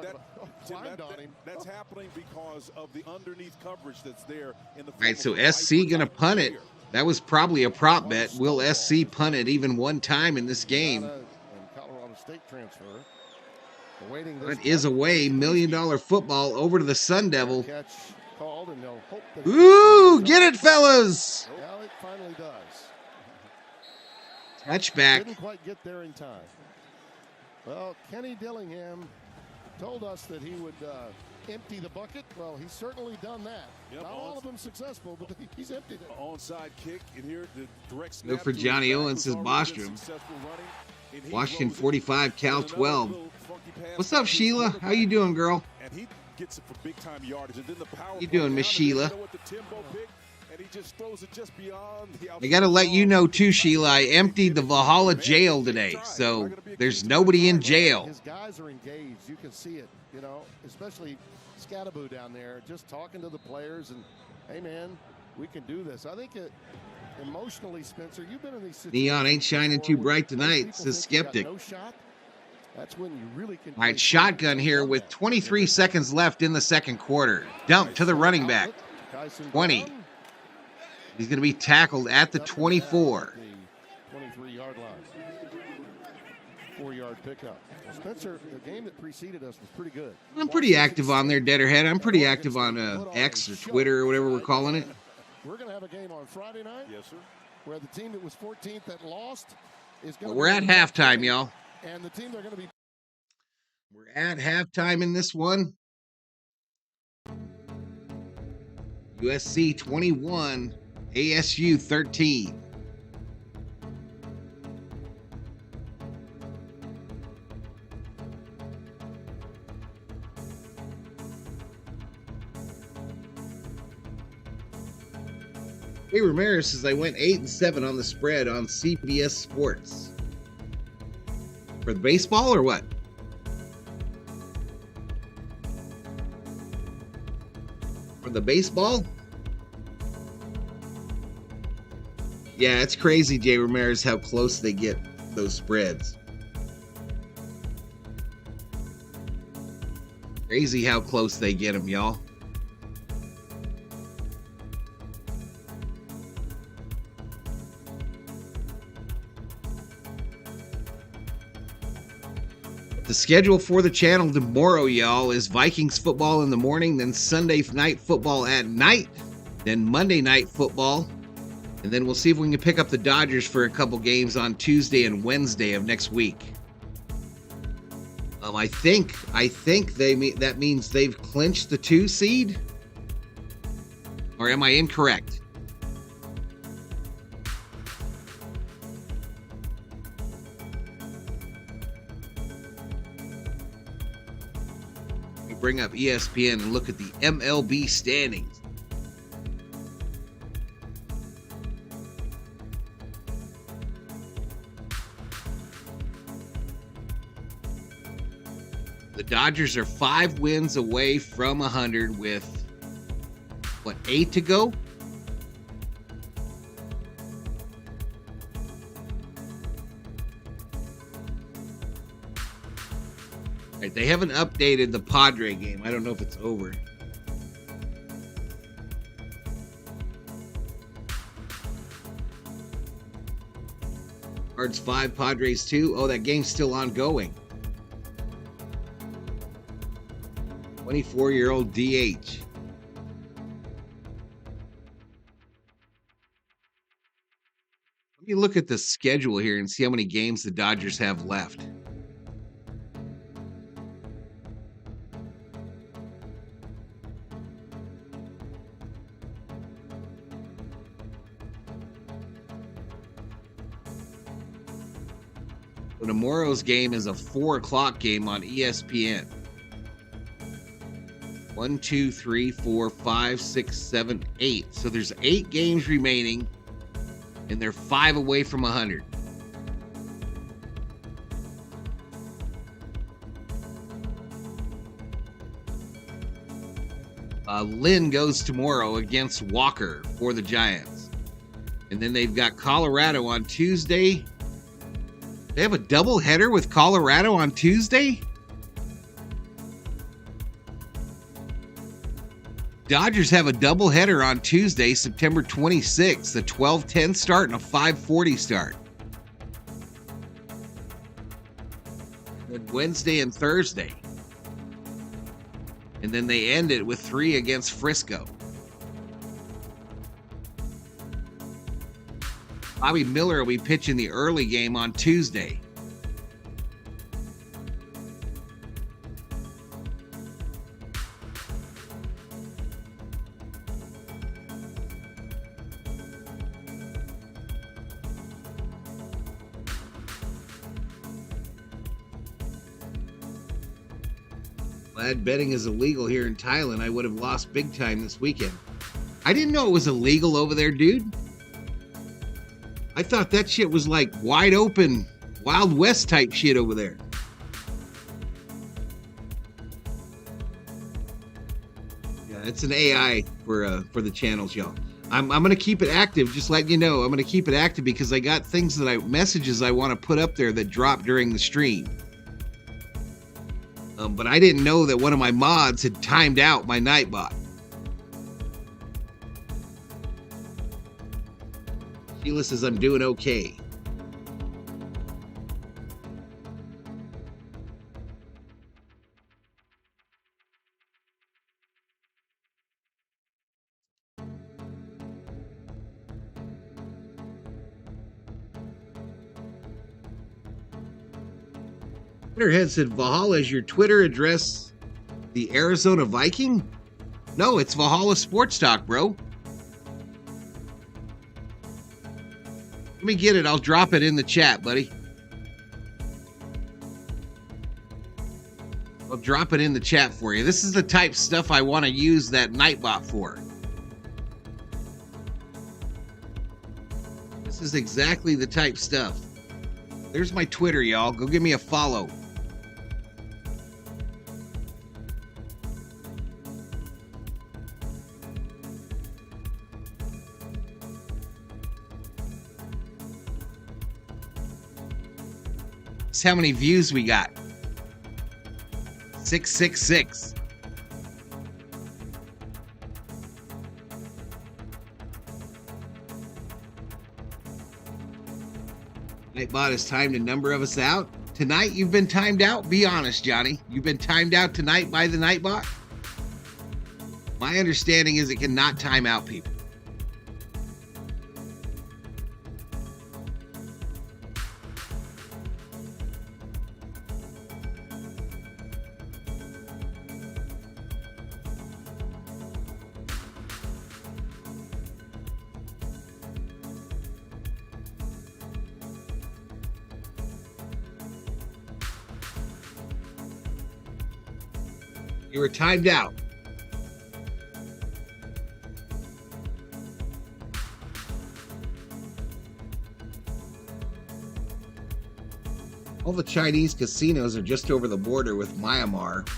that's happening because of the underneath coverage that's there in the. All right, so SC gonna punt it. That was probably a prop bet. Will SC punt it even one time in this game? Colorado State transfer. That is away. $1 million football over to the Sun Devil. Catch called, and they'll hope that Ooh, get it, fellas. yeah, it finally does. Touchback. Didn't quite get there in time. Well, Kenny Dillingham told us that he would empty the bucket. Well, he's certainly done that. Yep, Not all of them successful, but he's emptied it. Onside kick, and here the direct snap. Good for Johnny Owens, says Bostrom. Washington 45, Cal 12. What's up, Sheila? How you doing, girl? And he gets it for big time yardage. And then the power. You doing, Miss Sheila? And he just throws it just beyond the I got to let you know, too, Sheila, I emptied the Valhalla jail today, so there's nobody in jail. His guys are engaged. You can see it, you know, especially Scattaboo down there, just talking to the players and, hey, man, we can do this. I think emotionally, Spencer, you've been in these situations. Neon ain't shining too bright tonight, says Skeptic. No shot. That's when you really can. All right, shotgun here with 23 seconds left in the second quarter. Dump to the running back. 20. He's going to be tackled at the 24. 23-yard line. 4-yard pickup. Well, Spencer, the game that preceded us was pretty good. I'm pretty active on there, Deaderhead. I'm pretty active on X or Twitter or whatever we're calling it. We're going to have a game on Friday night. Yes, sir. Where the team that was 14th that lost is going to. We're at halftime, y'all. And the team they're going to be. We're at halftime in this one. USC 21, ASU 13. Hey, Ramirez says I went 8-7 on the spread on CBS Sports. For the baseball or what? For the baseball? Yeah, it's crazy, Jay Ramirez, how close they get those spreads. Crazy how close they get them, y'all. The schedule for the channel tomorrow, y'all, is Vikings football in the morning, then Sunday night football at night, then Monday night football, and then we'll see if we can pick up the Dodgers for a couple games on Tuesday and Wednesday of next week. I think that means they've clinched the 2 seed, or am I incorrect? Bring up ESPN and look at the MLB standings. The Dodgers are 5 wins away from 100 with, 8 to go? Right, they haven't updated the Padre game. I don't know if it's over. Cards 5, Padres 2. Oh, that game's still ongoing. 24-year-old DH. Let me look at the schedule here and see how many games the Dodgers have left. Tomorrow's game is a 4:00 game on ESPN. 1, 2, 3, 4, 5, 6, 7, 8. So there's 8 games remaining, and they're 5 away from 100. Lynn goes tomorrow against Walker for the Giants. And then they've got Colorado on Tuesday. They have a doubleheader with Colorado on Tuesday? Dodgers have a doubleheader on Tuesday, September 26th, a 12:10 start and a 5:40 start. And Wednesday and Thursday. And then they end it with 3 against Frisco. Bobby Miller will be pitching the early game on Tuesday. Glad betting is illegal here in Thailand. I would have lost big time this weekend. I didn't know it was illegal over there, dude. I thought that shit was like wide open, Wild West type shit over there. Yeah, it's an AI for the channels, y'all. I'm gonna keep it active, just letting you know. I'm gonna keep it active because I got things messages I want to put up there that drop during the stream. But I didn't know that one of my mods had timed out my Nightbot. Sheila says I'm doing okay. Twitterhead said Valhalla is your Twitter address the Arizona Viking? No, it's Valhalla Sports Talk, bro. Let me get it. I'll drop it in the chat, buddy. I'll drop it in the chat for you. This is the type of stuff I want to use that Nightbot for. This is exactly the type stuff. There's my Twitter, y'all. Go give me a follow. How many views we got? 666. Nightbot has timed a number of us out. Tonight you've been timed out? Be honest, Johnny. You've been timed out tonight by the Nightbot? My understanding is it cannot time out people. You were timed out. All the Chinese casinos are just over the border with Myanmar,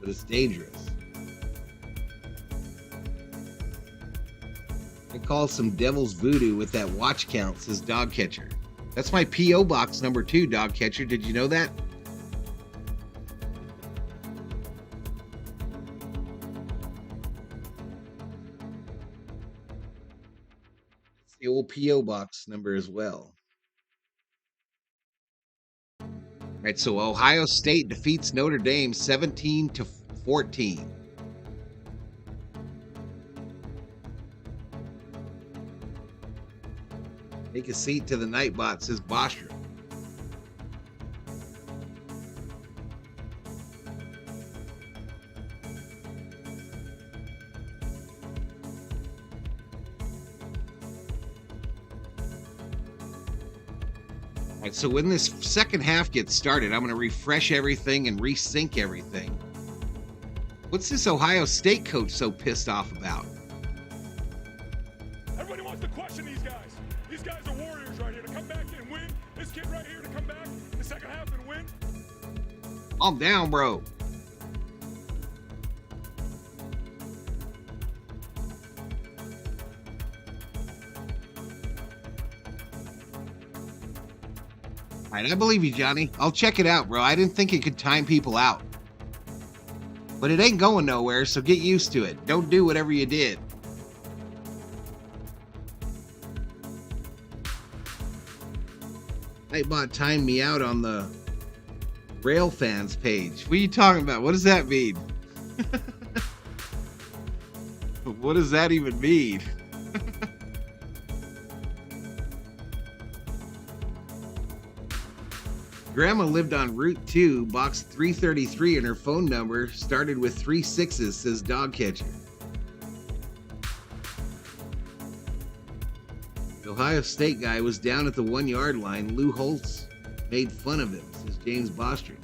but it's dangerous. I call some devil's voodoo with that watch count, says Dog Catcher. That's my P.O. Box number 2, Dog Catcher. Did you know that? The old P.O. Box number as well. All right, so Ohio State defeats Notre Dame 17-14. Take a seat to the Nightbot, says Bostrom. All right, so when this second half gets started, I'm going to refresh everything and resync everything. What's this Ohio State coach so pissed off about? Everybody wants to question these guys. These guys are warriors right here to come back and win. This kid right here to come back in the second half and win. Calm down, bro. All right, I believe you, Johnny. I'll check it out, bro. I didn't think it could time people out. But it ain't going nowhere, so get used to it. Don't do whatever you did. Nightbot timed me out on the Rail Fans page. What are you talking about? What does that mean? What does that even mean? Grandma lived on Route 2, box 333, and her phone number started with 3 6s, says Dog Catcher. The Ohio State guy was down at the 1-yard line. Lou Holtz made fun of him, says James Bostrom.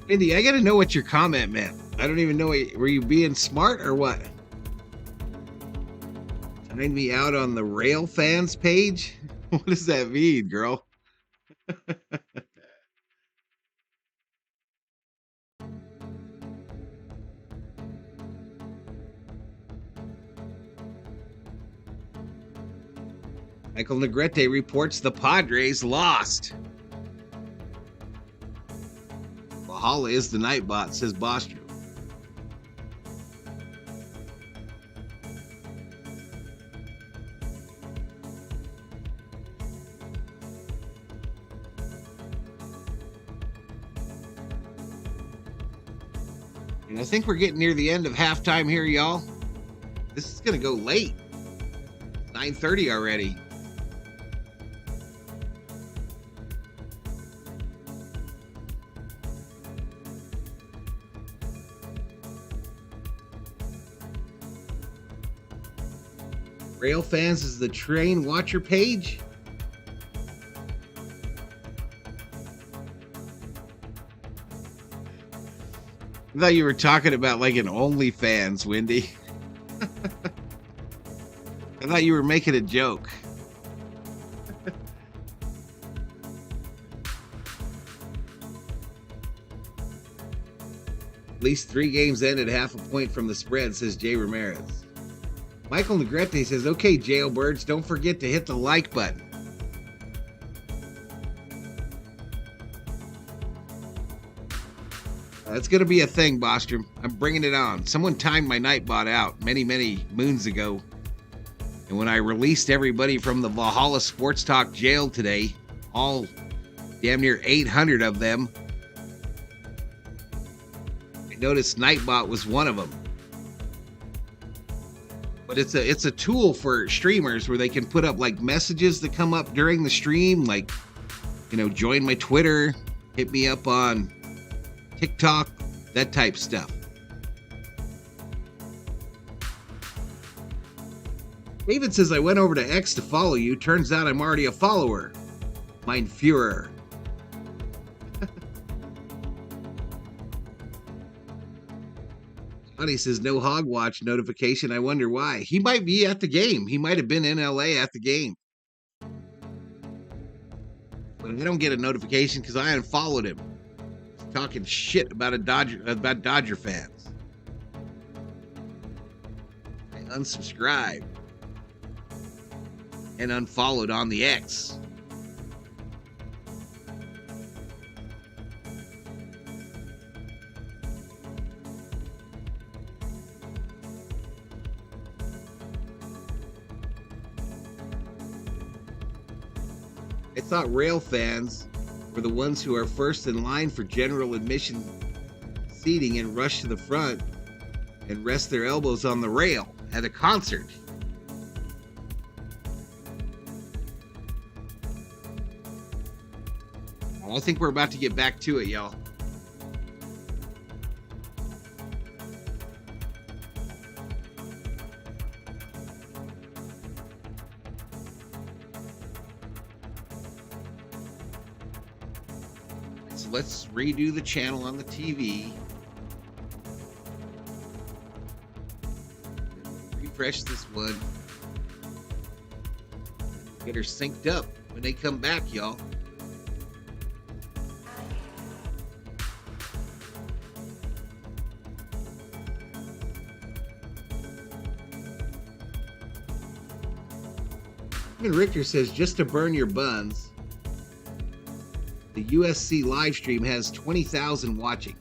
Indy, I gotta know what your comment meant. I don't even know. Were you being smart or what? Find me out on the Rail Fans page? What does that mean, girl? Michael Negrete reports the Padres lost. Valhalla is the Nightbot, says Bostrom. And I think we're getting near the end of halftime here, y'all. This is going to go late. 9:30 already. Rail Fans is the train watcher page. I thought you were talking about like an OnlyFans, Wendy. I thought you were making a joke. At least 3 games ended half a point from the spread, says Jay Ramirez. Michael Negrete says, okay, jailbirds, don't forget to hit the like button. That's going to be a thing, Bostrom. I'm bringing it on. Someone timed my Nightbot out many, many moons ago. And when I released everybody from the Valhalla Sports Talk jail today, all damn near 800 of them, I noticed Nightbot was one of them. But it's a tool for streamers where they can put up like messages that come up during the stream, like, you know, join my Twitter, hit me up on TikTok, that type stuff. David says, I went over to X to follow you. Turns out I'm already a follower. Mein Führer. Johnny says, no Hogwatch notification. I wonder why. He might be at the game. He might have been in LA at the game. But I don't get a notification because I unfollowed him. He's talking shit about Dodger fans. I unsubscribed and unfollowed on the X. I thought rail fans were the ones who are first in line for general admission seating and rush to the front and rest their elbows on the rail at a concert. I think we're about to get back to it, y'all. So let's redo the channel on the TV. Refresh this one. Get her synced up when they come back, y'all. Richter says, just to burn your buns, the USC live stream has 20,000 watching.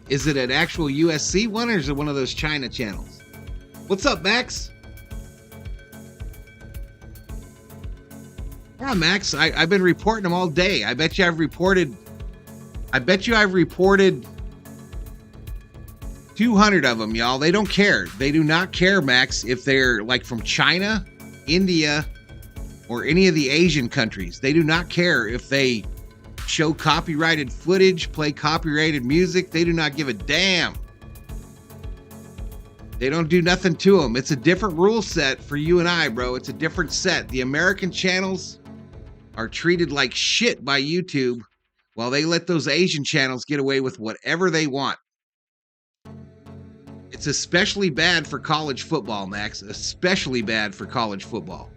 Is it an actual USC one or is it one of those China channels? What's up, Max? Yeah, Max, I've been reporting them all day. I bet you I've reported 200 of them, y'all. They don't care. They do not care, Max, if they're like from China, India, or any of the Asian countries. They do not care if they show copyrighted footage, play copyrighted music. They do not give a damn. They don't do nothing to them. It's a different rule set for you and I, bro. It's a different set. The American channels are treated like shit by YouTube while they let those Asian channels get away with whatever they want. It's especially bad for college football, Max. Especially bad for college football.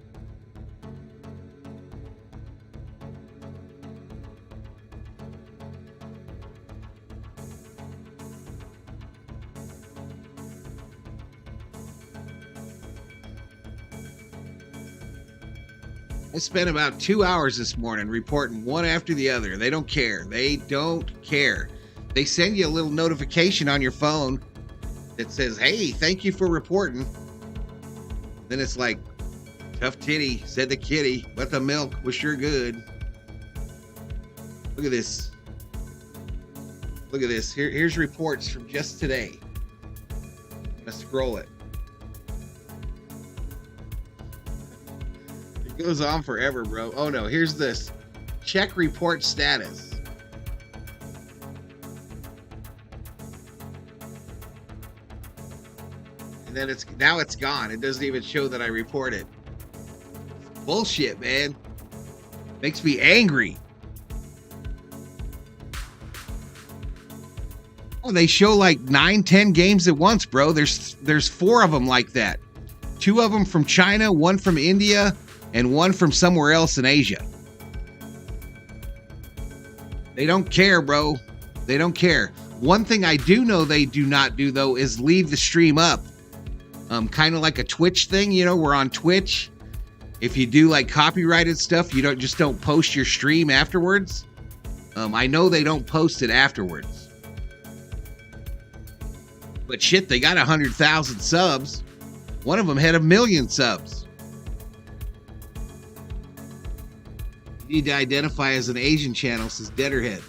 I spent about 2 hours this morning reporting one after the other. They don't care. They don't care. They send you a little notification on your phone that says, hey, thank you for reporting. Then it's like, tough titty, said the kitty, but the milk was sure good. Look at this. Look at this. Here's reports from just today. I'm going to scroll it. It goes on forever, bro. Oh no, here's this. Check report status. And then now it's gone. It doesn't even show that I reported. Bullshit, man. Makes me angry. Oh, they show like 9-10 games at once, bro. There's 4 of them like that. 2 of them from China, 1 from India, and 1 from somewhere else in Asia. They don't care, bro. They don't care. One thing I do know they do not do, though, is leave the stream up. Kind of like a Twitch thing, you know, we're on Twitch. If you do like copyrighted stuff, you don't post your stream afterwards. I know they don't post it afterwards. But shit, they got 100,000 subs. One of them had 1 million subs. You need to identify as an Asian channel, says Deaderhead.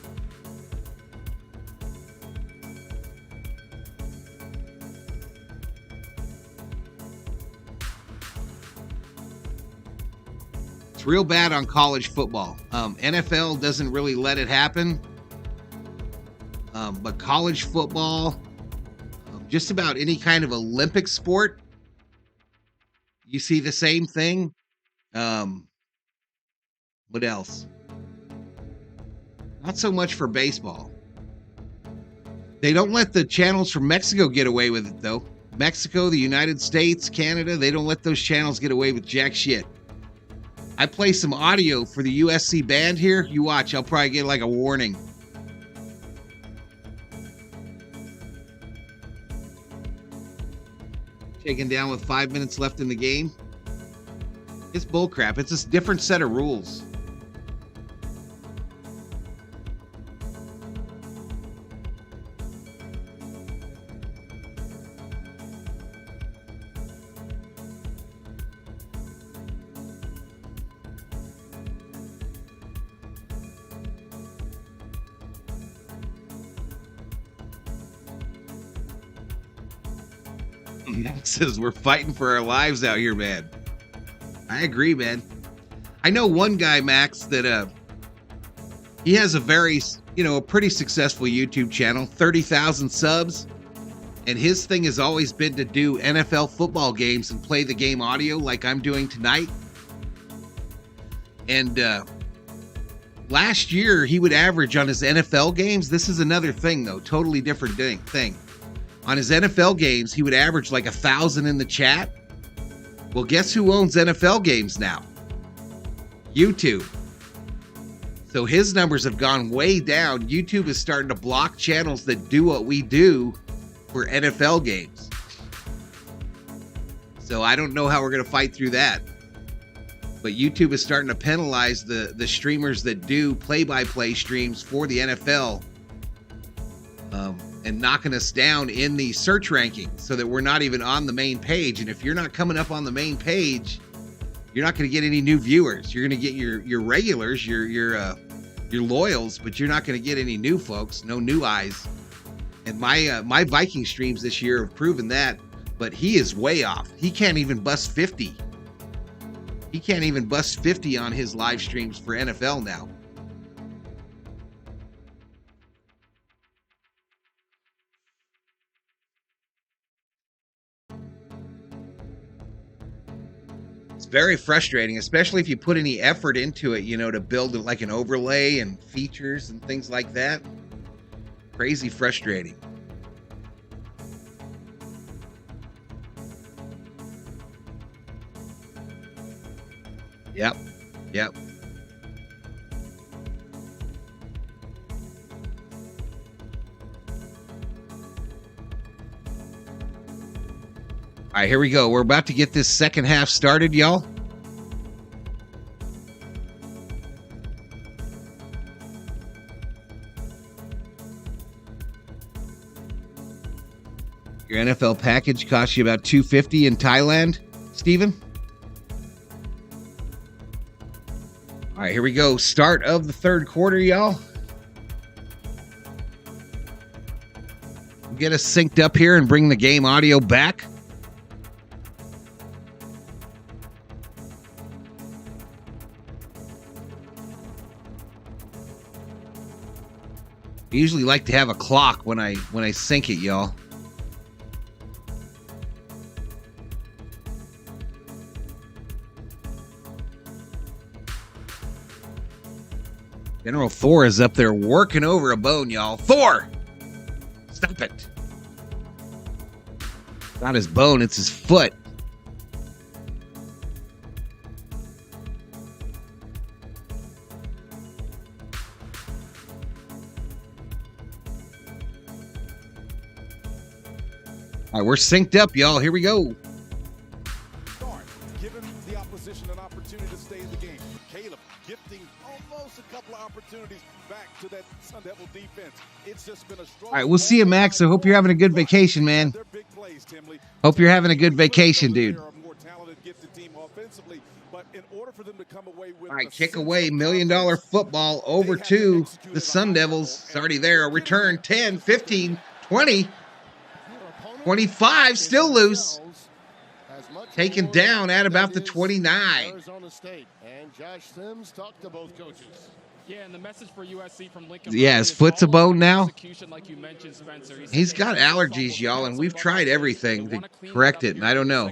It's real bad on college football. NFL doesn't really let it happen. But college football, just about any kind of Olympic sport, you see the same thing. What else? Not so much for baseball. They don't let the channels from Mexico get away with it, though. Mexico, the United States, Canada, they don't let those channels get away with jack shit. I play some audio for the USC band here. You watch, I'll probably get like a warning. Taken down with 5 minutes left in the game. It's bullcrap. It's a different set of rules. Max says we're fighting for our lives out here, man. I agree, man. I know one guy, Max, that he has a very, a pretty successful YouTube channel, 30,000 subs, and his thing has always been to do NFL football games and play the game audio like I'm doing tonight. And last year, he would average on his NFL games. This is another thing, though, totally different thing. On his NFL games, he would average like 1,000 in the chat. Well, guess who owns NFL games now? YouTube. So his numbers have gone way down. YouTube is starting to block channels that do what we do for NFL games. So I don't know how we're going to fight through that. But YouTube is starting to penalize the streamers that do play-by-play streams for the NFL. And knocking us down in the search rankings so that we're not even on the main page. And if you're not coming up on the main page, You're not going to get any new viewers. You're going to get your regulars, your loyals, but you're not going to get any new folks, no new eyes. And my Viking streams this year have proven that, but he is way off. He can't even bust 50. He can't even bust 50 on his live streams for NFL now. It's very frustrating, especially if you put any effort into it, to build like an overlay and features and things like that. Crazy frustrating. Yep. All right, here we go. We're about to get this second half started, y'all. Your NFL package costs you about $250 in Thailand, Steven? All right, here we go. Start of the third quarter, y'all. Get us synced up here and bring the game audio back. I usually like to have a clock when I sync it, y'all. General Thor is up there working over a bone, y'all. Thor! Stop it. It's not his bone, it's his foot. All right, we're synced up, y'all. Here we go. Start, giving the opposition an opportunity to stay in the game. Caleb gifting almost a couple of opportunities back to that Sun Devil defense. It's just been a struggle. All right, we'll see you, Max. I hope you're having a good vacation, man. Hope you're having a good vacation, dude. All right, kick away, $1 million football over to the Sun Devils. It's already there. A return, 10, 15, 20. 25, still loose. Taken down at about the 29. Arizona State and Josh Sims talked to both coaches. Yeah, and the message for USC from Lincoln. Yeah, his foot's a bone now. Like you mentioned, Spencer. He's got allergies, y'all, and we've tried everything to correct it, and I don't know.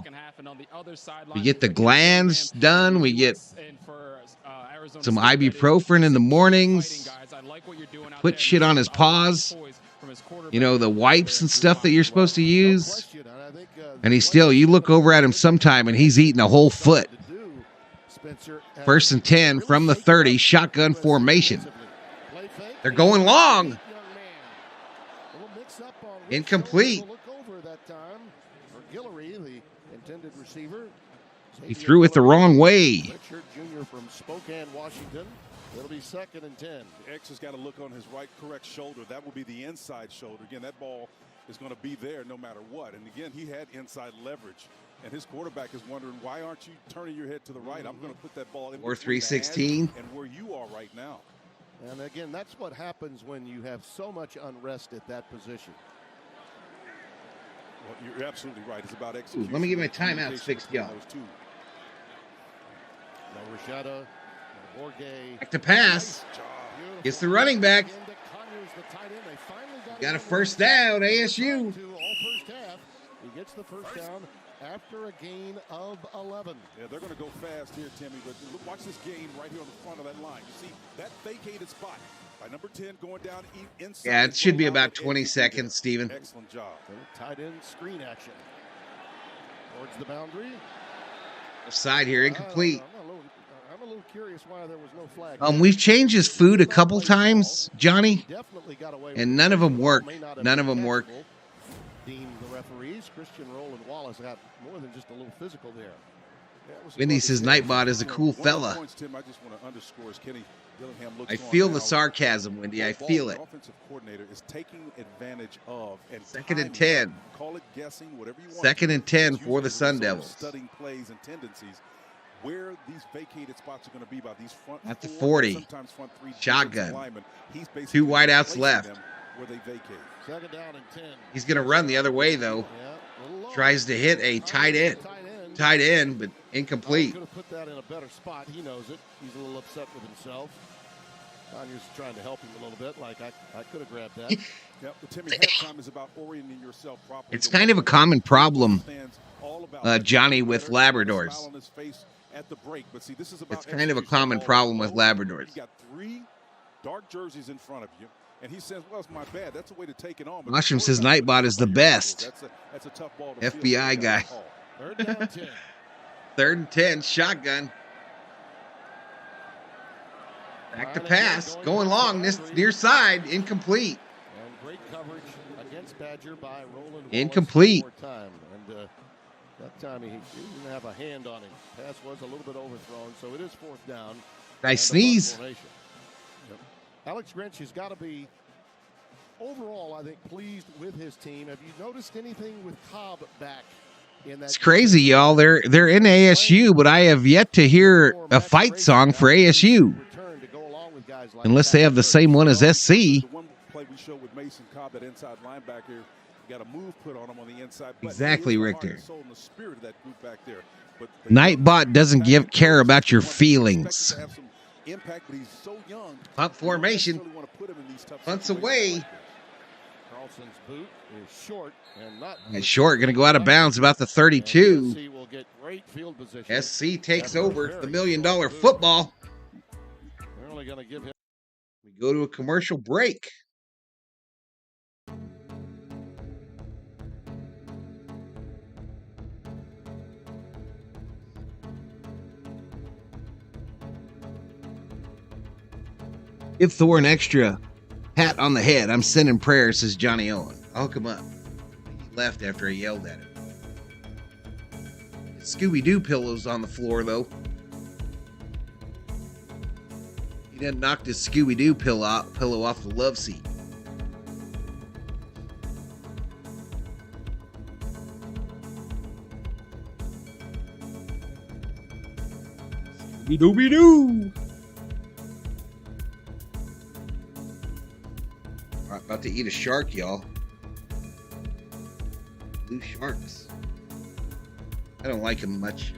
We get the glands done. We get some ibuprofen in the mornings. Put shit on his paws. The wipes and stuff that you're supposed to use. And you look over at him sometime and he's eating a whole foot. First and 10 from the 30, shotgun formation. They're going long. Incomplete. He threw it the wrong way. From Spokane, Washington. It'll be 2nd and 10. X has got to look on his right correct shoulder. That will be the inside shoulder. Again, that ball is going to be there no matter what. And again, he had inside leverage. And his quarterback is wondering, why aren't you turning your head to the right? I'm going to put that ball in. Or 316. And where you are right now. And again, that's what happens when you have so much unrest at that position. Well, you're absolutely right. It's about execution. Let me get my timeouts fixed, y'all. Rashada. Back to pass. Gets the running back. Got a first down, ASU. He gets the first down after a gain of 11. Yeah, they're going to go fast here, Timmy, but watch this game right here on the front of that line. You see that vacated spot by number 10 going down inside. Yeah, it should be about 20 seconds, Steven. Excellent job. Tight end screen action. Towards the boundary. Side here, incomplete. I'm a little curious why there was no flag. We've changed his food a couple times, Johnny, and none of them work. None of them work. Dean, the referees, Christian Roland Wallace got more than just a little physical there. Wendy says Nightbot is a cool fella. I feel the sarcasm, Wendy. I feel it. Offensive coordinator is taking advantage of and 2nd and 10. Call it guessing, whatever you want. 2nd and 10 for the Sun Devils. Studying plays and tendencies. where these vacated spots are going to be by these front at the 4, 40. sometimes front 3 Shotgun. linemen. He's 2 wideouts left. them where they vacate. Second down and 10. He's going to run the other way, though. Tries to hit a tight end, but incomplete. Could have put that in a better spot. He knows it. He's a little upset with himself. Tanya's trying to help him a little bit. Like, I could have grabbed that. Yep, but Timmy, halftime is about orienting yourself properly. It's kind of a common problem, Johnny, with Labradors. It's kind of a common problem with Labradors. You got 3 dark jerseys in front of you, and he says, well, it's my bad. That's a way to take it on. Mushroom says Nightbot is the best. That's a tough ball to FBI guy. Third down 10. 3rd and 10, shotgun. Back to pass, going long, this near side, incomplete. And great coverage against Badger by Roland. Incomplete. And that time he didn't have a hand on him. Pass was a little bit overthrown, so it is 4th down. Nice sneeze. Yep. Alex Grinch has got to be, overall, I think, pleased with his team. Have you noticed anything with Cobb back in that? It's crazy, y'all. They're in ASU, but I have yet to hear a fight song for ASU. Unless they have the same one as SC. The one play we showed with Mason Cobb, that inside linebacker, got a move put on him on the inside. Exactly, Richter. But Nightbot doesn't care about your feelings. Punt formation. Punts away. Carlson's boot is short and not. It's short, going to go out of bounds about the 32. USC will get great field position. SC takes over the $1 million football. They're only going to give him. We go to a commercial break. Give Thor an extra pat on the head. I'm sending prayers, says Johnny Owen. I'll hook him up. He left after I yelled at him. Scooby-Doo pillows on the floor, though. He done knocked his Scooby-Doo pillow off the love seat. Scooby-Dooby-Doo! Alright, about to eat a shark, y'all. Blue sharks. I don't like them much.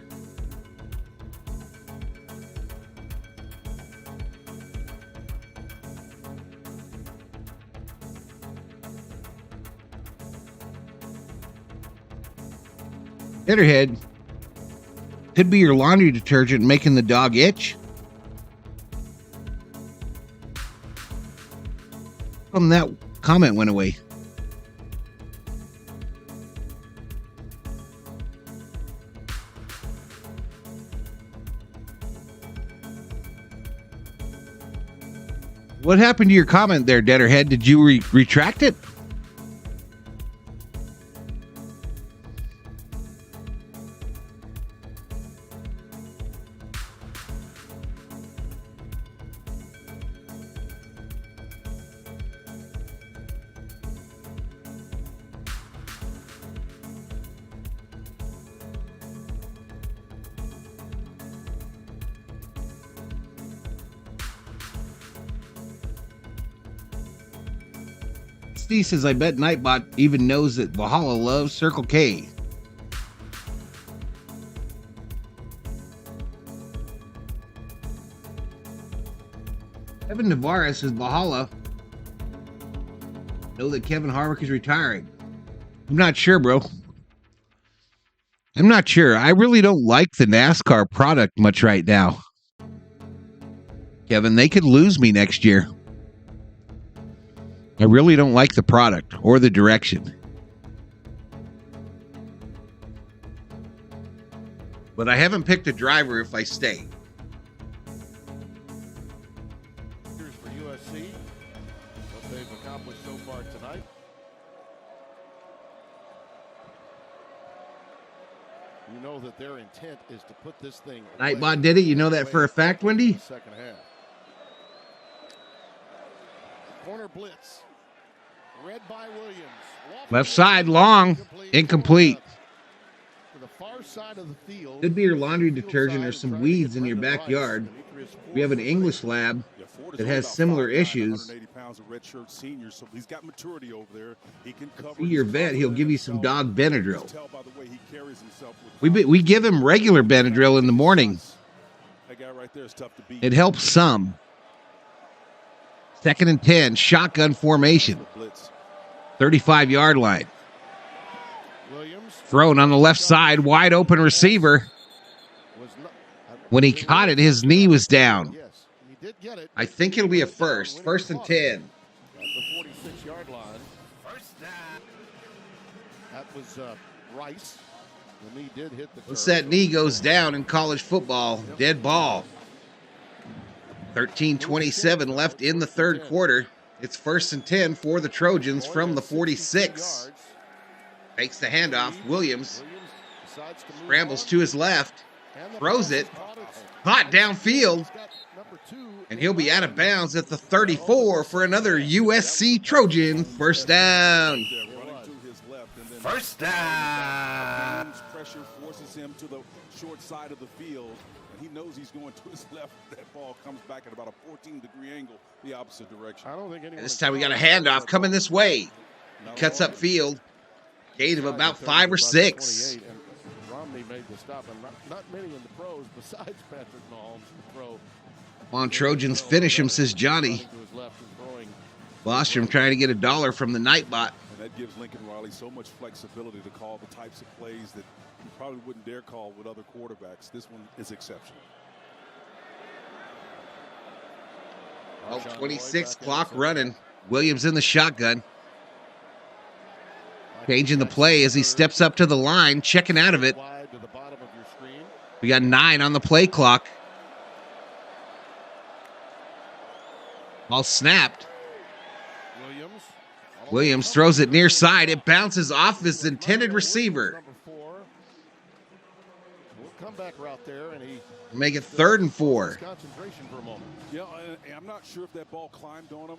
Bitterhead. Could be your laundry detergent making the dog itch. That comment went away. What happened to your comment there, Deaderhead? Did you retract it? Steve says, I bet Nightbot even knows that Valhalla loves Circle K. Evan Navarre says, Valhalla know that Kevin Harvick is retiring. I'm not sure, bro. I'm not sure. I really don't like the NASCAR product much right now. Kevin, they could lose me next year. I really don't like the product or the direction. But I haven't picked a driver if I stay. Here's for USC, what they've accomplished so far tonight. You know that their intent is to put this thing. Nightbot did it. You know that for a fact, Wendy? Second half. Corner blitz. Read by Williams. Left side, long, incomplete. far side of the field. Could be your laundry detergent or some weeds in your backyard. We have an English lab that has similar issues. 180 pounds of redshirt senior, so he's got maturity over there. He can cover. See your vet, he'll give you some dog Benadryl. Tell by the way he carries himself with We give him regular Benadryl in the morning. that guy right there is tough to beat. It helps some. 2nd and 10, shotgun formation. 35-yard line. Williams Thrown on the left side, wide open receiver. was not, When he caught it, his knee was down. yes, he did get it. I think it'll be a first. 1st and 10. At the 46-yard line. First down. That was Rice. The knee did hit the Once turf. that knee goes down in college football, dead ball. 13:27 left in the third quarter. It's 1st and 10 for the Trojans from the 46. Takes the handoff. Williams scrambles to his left, throws it, caught downfield, and he'll be out of bounds at the 34 for another USC Trojan first down. First down. Pressure forces him to the short side of the field. He knows he's going to his left. That ball comes back at about a 14-degree angle, the opposite direction. I don't think anyone This time we got a handoff coming this way. He cuts up field. Gain of about 5 or 6. And Romney made the stop, and not many in the pros besides Patrick Mahomes to throw. Come on, Trojans, finish him, says Johnny. To his left and throwing. Bostrom trying to get $1 from the Nightbot. And that gives Lincoln Riley so much flexibility to call the types of plays that you probably wouldn't dare call with other quarterbacks. This one is exceptional. 26 clock running. Williams in the shotgun. Changing the play as he steps up to the line, checking out of it. Wide to the bottom of your screen. We got 9 on the play clock. Ball snapped. Williams throws it near side. It bounces off his intended receiver. Number 4. Little comeback route there, and he Make it 3rd and 4. concentration for a moment. Yeah, and I'm not sure if that ball climbed on him.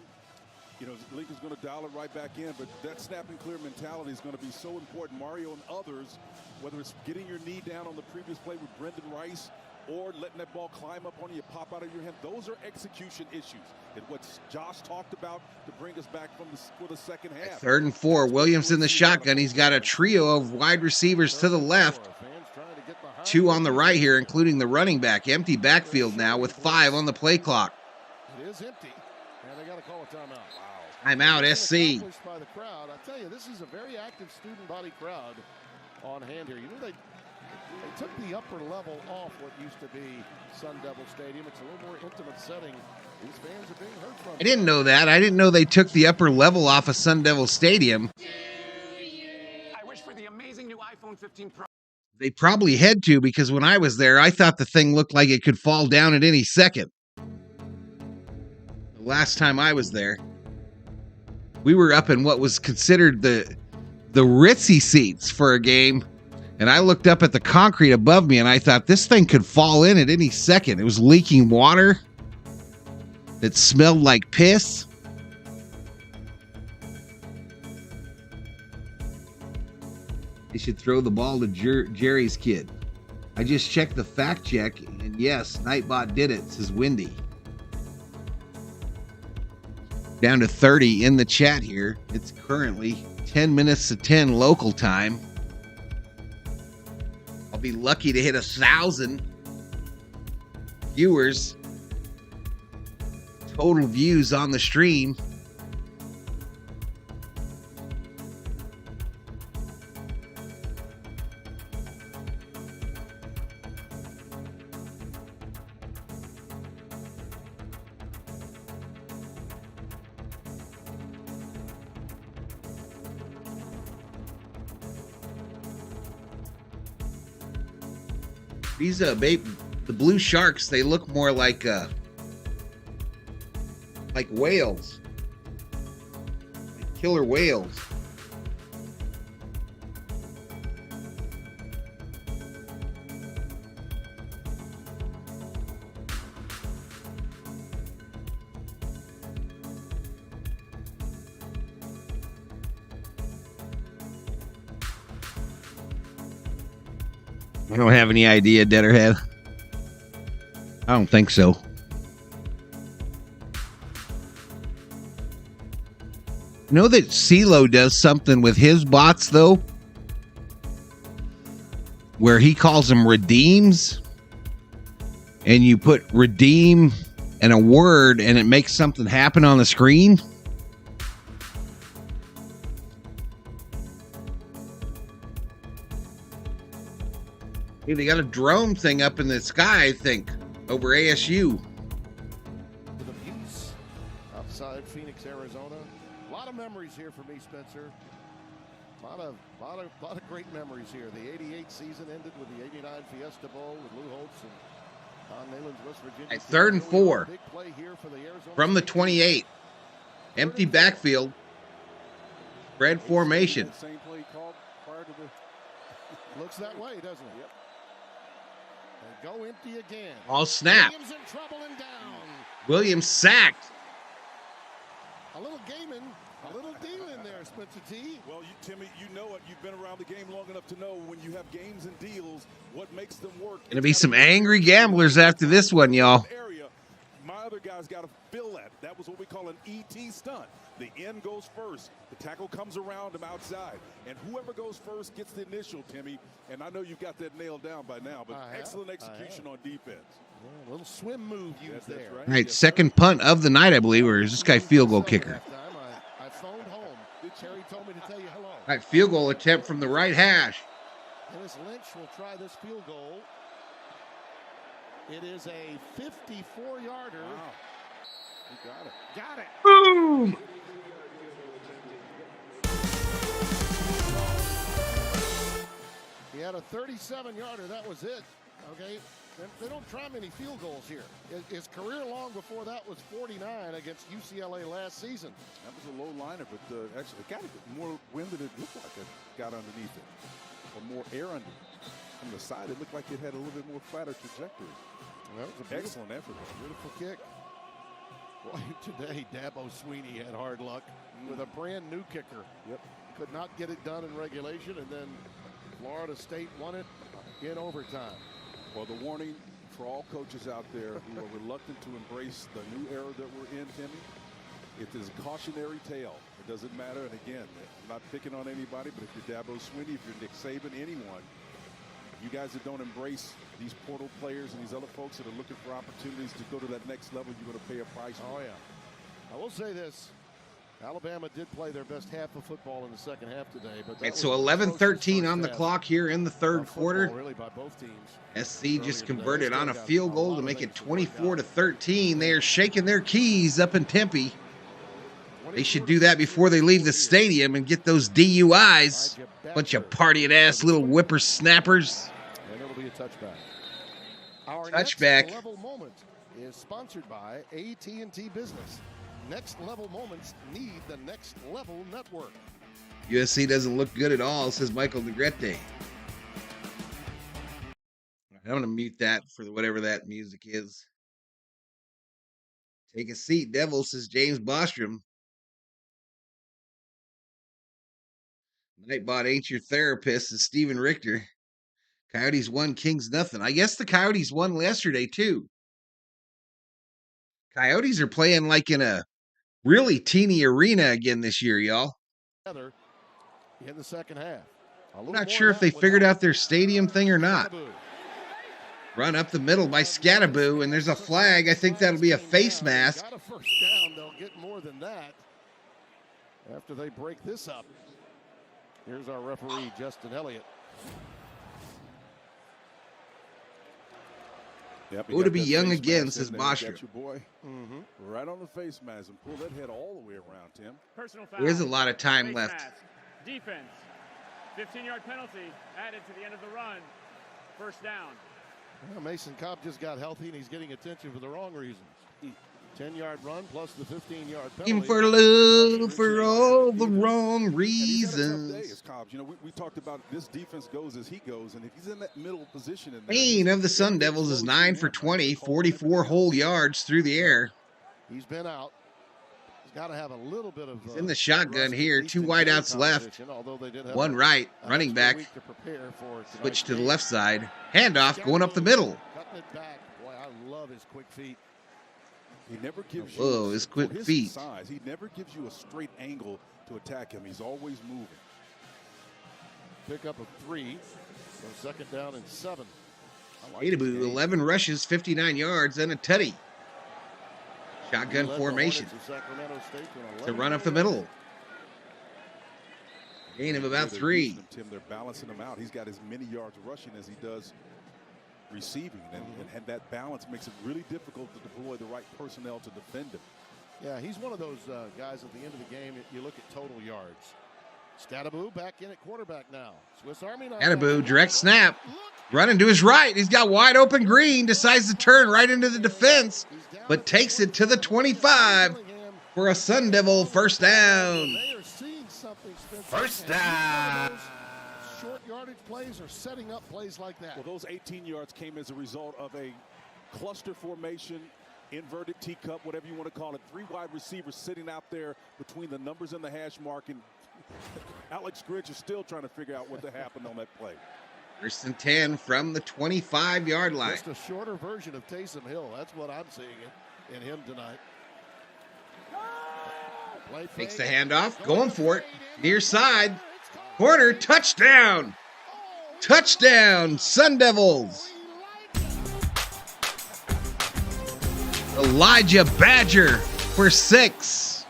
You know, Lincoln's going to dial it right back in, but that snap and clear mentality is going to be so important. Mario and others, whether it's getting your knee down on the previous play with Brendan Rice or letting that ball climb up on you, pop out of your hand, those are execution issues. And what Josh talked about to bring us back for the second half. 3rd and 4. Williams in the shotgun. He's got a trio of wide receivers to the left. 2 on the right here, including the running back. Empty backfield now with 5 on the play clock. It is empty, and they got to call a timeout. Timeout, SC. Accomplished by the crowd. I tell you, this is a very active student body crowd on hand here. You know, they took the upper level off what used to be Sun Devil Stadium. It's a little more intimate setting. These fans are being heard from. I didn't know that. I didn't know they took the upper level off of Sun Devil Stadium. I wish for the amazing new iPhone 15 Pro. They probably had to, because when I was there, I thought the thing looked like it could fall down at any second. The last time I was there, we were up in what was considered the ritzy seats for a game, and I looked up at the concrete above me, and I thought this thing could fall in at any second. It was leaking water. It smelled like piss. They should throw the ball to Jerry's kid. I just checked the fact check, and yes, Nightbot did it, says Wendy. Down to 30 in the chat here. It's currently 10 minutes to 10 local time. I'll be lucky to hit 1,000 viewers. Total views on the stream. These the blue sharks, they look more like whales, like killer whales. I don't have any idea, Deaderhead. I don't think so. You know that CeeLo does something with his bots, though? Where he calls them redeems. And you put redeem and a word, and it makes something happen on the screen. Hey, they got a drone thing up in the sky, I think, over ASU. With abuse outside Phoenix, Arizona. A lot of memories here for me, Spencer. A lot of great memories here. The '88 season ended with the '89 Fiesta Bowl with Lou Holtz and Tom Neyland's West Virginia. At 3rd and 4 from the 28. Empty backfield. Spread formation. Same play called prior to the. Looks that way, doesn't it? Yep. They go empty again. All snap. Williams in trouble and down. Williams sacked. A little gaming, a little deal in there, Spencer T. Well, Timmy, you know it. You've been around the game long enough to know when you have games and deals, what makes them work. Gonna be some angry gamblers after this one, y'all. My other guys got to fill that. That was what we call an ET stunt. The end goes first. The tackle comes around him outside. And whoever goes first gets the initial, Timmy. And I know you've got that nailed down by now, but excellent execution on defense. Yeah, a little swim move used there. Right. All right, second punt of the night, I believe, or is this guy field goal kicker? I phoned home. Terry told me to tell you hello. All right, field goal attempt from the right hash. Dennis Lynch will try this field goal. It is a 54-yarder. Wow. He got it. Got it. Boom! He had a 37-yarder. That was it. Okay. They don't try many field goals here. His career long before that was 49 against UCLA last season. That was a low liner, but actually it got more wind than it looked like it got underneath it. Or more air under it. From the side, it looked like it had a little bit more flatter trajectory. That was a excellent effort. Beautiful kick. Boy, today Dabo Sweeney had hard luck with a brand new kicker. Yep. Could not get it done in regulation, and then Florida State won it in overtime. Well, the warning for all coaches out there who are reluctant to embrace the new era that we're in, Timmy, it is a cautionary tale. It doesn't matter. And again, I'm not picking on anybody, but if you're Dabo Sweeney, if you're Nick Saban, anyone, you guys that don't embrace these portal players and these other folks that are looking for opportunities to go to that next level, you're going to pay a price for. Oh, yeah. I will say this. Alabama did play their best half of football in the second half today. But right, so 11-13 on the clock here in the third quarter. Really by both teams. SC just converted on a field goal to make it 24-13. They are shaking their keys up in Tempe. They should do that before they leave the stadium and get those DUIs. Bunch of partying-ass little whippersnappers. And it'll be a touchback. Our Touchback. Next level moment is sponsored by AT&T Business. Next level moments need the next level network. USC doesn't look good at all, says Michael Negrete. I'm going to mute that for whatever that music is. Take a seat, Devil, says James Bostrom. Nightbot ain't your therapist, says Steven Richter. Coyotes won, Kings nothing. I guess the Coyotes won yesterday, too. Coyotes are playing like in a really teeny arena again this year, y'all. In the second half. I'm not sure if they figured out their stadium thing or not. Run up the middle by Scattaboo, and there's a flag. I think that'll be a face mask. Got a first down. They'll get more than that after they break this up. Here's our referee, Justin Elliott. Yep, to be young again, says Bostrom. Your boy right on the face mask and pull that head all the way around, Tim. Personal foul. There's a lot of time Face left. mask. Defense. 15-yard penalty added to the end of the run. First down. Well, Mason Cobb just got healthy, and he's getting attention for the wrong reasons. 10-yard run plus the 15-yard penalty. Looking for love for all the wrong reasons. Cobbs. You know, we talked about this defense goes as he goes, and if he's in that middle position. Main of the Sun Devils is 9 for 20, 44 whole yards through the air. He's been out. Got to have a little bit of. He's in the shotgun here. 2 wideouts left. 1 right. Running back. Switch to the left side. Handoff going up the middle. Cutting it back. Boy, I love his quick feet. He never gives you his quick feet. Size, he never gives you a straight angle to attack him. He's always moving. Pick up a 3. So 2nd down and 7. Adaboo, 11 rushes, 59 yards, and a tutty. Shotgun formation. To run up the middle. Gain of about 3. Tim, they're balancing him out. He's got as many yards rushing as he does receiving, and that balance makes it really difficult to deploy the right personnel to defend him. Yeah, he's one of those guys at the end of the game. You look at total yards. Scadaboo back in at quarterback now. Swiss Army knife. Scadaboo, direct snap. Running to his right. He's got wide open green. Decides to turn right into the defense, but takes it to the 25 for a Sun Devil first down. First down. Short yardage plays or setting up plays like that. Well, those 18 yards came as a result of a cluster formation, inverted teacup, whatever you want to call it. 3 wide receivers sitting out there between the numbers and the hash mark, and Alex Gridge is still trying to figure out what happened on that play. 1st and 10 from the 25-yard line. Just a shorter version of Taysom Hill. That's what I'm seeing in him tonight. Makes the handoff, going for it. Near side. Corner, touchdown. Touchdown, Sun Devils. Elijah Badger for 6.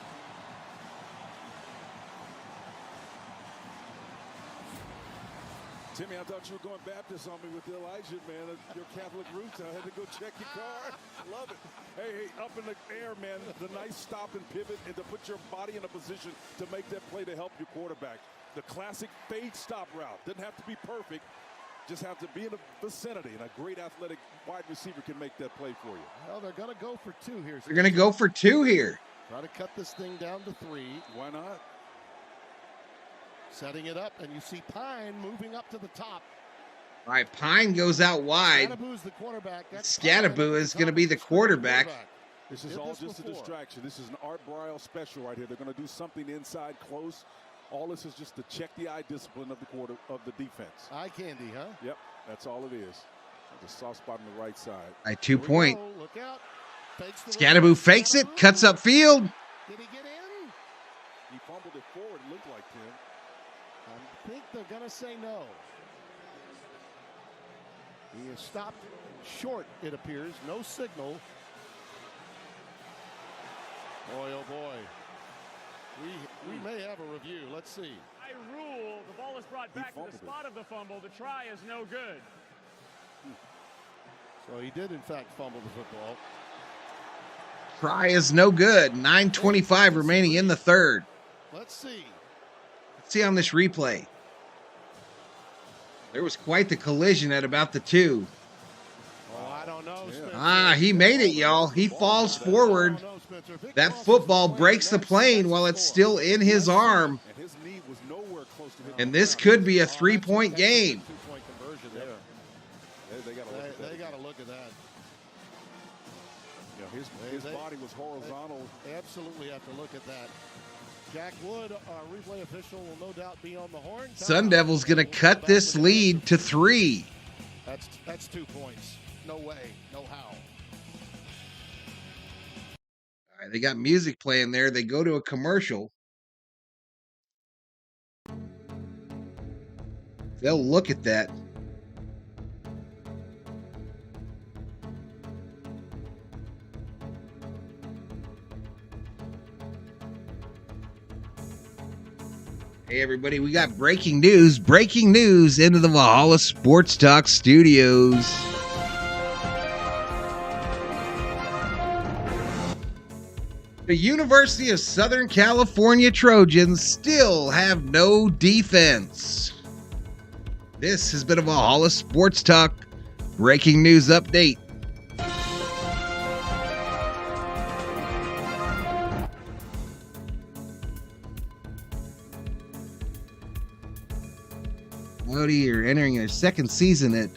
Timmy, I thought you were going Baptist on me with Elijah, man. Your Catholic roots. I had to go check your car. Love it. Hey, up in the air, man. The nice stop and pivot, and to put your body in a position to make that play to help your quarterback. The classic fade stop route. Doesn't have to be perfect. Just have to be in the vicinity, and a great athletic wide receiver can make that play for you. Well, they're going to go for 2 here. They're going to go for 2 here. Try to cut this thing down to 3. Why not? Setting it up, and you see Pine moving up to the top. All right, Pine goes out wide. Scadaboo's the quarterback. Scadaboo is going to be the quarterback. This is all just a distraction. This is an Art Briles special right here. They're going to do something inside close. All this is just to check the eye discipline of the defense. Eye candy, huh? Yep, that's all it is. The soft spot on the right side. By 2 point. Look out. Scadaboo fakes it, cuts up field. Did he get in? He fumbled it forward, it looked like, Tim. I think they're going to say no. He is stopped short, it appears. No signal. Boy, oh boy. We may have a review. Let's see. I rule the ball is brought back to the spot of the fumble. The try is no good. So he did, in fact, fumble the football. Try is no good. 9:25 remaining in the 3rd. Let's see. Let's see on this replay. There was quite the collision at about the 2. Oh, I don't know. He made it, y'all. He falls forward. That football breaks the plane while it's still in his arm. And this could be a 3-point game. They got to look at that. His body was horizontal. They absolutely have to look at that. Jack Wood, our replay official, will no doubt be on the horn. Sun Devils going to cut this lead to 3. That's 2 points. No way, no how. All right, they got music playing there. They go to a commercial. They'll look at that. Hey, everybody, we got breaking news into the Valhalla Sports Talk studios. The University of Southern California Trojans still have no defense. This has been a Valhalla Sports Talk breaking news update. Coyote are entering their 2nd season at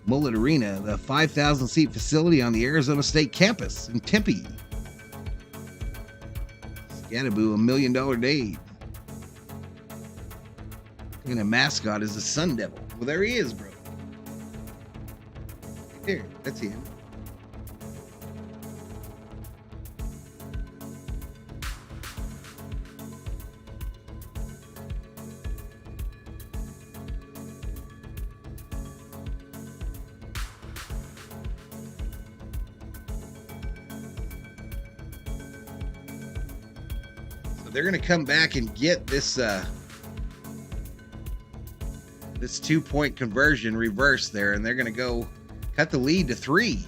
Mullet Arena, the 5,000-seat facility on the Arizona State campus in Tempe. Ganaboo, $1 million Dave. And a mascot is the Sun Devil. Well, there he is, bro. Right there, that's him. They're going to come back and get this this 2-point conversion reversed there, and they're going to go cut the lead to 3.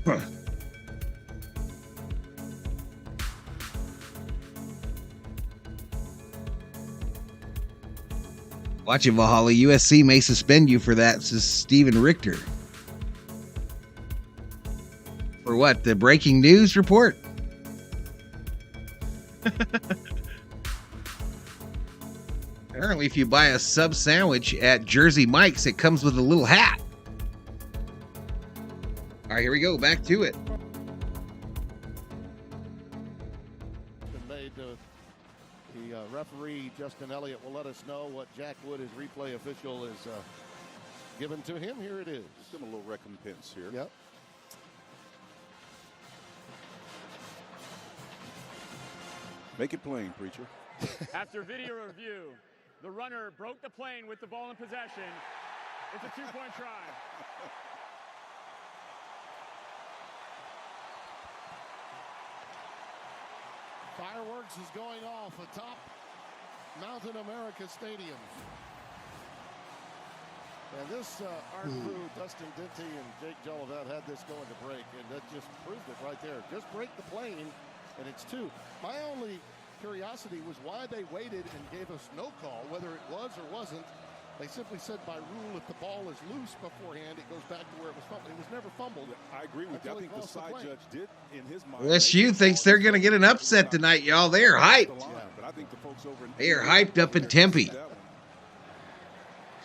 Huh. Watch it, Valhalla. USC may suspend you for that, says Steven Richter. For what? The breaking news report? Apparently, if you buy a sub sandwich at Jersey Mike's, it comes with a little hat. All right, here we go. Back to it. The referee, Justin Elliott, will let us know what Jack Wood, his replay official, is given to him. Here it is. Just give him a little recompense here. Yep. Make it plain, preacher. After video review, the runner broke the plane with the ball in possession. It's a 2-point try. Fireworks is going off atop Mountain America Stadium. And this art crew, Dustin Dinty and Jake Jolivet, had this going to break, and that just proved it right there. Just break the plane, and it's 2. My only curiosity was why they waited and gave us no call, whether it was or wasn't. They simply said by rule, if the ball is loose beforehand, it goes back to where it was fumbled. It was never fumbled. I agree with you. I think the side judge did, in his mind. LSU thinks they're going to get an upset tonight, y'all. They are hyped. They are hyped up in Tempe.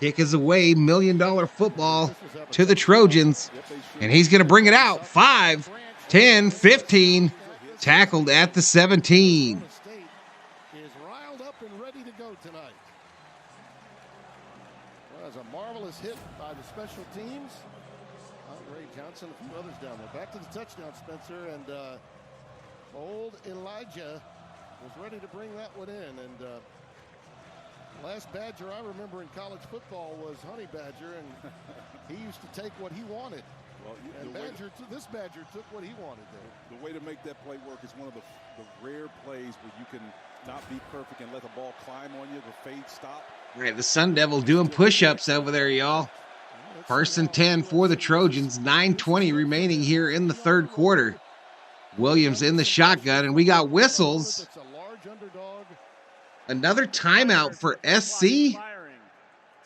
Kick is away, $1 million football to the Trojans, and he's going to bring it out. 5, 10, 15, tackled at the 17. Is riled up and ready to go tonight. Well, that was a marvelous hit by the special teams. Ray Johnson, a few others down there. Back to the touchdown, Spencer, and old Elijah was ready to bring that one in. And last Badger I remember in college football was Honey Badger, and he used to take what he wanted. Well, and this Badger took what he wanted there. The way to make that play work is one of the rare plays where you can not be perfect and let the ball climb on you, the fade stop. All right, the Sun Devil doing push-ups over there, y'all. 1st and 10 for the Trojans. 9:20 remaining here in the third quarter. Williams in the shotgun, and we got whistles. Another timeout for SC.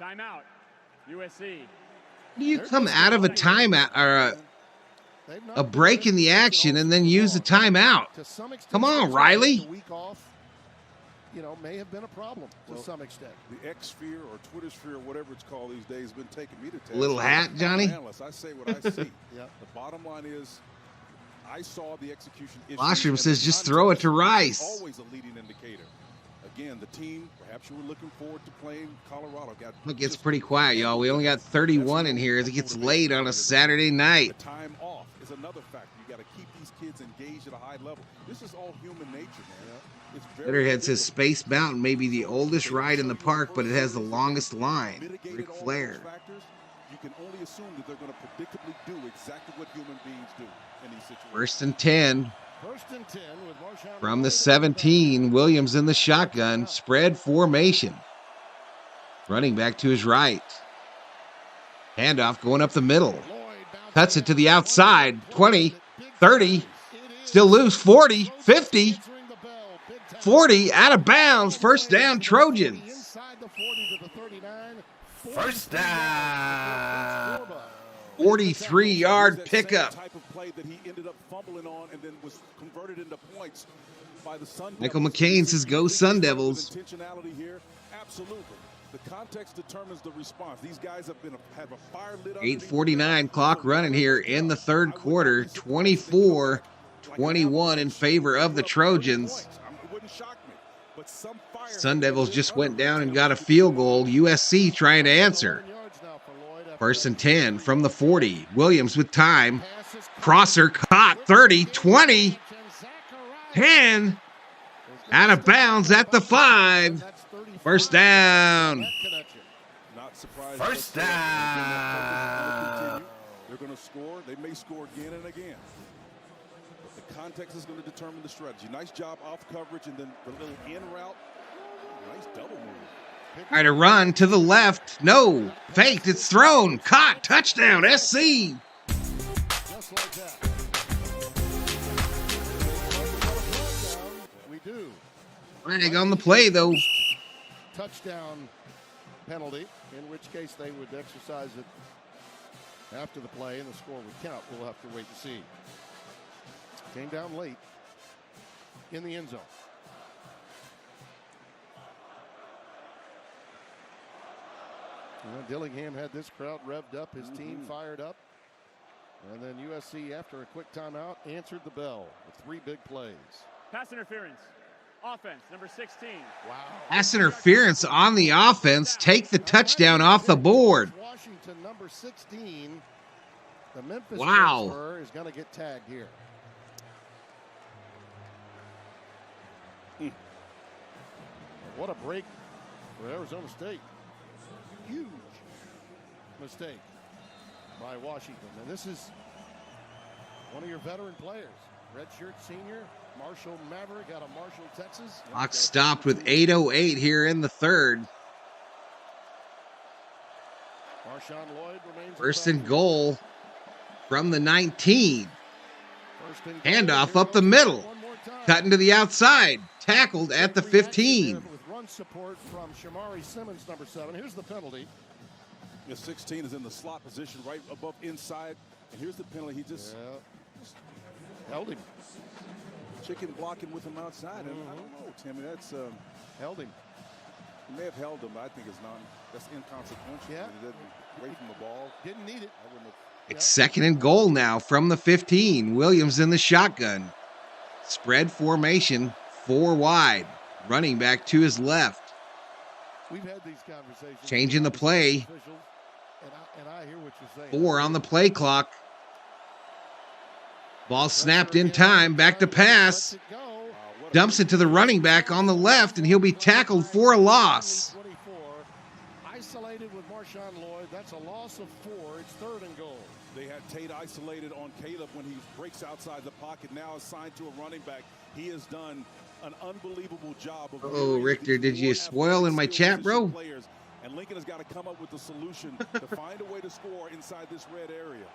Timeout, USC. Do you come out of a timeout or a break in the action and then use a timeout? Come on, Riley. You know, may have been a problem to some extent. The X sphere or Twitter sphere or whatever it's called these days has been taking me to task. Little hat, Johnny. I say what I see. The bottom line is, I saw the execution issue. Washroom says just throw it to Rice. Always a leading indicator. Again, the team, perhaps you were looking forward to playing Colorado. It gets pretty quiet, y'all. We only got 31 in here as it gets late on a Saturday night. The time off is another factor. You got to keep these kids engaged at a high level. This is all human nature, man. Letterhead says Space Mountain may be the oldest ride in the park, but it has the longest line. Ric Flair. You can only assume that they're going to predictably do exactly what human beings do in these situations. 1st and 10. 1st and 10 with Marshawn from the 17. Williams in the shotgun. Spread formation. Running back to his right. Handoff going up the middle. Cuts it to the outside. 20, 30. Still loose. 40, 50. 40 out of bounds. First down, Trojans. First down. 43-yard pickup. Michael McCain says, go Sun Devils. Intentionality here, absolutely. The context determines the response. These guys have a fire lit up. 8:49 clock running here in the third quarter. 24-21 in favor of the Trojans. It wouldn't shock me. But some fire. Sun Devils just went down and got a field goal. USC trying to answer. 1st and 10 from the 40. Williams with time. Crosser caught. 30, 20, 10. Out of bounds at the 5. First down. Not surprised. First down. They're going to score. They may score again and again. But the context is going to determine the strategy. Nice job off coverage and then the little in route. Nice double move. Try to run to the left. No. Faked. It's thrown. Caught. Touchdown. SC. Just like that. We do. Flag on the play, though. Touchdown penalty, in which case they would exercise it after the play and the score would count. We'll have to wait and see. Came down late in the end zone. Dillingham had this crowd revved up, his team fired up. And then USC, after a quick timeout, answered the bell with 3 big plays. Pass interference. Offense, number 16. Wow. Pass interference on the offense. Take the touchdown off the board. Washington, number 16. The Memphis Wow. transfer is going to get tagged here. What a break for Arizona State. Huge mistake by Washington. And this is one of your veteran players. Redshirt senior, Marshall Maverick out of Marshall, Texas. Clock stopped with 8:08 here in the third. Marshawn Lloyd remains. First and goal from the 19. First and Handoff up the middle. One more time. Cutting to the outside. Tackled at the 15. With run support from Shamari Simmons, number 7. Here's the penalty. The 16 is in the slot position right above inside. And here's the penalty. He just held him. Chicken blocking with him outside. And I don't know, Timmy. That's held him. He may have held him, but I think that's inconsequential. Yeah. He didn't away from the ball. Didn't need it. I wouldn't have. It's second and goal now from the 15. Williams in the shotgun. Spread formation, 4 wide. Running back to his left. We've had these conversations. Changing the play. And I hear what you're saying. 4 on the play clock. Ball snapped in time. Back to pass. Dumps it to the running back on the left, and he'll be tackled for a loss. 24. Isolated with Marshawn Lloyd. That's a loss of 4. It's 3rd and goal. They had Tate isolated on Caleb when he breaks outside the pocket. Now assigned to a running back. He has done an unbelievable job of. Oh, Richter, did you spoil in my chat, bro? And Lincoln has got to come up with a solution to find a way to score inside this red area.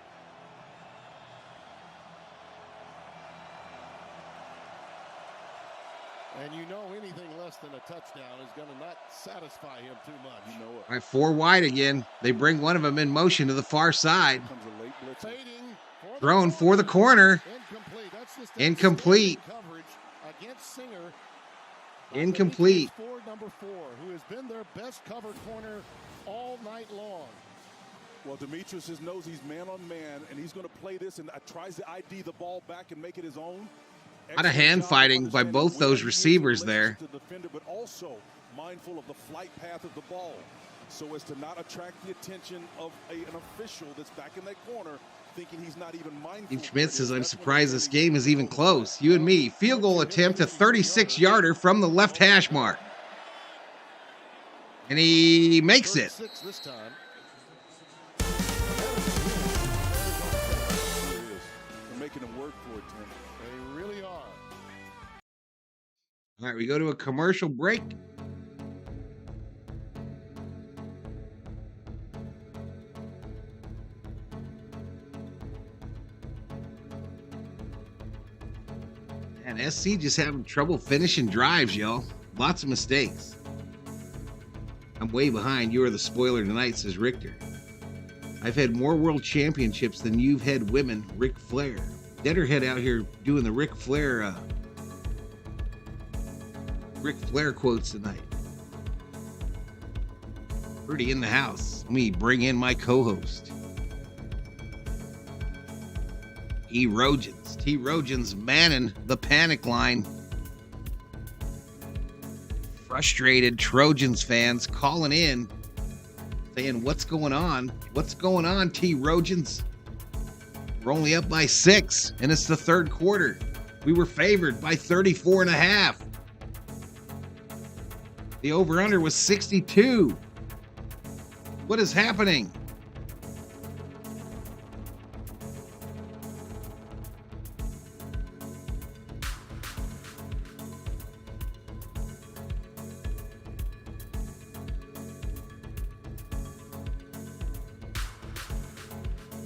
And you know anything less than a touchdown is going to not satisfy him too much. You know it. All right, 4 wide again. They bring one of them in motion to the far side. Comes a late blitz. Thrown for the corner. Incomplete. That's just Incomplete. Coverage against Singer. Incomplete. For number 4, who has been their best covered corner all night long. Well, Demetrius knows he's man on man, and he's going to play this and tries to ID the ball back and make it his own. A lot of hand fighting by both those receivers there. The defender, but also mindful of the flight path of the ball, so as to not attract the attention of an official that's back in that corner, thinking he's not even mindful. Steve Schmidt says, I'm surprised this game is even close. You and me. Field goal attempt, a 36-yarder from the left hash mark. And he makes it. This time. They're making him work for it, Tim. They really are. All right, we go to a commercial break. And SC just having trouble finishing drives, y'all. Lots of mistakes. I'm way behind. You are the spoiler tonight, says Richter. I've had more world championships than you've had women, Ric Flair. Deaderhead out here doing the Ric Flair quotes tonight. Already in the house. Let me bring in my co-host. Trojans manning the panic line. Frustrated Trojans fans calling in, saying, what's going on? What's going on, Trojans? We're only up by 6, and it's the third quarter. We were favored by 34.5. The over-under was 62. What is happening?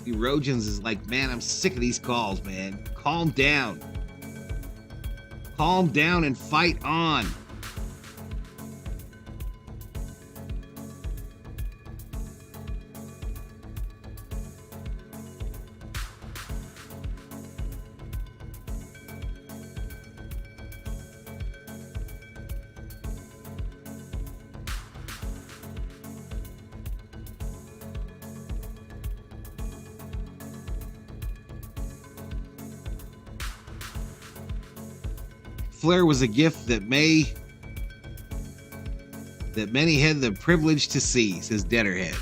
The Trojans is like, man, I'm sick of these calls, man. Calm down. Calm down and fight on. Flair was a gift that many had the privilege to see, says Detterhead.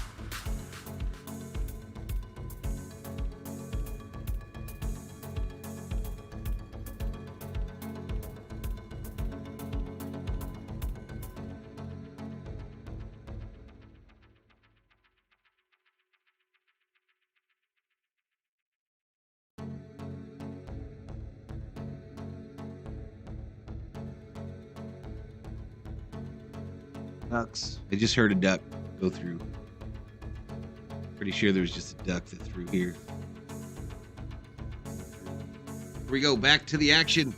Ducks. I just heard a duck go through. Pretty sure there was just a duck that threw here. Here we go, back to the action.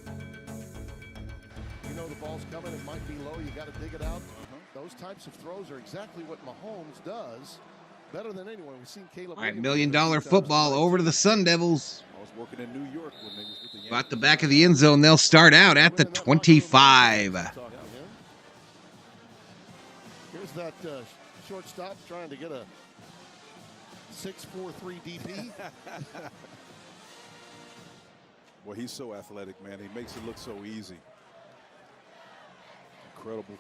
You know the ball's coming, it might be low, you got to dig it out. Those types of throws are exactly what Mahomes does better than anyone. We've seen Caleb. All right, $1 million football over to the Sun Devils. I was working in New York when they was with the Yankees. About the back of the end zone, they'll start out at the 25. Here's that shortstop trying to get a 6'4" DP. Well, he's so athletic, man. He makes it look so easy. Incredible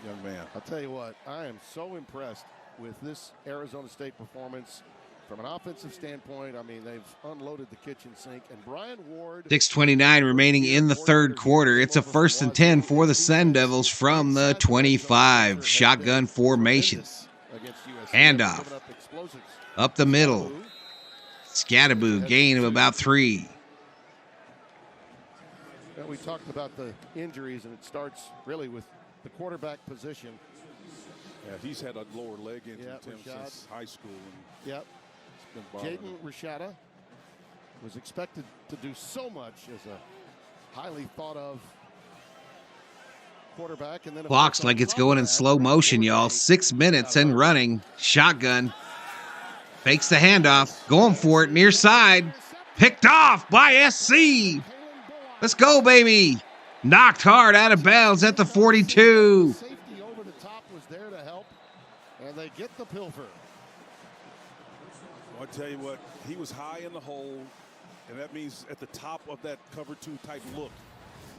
young man. I'll tell you what, I am so impressed with this Arizona State performance from an offensive standpoint. I mean, they've unloaded the kitchen sink. And Brian Ward. 6:29 remaining in the third quarter. It's a 1st and 10 for the Sun Devils from the 25. Shotgun formation. Handoff. Up the middle. Scatterboo, gain of about 3. Well, we talked about the injuries, and it starts really with the quarterback position. Yeah, he's had a lower leg injury since high school. And yep. Jaden Rashada was expected to do so much as a highly thought of quarterback. And then Clock's like it's going in slow motion, y'all. 6 minutes and running. Shotgun. Fakes the handoff. Going for it. Near side. Picked off by SC. Let's go, baby. Knocked hard out of bounds at the 42. Safety over the top was there to help. And they get the pilfer. I'll tell you what, he was high in the hole, and that means at the top of that cover 2 type look.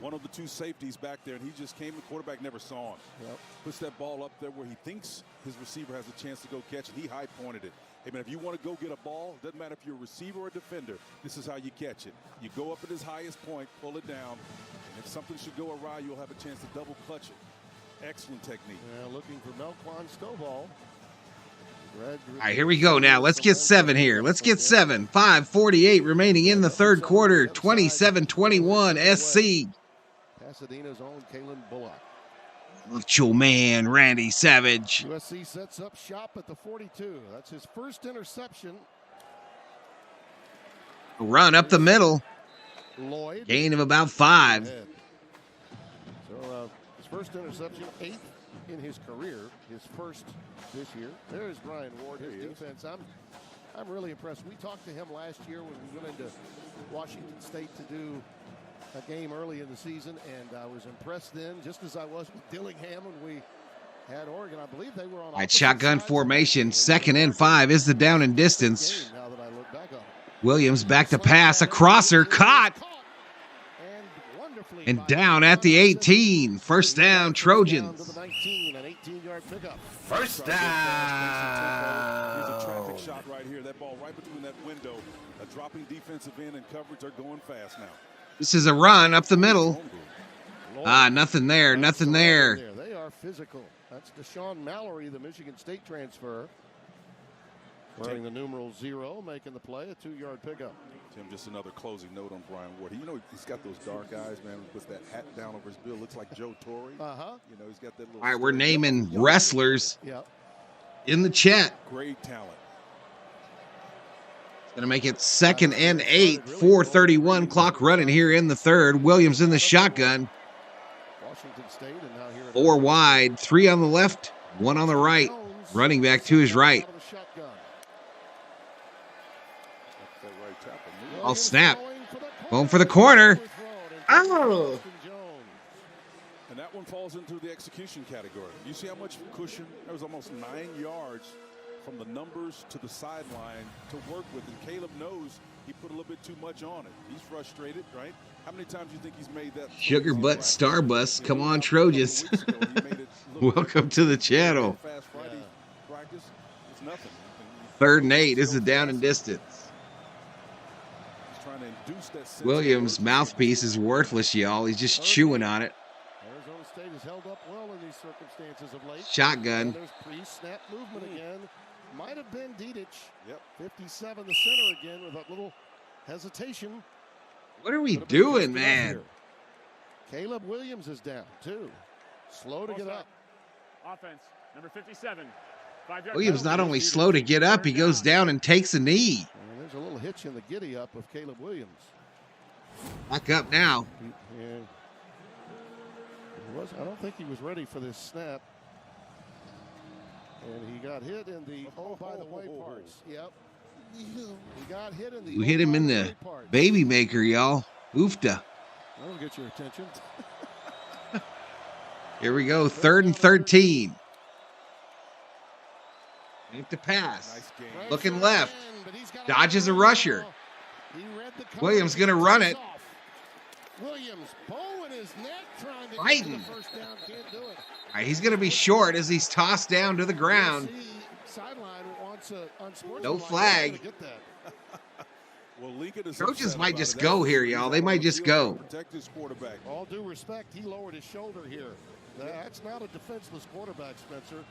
One of the 2 safeties back there, and he just came, the quarterback never saw him. Yep. Puts that ball up there where he thinks his receiver has a chance to go catch it. He high pointed it. Hey, man, if you want to go get a ball, doesn't matter if you're a receiver or a defender, this is how you catch it. You go up at his highest point, pull it down, and if something should go awry, you'll have a chance to double clutch it. Excellent technique. Yeah, looking for Melquan Stovall. All right, here we go now. Let's get 7 here. Let's get 7. 5:48 remaining in the third quarter. 27-21 SC. Pasadena's own Kalen Bullock. Macho man, Randy Savage. USC sets up shop at the 42. That's his first interception. Run up the middle. Lloyd. Gain of about 5. So his first interception, 8th in his career, his first this year. There's Brian Ward, his defense. I'm really impressed. We talked to him last year when we went into Washington State to do a game early in the season, and I was impressed then, just as I was with Dillingham when we Had Oregon, I believe they were on All right, shotgun formation. 2nd and 5 is the down and distance. now that I look back on it. Williams back to pass. A crosser caught. And down at the 18. First down, Trojans. First down. Here's a traffic shot right here. That ball right between that window. A dropping defensive end and coverage are going fast now. This is a run up the middle. Nothing there. Nothing there. They are physical. That's Deshaun Mallory, the Michigan State transfer. Wearing the numeral 0, making the play, a 2-yard pickup. Tim, just another closing note on Brian Ward. You know, he's got those dark eyes, man. He puts that hat down over his bill. Looks like Joe Torre. You know, he's got that little. All right, we're naming wrestlers in the chat. Great talent. Going to make it 2nd and 8. 4:31 clock running here in the third. Williams in the shotgun. Washington State and now here 4 wide, 3 on the left, 1 on the right. Running back to his right. I'll snap. Going for the corner. Oh! And that one falls into the execution category. You see how much cushion? There was almost 9 yards from the numbers to the sideline to work with. And Caleb knows he put a little bit too much on it. He's frustrated, right? How many times do you think he's made that? Sugar Butt Starbus. Come on, Trojans. Welcome to the channel. 3rd and 8 is the down and distance. Williams' mouthpiece is worthless, y'all. He's just chewing on it. Arizona State has held up well in these circumstances of late. Shotgun. There's pre-snap movement again. Might have been Dedich. 57, the center again with a little hesitation. What are we doing, man? Caleb Williams is down, too. Slow to get up. Offense, number 57. Williams not only slow to get up, he goes down and takes a knee. And there's a little hitch in the giddy up of Caleb Williams. Back up now. I don't think he was ready for this snap. And he got hit in the by the way parts. Yep. He got hit in the You hit him in the baby maker, y'all. Oofta. That'll get your attention. Here we go. 3rd and 13. Make the pass. Nice game. Looking left. Dodges a rusher. Williams going to run it. Williams, bow in his neck, trying to Fighting. get the first down. Can't do it. All right, he's going to be short as he's tossed down to the ground. No flag. Well, Lincoln is Trojans might just go here, y'all. They might just go. Protect his quarterback. All due respect, he lowered his shoulder here. That's not a defenseless quarterback, Spencer.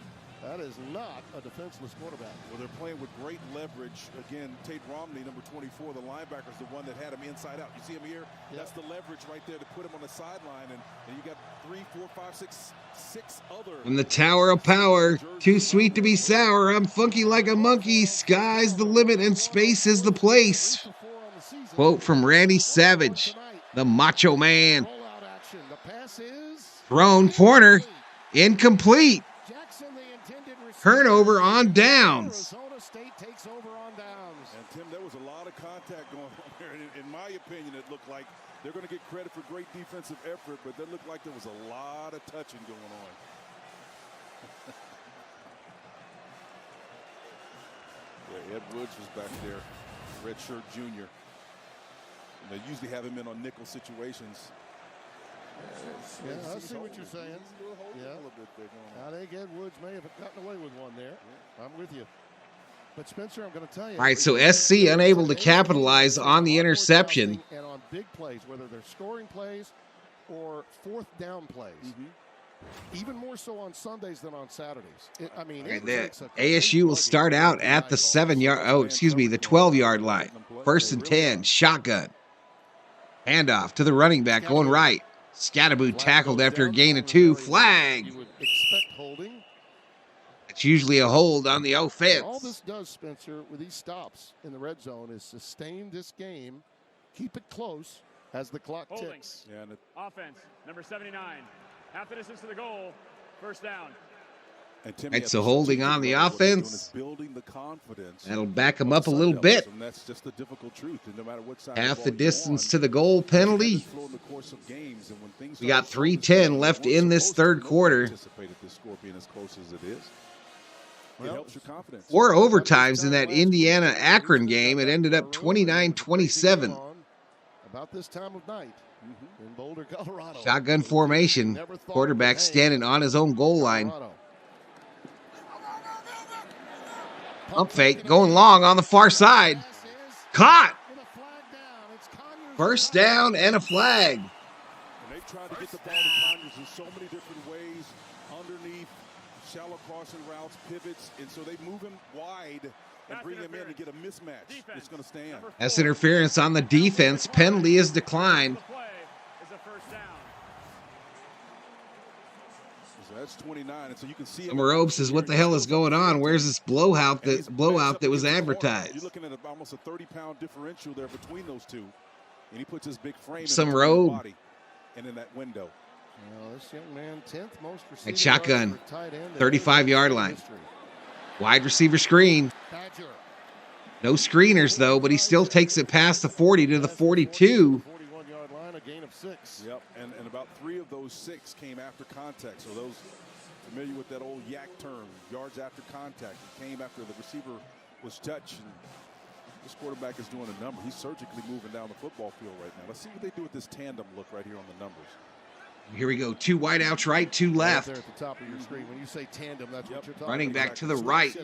That is not a defenseless quarterback. Well, they're playing with great leverage. Again, Tate Romney, number 24, the linebacker, is the one that had him inside out. You see him here? Yep. That's the leverage right there to put him on the sideline. And you got 3, 4, 5, 6 other. From the Tower of Power, too sweet to be sour. I'm funky like a monkey. Sky's the limit and space is the place. Quote from Randy Savage, the Macho Man. Thrown corner, incomplete. Turnover on downs. Arizona State takes over on downs. And Tim, there was a lot of contact going on there. In my opinion, it looked like they're going to get credit for great defensive effort, but it looked like there was a lot of touching going on. Ed Woods was back there, redshirt junior. And they usually have him in on nickel situations. Yeah, I see what you're saying. I think Ed Woods may have gotten away with one there. I'm with you. But Spencer, I'm going to tell you. All right, so SC unable to capitalize on the interception. And on big plays, whether they're scoring plays or 4th down plays. Even more so on Sundays than on Saturdays. ASU will start out at the 12-yard line. 1st and 10, shotgun. Handoff to the running back going right. Scatterboot tackled after a gain of 2. Flag. You would expect holding. It's usually a hold on the offense. All this does, Spencer, with these stops in the red zone is sustain this game, keep it close as the clock ticks. Offense, number 79. Half the distance to the goal. First down. Right, so holding on the offense. That'll back them up a little bit. And that's just the difficult truth. And no matter what side Half the of the ball you're distance on, to the goal penalty. We got 3:10 left in this third quarter. Anticipated this score being as close as it is. It helps your confidence. 4 overtimes in that Indiana-Akron game. It ended up 29-27. About this time of night in Boulder, Colorado. Shotgun formation. Quarterback standing on his own goal line. Pump fake, going long on the far side. Caught. First down and a flag. And they've tried to get the ball to Conyers in so many different ways. Underneath, shallow crossing routes, pivots. And so they move him wide and bring him in and get a mismatch. It's going to stand. That's interference on the defense. Penalty is declined. So that's 29. And so you can see Robe says, what the hell is going on? Where's this blowout that was advertised? You're looking at almost a 30-pound differential there between those two. And he puts his big frame Some in the robe body and in that window. Well, this young man, 10th most at shotgun, 35-yard line. Wide receiver screen. No screeners, though, but he still takes it past the 40 to the 42. 41-yard line, a gain of 6. Yep, and about 3 of those 6 came after contact. So those familiar with that old yak term, yards after contact. It came after the receiver was touched. And this quarterback is doing a number. He's surgically moving down the football field right now. Let's see what they do with this tandem look right here on the numbers. Here we go. 2 wideouts right, 2 left. Right there at the top of your screen. When you say tandem, that's what you're talking Running about. back to the right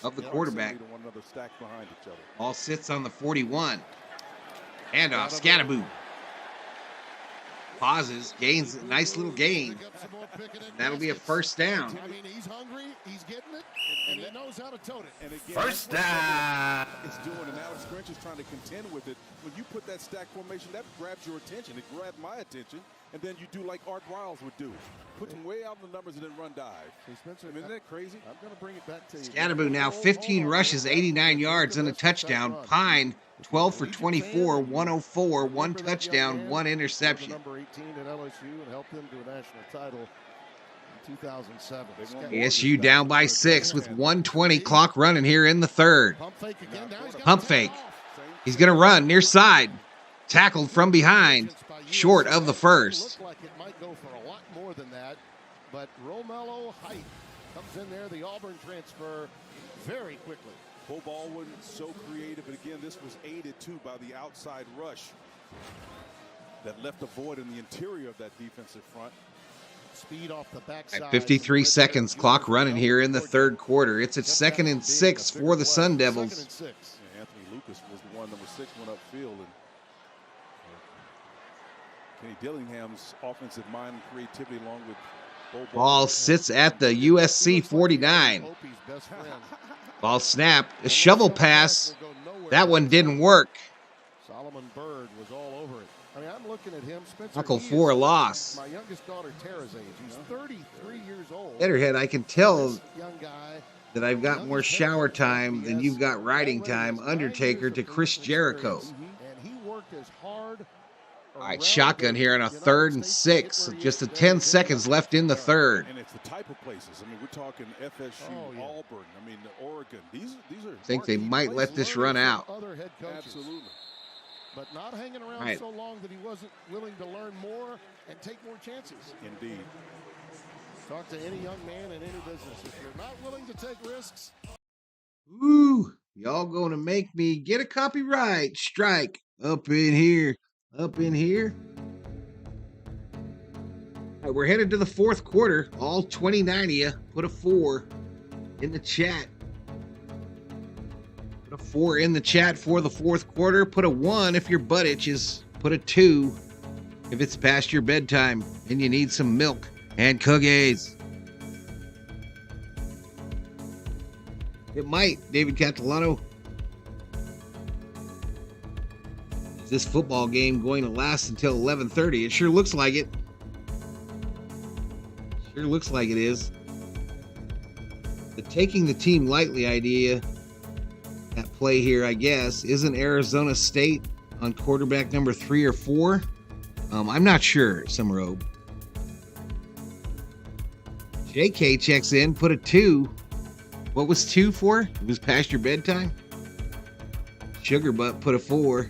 of the quarterback. Ball sits on the 41. Handoff, Scattaboo. Pauses, gains, nice little gain. That'll be a first down. I mean, he's hungry, he's getting it, and he knows how to tote it. And again, First down. It's doing, and Alex Grinch is trying to contend with it. When you put that stack formation, that grabs your attention. It grabbed my attention, and then you do like Art Briles would do. Put him way out in the numbers and then run dive. Hey, Spencer, I mean, isn't that crazy? I'm going to bring it back to you. Scattaboo now 15 rushes, 89 yards, and a touchdown. Pine, 12 for 24, 104, 1 touchdown, 1 interception. Number 18 at LSU and helped them to a national title in 2007. ASU down by 6 with 1:20 clock running here in the third. Pump fake. He's going to run near side. Tackled from behind, short of the first. Looked like it might go for a lot more than that, but Romello Height comes in there, the Auburn transfer, very quickly. Bo Baldwin so creative, but again, this was aided too by the outside rush that left a void in the interior of that defensive front. Speed off the backside. At 53 seconds, clock running here in the third quarter. It's at 2nd and 6 for the Sun Devils. 2nd and 6. Yeah, Anthony Lucas was the one, number 6, went upfield, and Kenny Dillingham's offensive mind and creativity along with Bo Baldwin. Ball sits at the USC 49. Ball snapped. A shovel pass. That one didn't work. Solomon Byrd was all over it. I mean, I'm looking at him. Spencer, Knuckle for a loss. My youngest daughter, Tara's age. He's 33 years old. Letterhead, I can tell Young guy. that I've got more shower time than you've got riding time. Undertaker to Chris Jericho. And he worked as hard. All right, shotgun here on a 3rd and 6. Just 10 seconds left in the third. And it's the type of places. I mean, we're talking FSU, Auburn, I mean, Oregon. These are. I think they might let this run out. Other head coaches. Absolutely. But not hanging around so long that he wasn't willing to learn more and take more chances. Indeed. Talk to any young man in any business. If you're not willing to take risks. Ooh, y'all gonna make me get a copyright strike up in here. Up in here. All right, we're headed to the fourth quarter. All 29 of you. Put a 4 in the chat. Put a 4 in the chat for the fourth quarter. Put a 1 if your butt itches. Put a 2 if it's past your bedtime and you need some milk and cookies. It might, David Catalano. Is this football game going to last until 11:30? It sure looks like it. Sure looks like it is. The taking the team lightly idea at play here, I guess. Isn't Arizona State on quarterback number 3 or 4? I'm not sure, Summerobe. JK checks in, put a 2. What was 2 for? It was past your bedtime? Sugar Butt put a 4.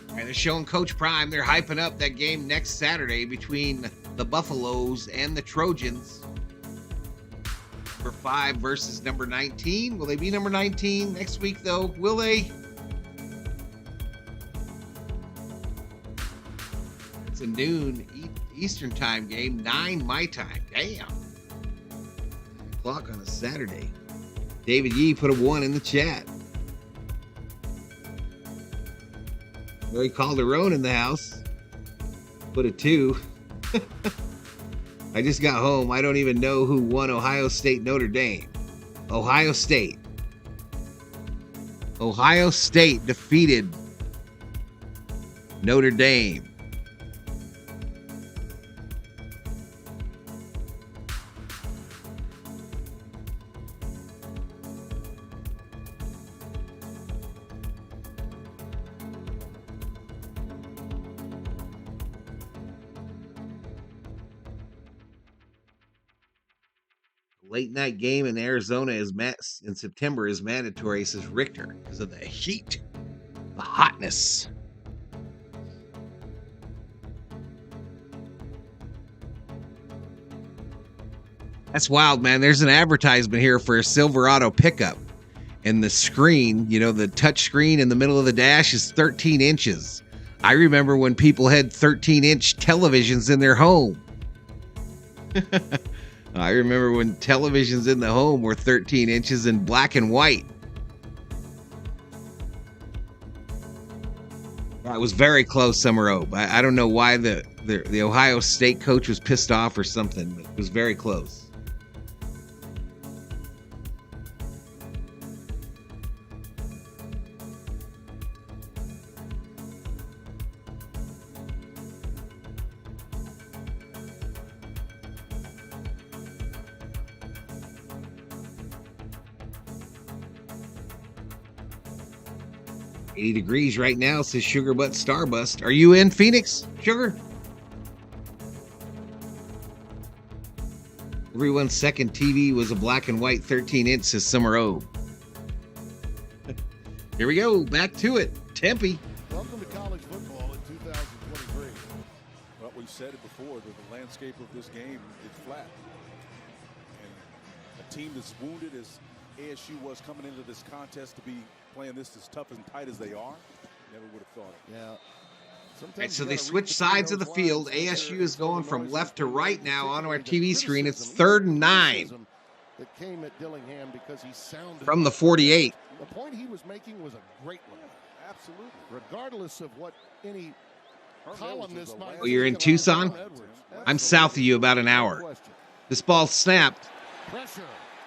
All right, they're showing Coach Prime. They're hyping up that game next Saturday between the Buffaloes and the Trojans. Number 5 versus number 19. Will they be number 19 next week, though? Will they? It's a noon Eastern time game, 9 my time. Damn. 9 o'clock on a Saturday. David Yee put a 1 in the chat. Larry Calderon in the house. Put a 2. I just got home. I don't even know who won Ohio State Notre Dame. Ohio State. Ohio State defeated Notre Dame. Late night game in Arizona in September is mandatory, says Richter, because of the heat, the hotness. That's wild, man. There's an advertisement here for a Silverado pickup, and the screen, the touch screen in the middle of the dash is 13 inches. I remember when people had 13-inch televisions in their home. I remember when televisions in the home were 13 inches in black and white. It was very close, Summer Oak. I don't know why the Ohio State coach was pissed off or something, but it was very close. Degrees right now, says Sugar Butt Starbust. Are you in Phoenix, Sugar? Everyone's second TV was a black and white 13-inch, says Summer O. Here we go, back to it. Tempe. Welcome to college football in 2023. Well, we've said it before that the landscape of this game is flat. And a team that's wounded as ASU was coming into this contest to be playing this as tough and tight as they are, never would have thought it. Yeah. Right, so they switched sides of the field. ASU is going from left to right now on our TV screen. It's 3rd and 9 that came at Dillingham because he sounded from the 48. The point he was making was a great one. Absolutely. Regardless of what any columnist might. Oh, you're in Tucson? I'm south of you about an hour. This ball snapped. Pressure.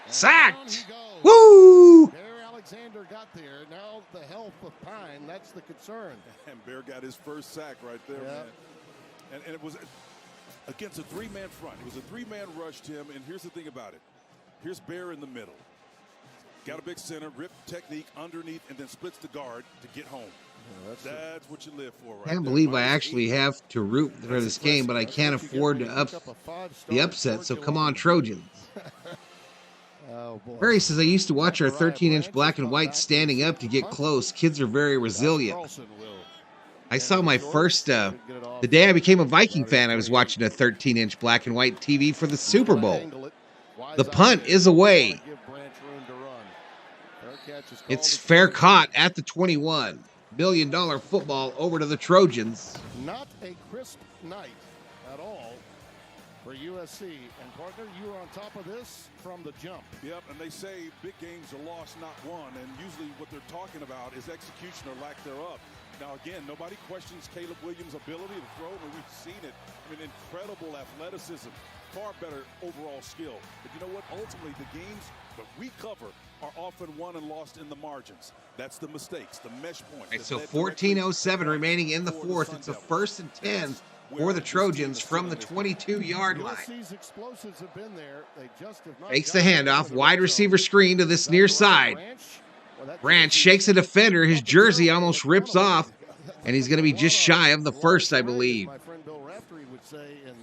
Sacked. Woo! Alexander got there. Now the health of Pine, that's the concern. And Bear got his first sack right there, man. And it was against a 3-man front. It was a 3-man rush, Tim, and here's the thing about it. Here's Bear in the middle. Got a big center, rip technique underneath, and then splits the guard to get home. That's what you live for right I can't believe I actually have to root for this game, but I can't afford to the upset, so come on, Trojans. Oh, boy. Barry says, I used to watch our 13-inch black and white standing up to get close. Kids are very resilient. I saw my first, the day I became a Viking fan, I was watching a 13-inch black and white TV for the Super Bowl. The punt is away. It's fair caught at the 21. $1 million football over to the Trojans. Not a crisp night at all for USC. And partner, you were on top of this from the jump. Yep, and they say big games are lost, not won. And usually what they're talking about is execution or lack thereof. Now, again, nobody questions Caleb Williams' ability to throw, and we've seen it. I mean, incredible athleticism, far better overall skill. But you know what? Ultimately, the games that we cover are often won and lost in the margins. That's the mistakes, the mesh points. Right, so 14:07 remaining in the fourth. It's a 1st and 10 for the Trojans from the 22-yard line. USC's explosives have been there. They just have not Fakes the gotten handoff, in the wide red receiver zone. screen to this near side. Branch shakes a defender. His jersey almost rips off, and he's going to be just shy of the first, I believe. My friend Bill Raftery would say in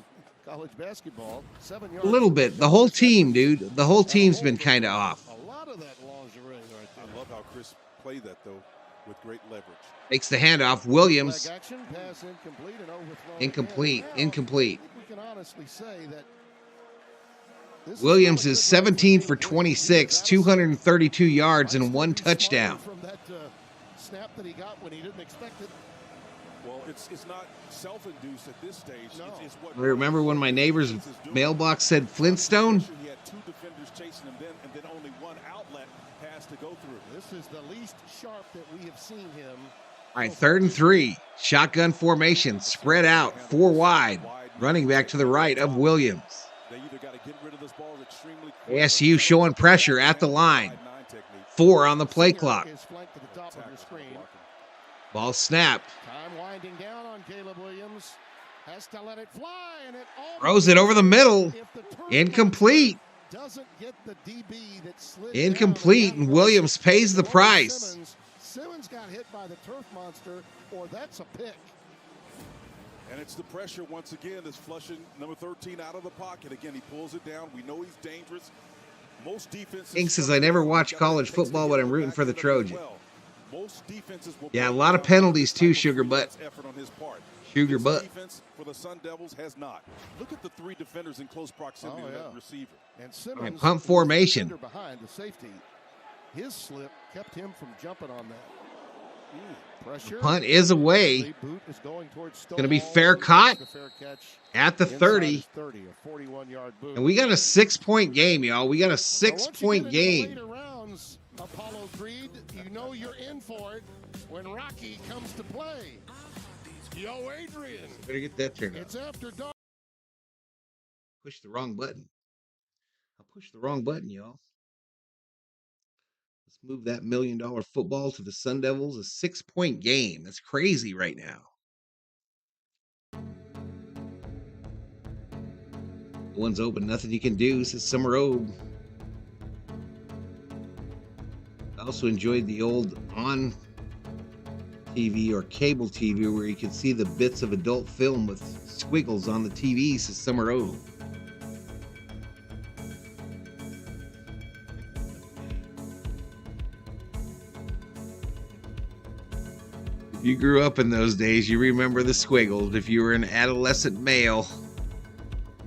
college basketball, 7 A yards. little bit. The whole team, dude. The whole team's been kind of off. A lot of that lingerie right there. I love how Chris played that, though, with great leverage. Takes the handoff. Williams. Leg action, pass incomplete, and overthrown Incomplete. again. Now, Incomplete. I think we can honestly say that this Williams still a is good 17 run for USC. 26, That was 232 yards and nice 1 to be touchdown. from that snap that he got when he didn't expect it. Well, it's not self-induced at this stage. No. It's what I remember when my neighbor's mailbox said Flintstone? He had 2 defenders chasing him then, and then only 1 outlet pass to go through. This is the least sharp that we have seen him. All right, 3rd and 3. Shotgun formation, spread out, 4 wide. Running back to the right of Williams. They either got to get rid of this ball extremely quick. ASU showing pressure at the line. 4 on the play clock. Is flanked to the top of your screen. Ball snapped. Time winding down on Caleb Williams. Has to let it fly, and it almost Throws it over the middle. if the turf Incomplete. doesn't get the DB that slid Incomplete, down, and Williams pays the price. Simmons got hit by the turf monster, or that's a pick. And it's the pressure once again that's flushing number 13 out of the pocket. Again, he pulls it down. We know he's dangerous. Most defenses. King says, I never watch college football, but I'm rooting for the Trojans. Most defenses will Yeah, a lot of penalties too, Sugar Butt. effort on his part. Sugar This Butt. defense for the Sun Devils has not. Look at the 3 defenders in close proximity to that receiver. And Simmons, pump the formation. defender behind the safety. His slip kept him from jumping on that. Pressure. Punt is away. The boot is going towards Gonna be Stonewall. fair caught The fair catch at the inside 30. his 30, a 41-yard boot. And we got a 6-point game, y'all. We got a So once you 6-point get into the game. later rounds, Apollo Creed, you know you're in for it when Rocky comes to play. Yo, Adrian. Better get that turned It's on. after dark. Push the wrong button. I pushed the wrong button, y'all. Let's move that $1 million football to the Sun Devils. A 6-point game. That's crazy right now. The one's open. Nothing you can do, says Summer Obe. I also enjoyed the old on TV or cable TV where you could see the bits of adult film with squiggles on the TV, says Summer Obe. If you grew up in those days, you remember the squiggles. If you were an adolescent male,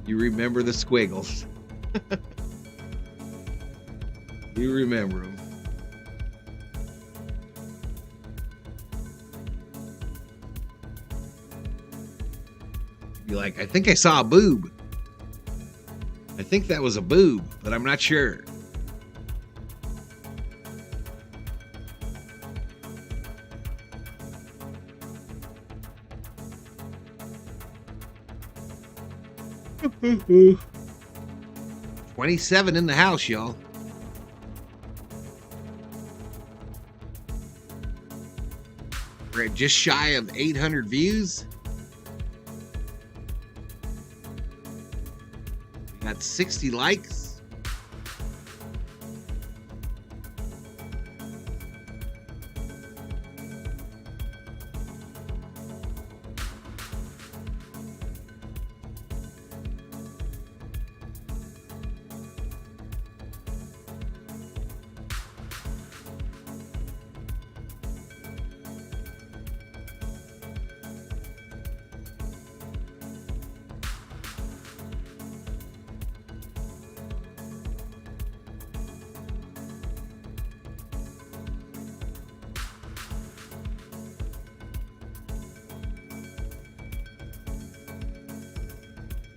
you remember the squiggles. You remember them. Be like, I think I saw a boob. I think that was a boob, but I'm not sure. Mm-hmm. 27 in the house, y'all. We're at just shy of 800 views. We got 60 likes.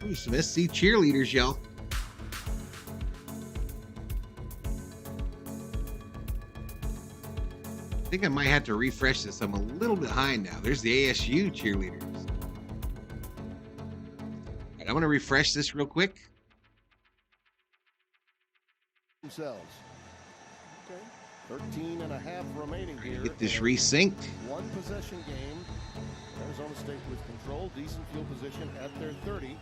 Ooh, some SC cheerleaders, y'all. I think I might have to refresh this. I'm a little behind now. There's the ASU cheerleaders. All right, I'm going to refresh this real quick. Themselves. Okay. 13 and a half remaining here. Get this resynced. One possession game. There's Arizona State with control, decent field position at their 30. See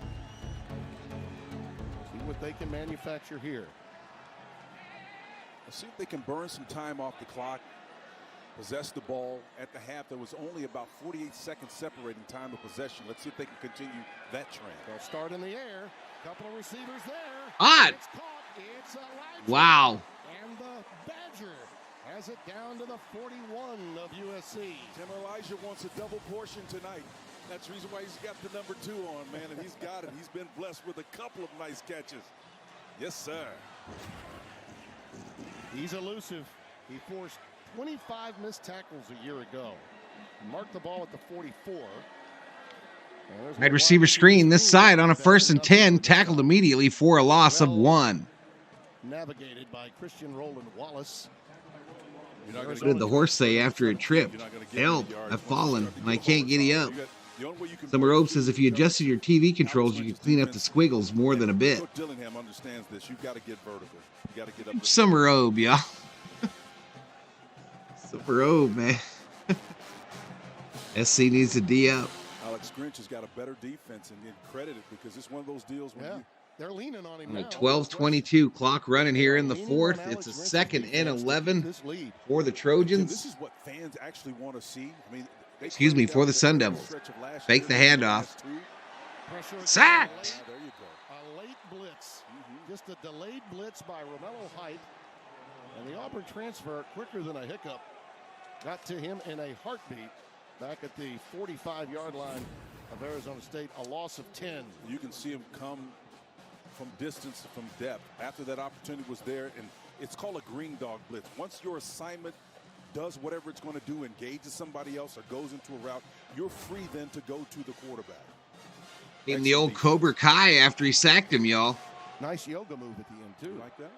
what they can manufacture here. Let's see if they can burn some time off the clock. Possess the ball. At the half, there was only about 48 seconds separating time of possession. Let's see if they can continue that trend. They'll start in the air. Couple of receivers there. Hot. It's caught. It's Elijah. Wow. And the Badger has it down to the 41 of USC. Tim Elijah wants a double portion tonight. That's the reason why he's got the number 2 on, man, and he's got it. He's been blessed with a couple of nice catches. Yes, sir. He's elusive. He forced 25 missed tackles a year ago. He marked the ball at the 44. Wide receiver screen this side on a 1st and 10, tackled immediately for a loss of 1. Navigated by Christian Roland Wallace. What did the horse say after it tripped? Help, I've fallen and I can't get you up. Summer Obe says if you adjusted your TV controls, you could clean up the squiggles more than a bit. Dillingham understands this. You've got to get vertical. You got to get up. Summer Obe, y'all. Summer Obe, man. SC needs to D up. Alex Grinch has got a better defense and get credited because it's one of those deals when they're leaning on him now. 12:22 clock running here in the 4th. It's a 2nd and 11 for the Trojans. This is what fans actually want to see. I mean, excuse me, for the Sun Devils. Fake the handoff. Sacked. There you go. A late blitz. Just a delayed blitz by Romello Height. And the Auburn transfer, quicker than a hiccup, got to him in a heartbeat back at the 45-yard line of Arizona State. A loss of 10. You can see him come from distance, from depth. After that opportunity was there, and it's called a green dog blitz. Once your assignment does whatever it's going to do, engages somebody else or goes into a route, you're free then to go to the quarterback. In the old Cobra Kai after he sacked him, y'all. Nice yoga move at the end, too. You like that?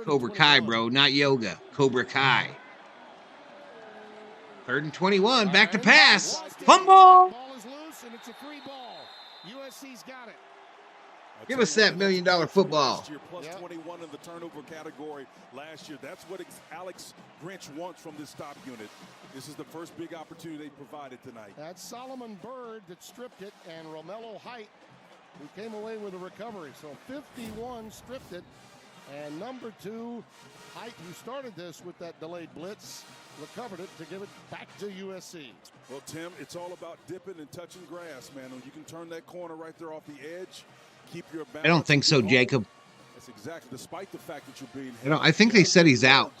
Cobra Kai, bro, not yoga. Cobra Kai. 3rd and 21, back to pass. Fumble! Ball is loose, and it's a free ball. USC's got it. Give us that $1 million football. Last year, plus 21 in the turnover category last year. That's what Alex Grinch wants from this top unit. This is the first big opportunity they provided tonight. That's Solomon Byrd that stripped it, and Romello Height, who came away with a recovery. So 51 stripped it, and number 2, Height, who started this with that delayed blitz, recovered it to give it back to USC. Well, Tim, it's all about dipping and touching grass, man. When you can turn that corner right there off the edge, keep your balance. I don't think so, Jacob. That's exactly, despite the fact that you're being. I think they said he's out.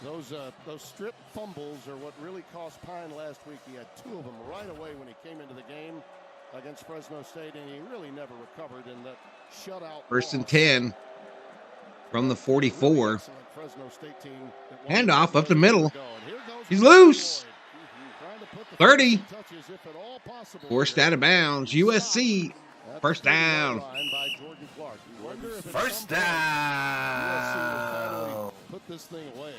Those strip fumbles are what really cost Pine last week. He had 2 of them right away when he came into the game against Fresno State, and he really never recovered in that shutout. 1st and 10 from the 44. Handoff up the middle. He's loose. 30. Forced out of bounds. USC. First down. First down. Put this thing away.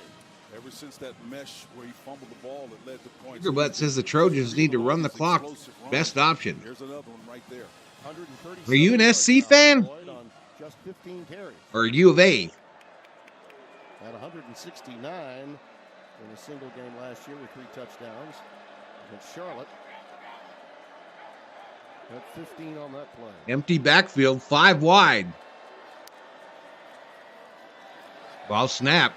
Ever since that mesh where he fumbled the ball, it led to points. Butt says the Trojans need to run the clock. Best option. Here's another one right there. Are you an SC fan? Just 15 carries. Or U of A? At 169 in a single game last year with 3 touchdowns against Charlotte. At 15 on that play. Empty backfield, 5 wide. Ball snap.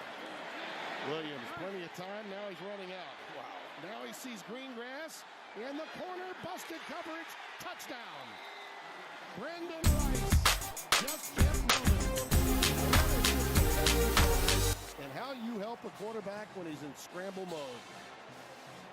Williams, plenty of time. Now he's running out. Wow. Now he sees green grass in the corner. Busted coverage. Touchdown. Brendan Rice just kept moving. And how you help a quarterback when he's in scramble mode.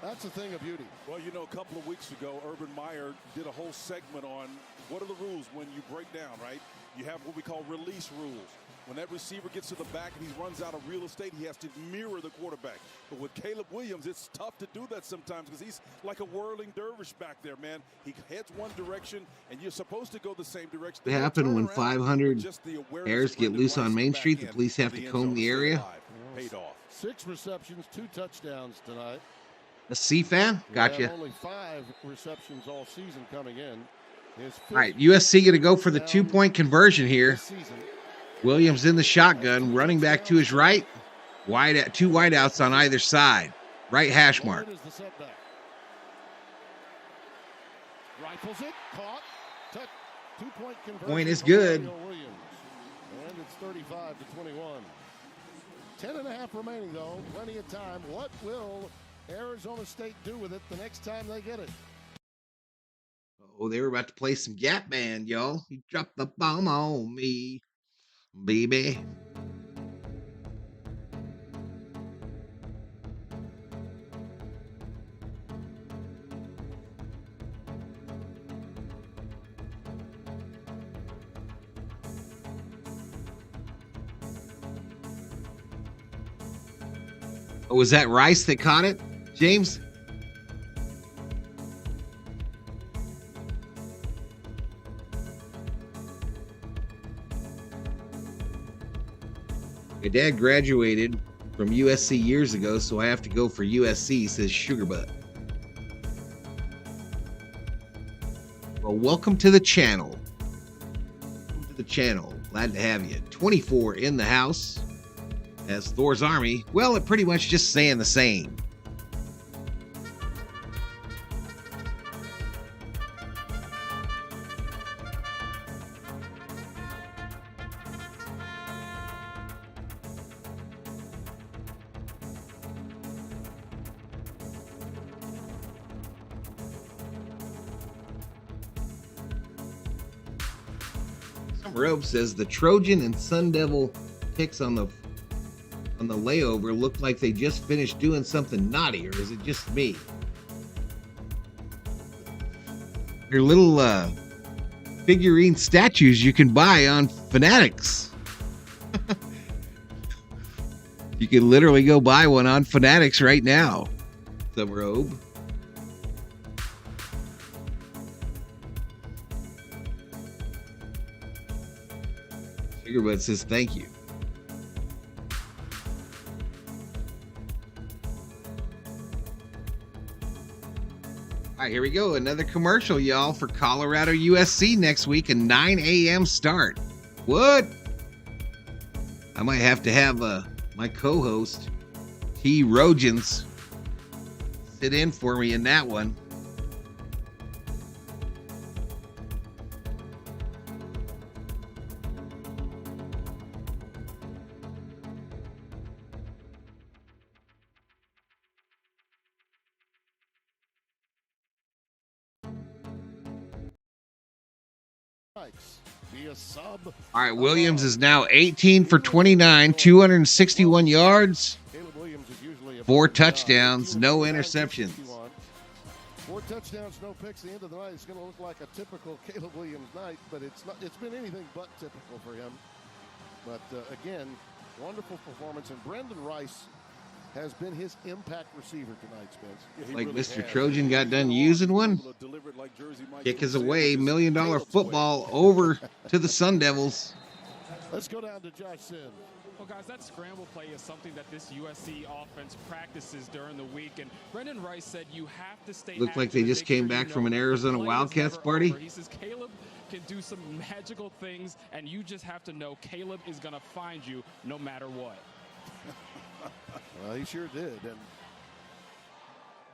That's a thing of beauty. Well, you know, a couple of weeks ago, Urban Meyer did a whole segment on what are the rules when you break down, right? You have what we call release rules. When that receiver gets to the back and he runs out of real estate, he has to mirror the quarterback. But with Caleb Williams, it's tough to do that sometimes because he's like a whirling dervish back there, man. He heads one direction, and you're supposed to go the same direction. What happened when 500 hares get loose on Main Street? The police have to comb the area. Paid off. 6 receptions, 2 touchdowns tonight. A C fan? Gotcha. Only 5 receptions all season coming in. All right, USC going to go for the 2-point conversion here. Williams in the shotgun, running back to his right. 2 wideouts on either side. Right hash mark. Rifles it, caught. 2-point conversion. Point is good. Williams. And it's 35-21. 10.5 remaining, though. Plenty of time. What will Arizona State do with it the next time they get it? Oh, they were about to play some Gap Band, y'all. He dropped the bomb on me, baby. Oh, was that Rice that caught it, James? My dad graduated from USC years ago, so I have to go for USC, says Sugarbutt. Well, welcome to the channel. Welcome to the channel. Glad to have you. 24 in the house. As Thor's Army, well, it pretty much just saying the same. Some rope says the Trojan and Sun Devil picks on the layover looked like they just finished doing something naughty, or is it just me? They're little figurine statues you can buy on Fanatics. You can literally go buy one on Fanatics right now. The robe. Sugarbutt says thank you. All right, here we go. Another commercial, y'all, for Colorado USC next week, a 9 a.m. start. What? I might have to have my co-host, T. Trojans, sit in for me in that one. All right, Williams is now 18 for 29, 261 yards, 4 touchdowns, no interceptions. 4 touchdowns, no picks. The end of the night is going to look like a typical Caleb Williams night, but it's not. It's been anything but typical for him. But again, wonderful performance, and Brendan Rice has been his impact receiver tonight, Spence. Yeah, like really Mr. Trojan got done using one. Kick is away. $1 million football over to the Sun Devils. Let's go down to Josh Sims. Well, guys, that scramble play is something that this USC offense practices during the week, and Brendan Rice said you have to stay. Looked like they just came back from an Arizona Wildcats party. He says Caleb can do some magical things, and you just have to know Caleb is going to find you no matter what. Well, he sure did.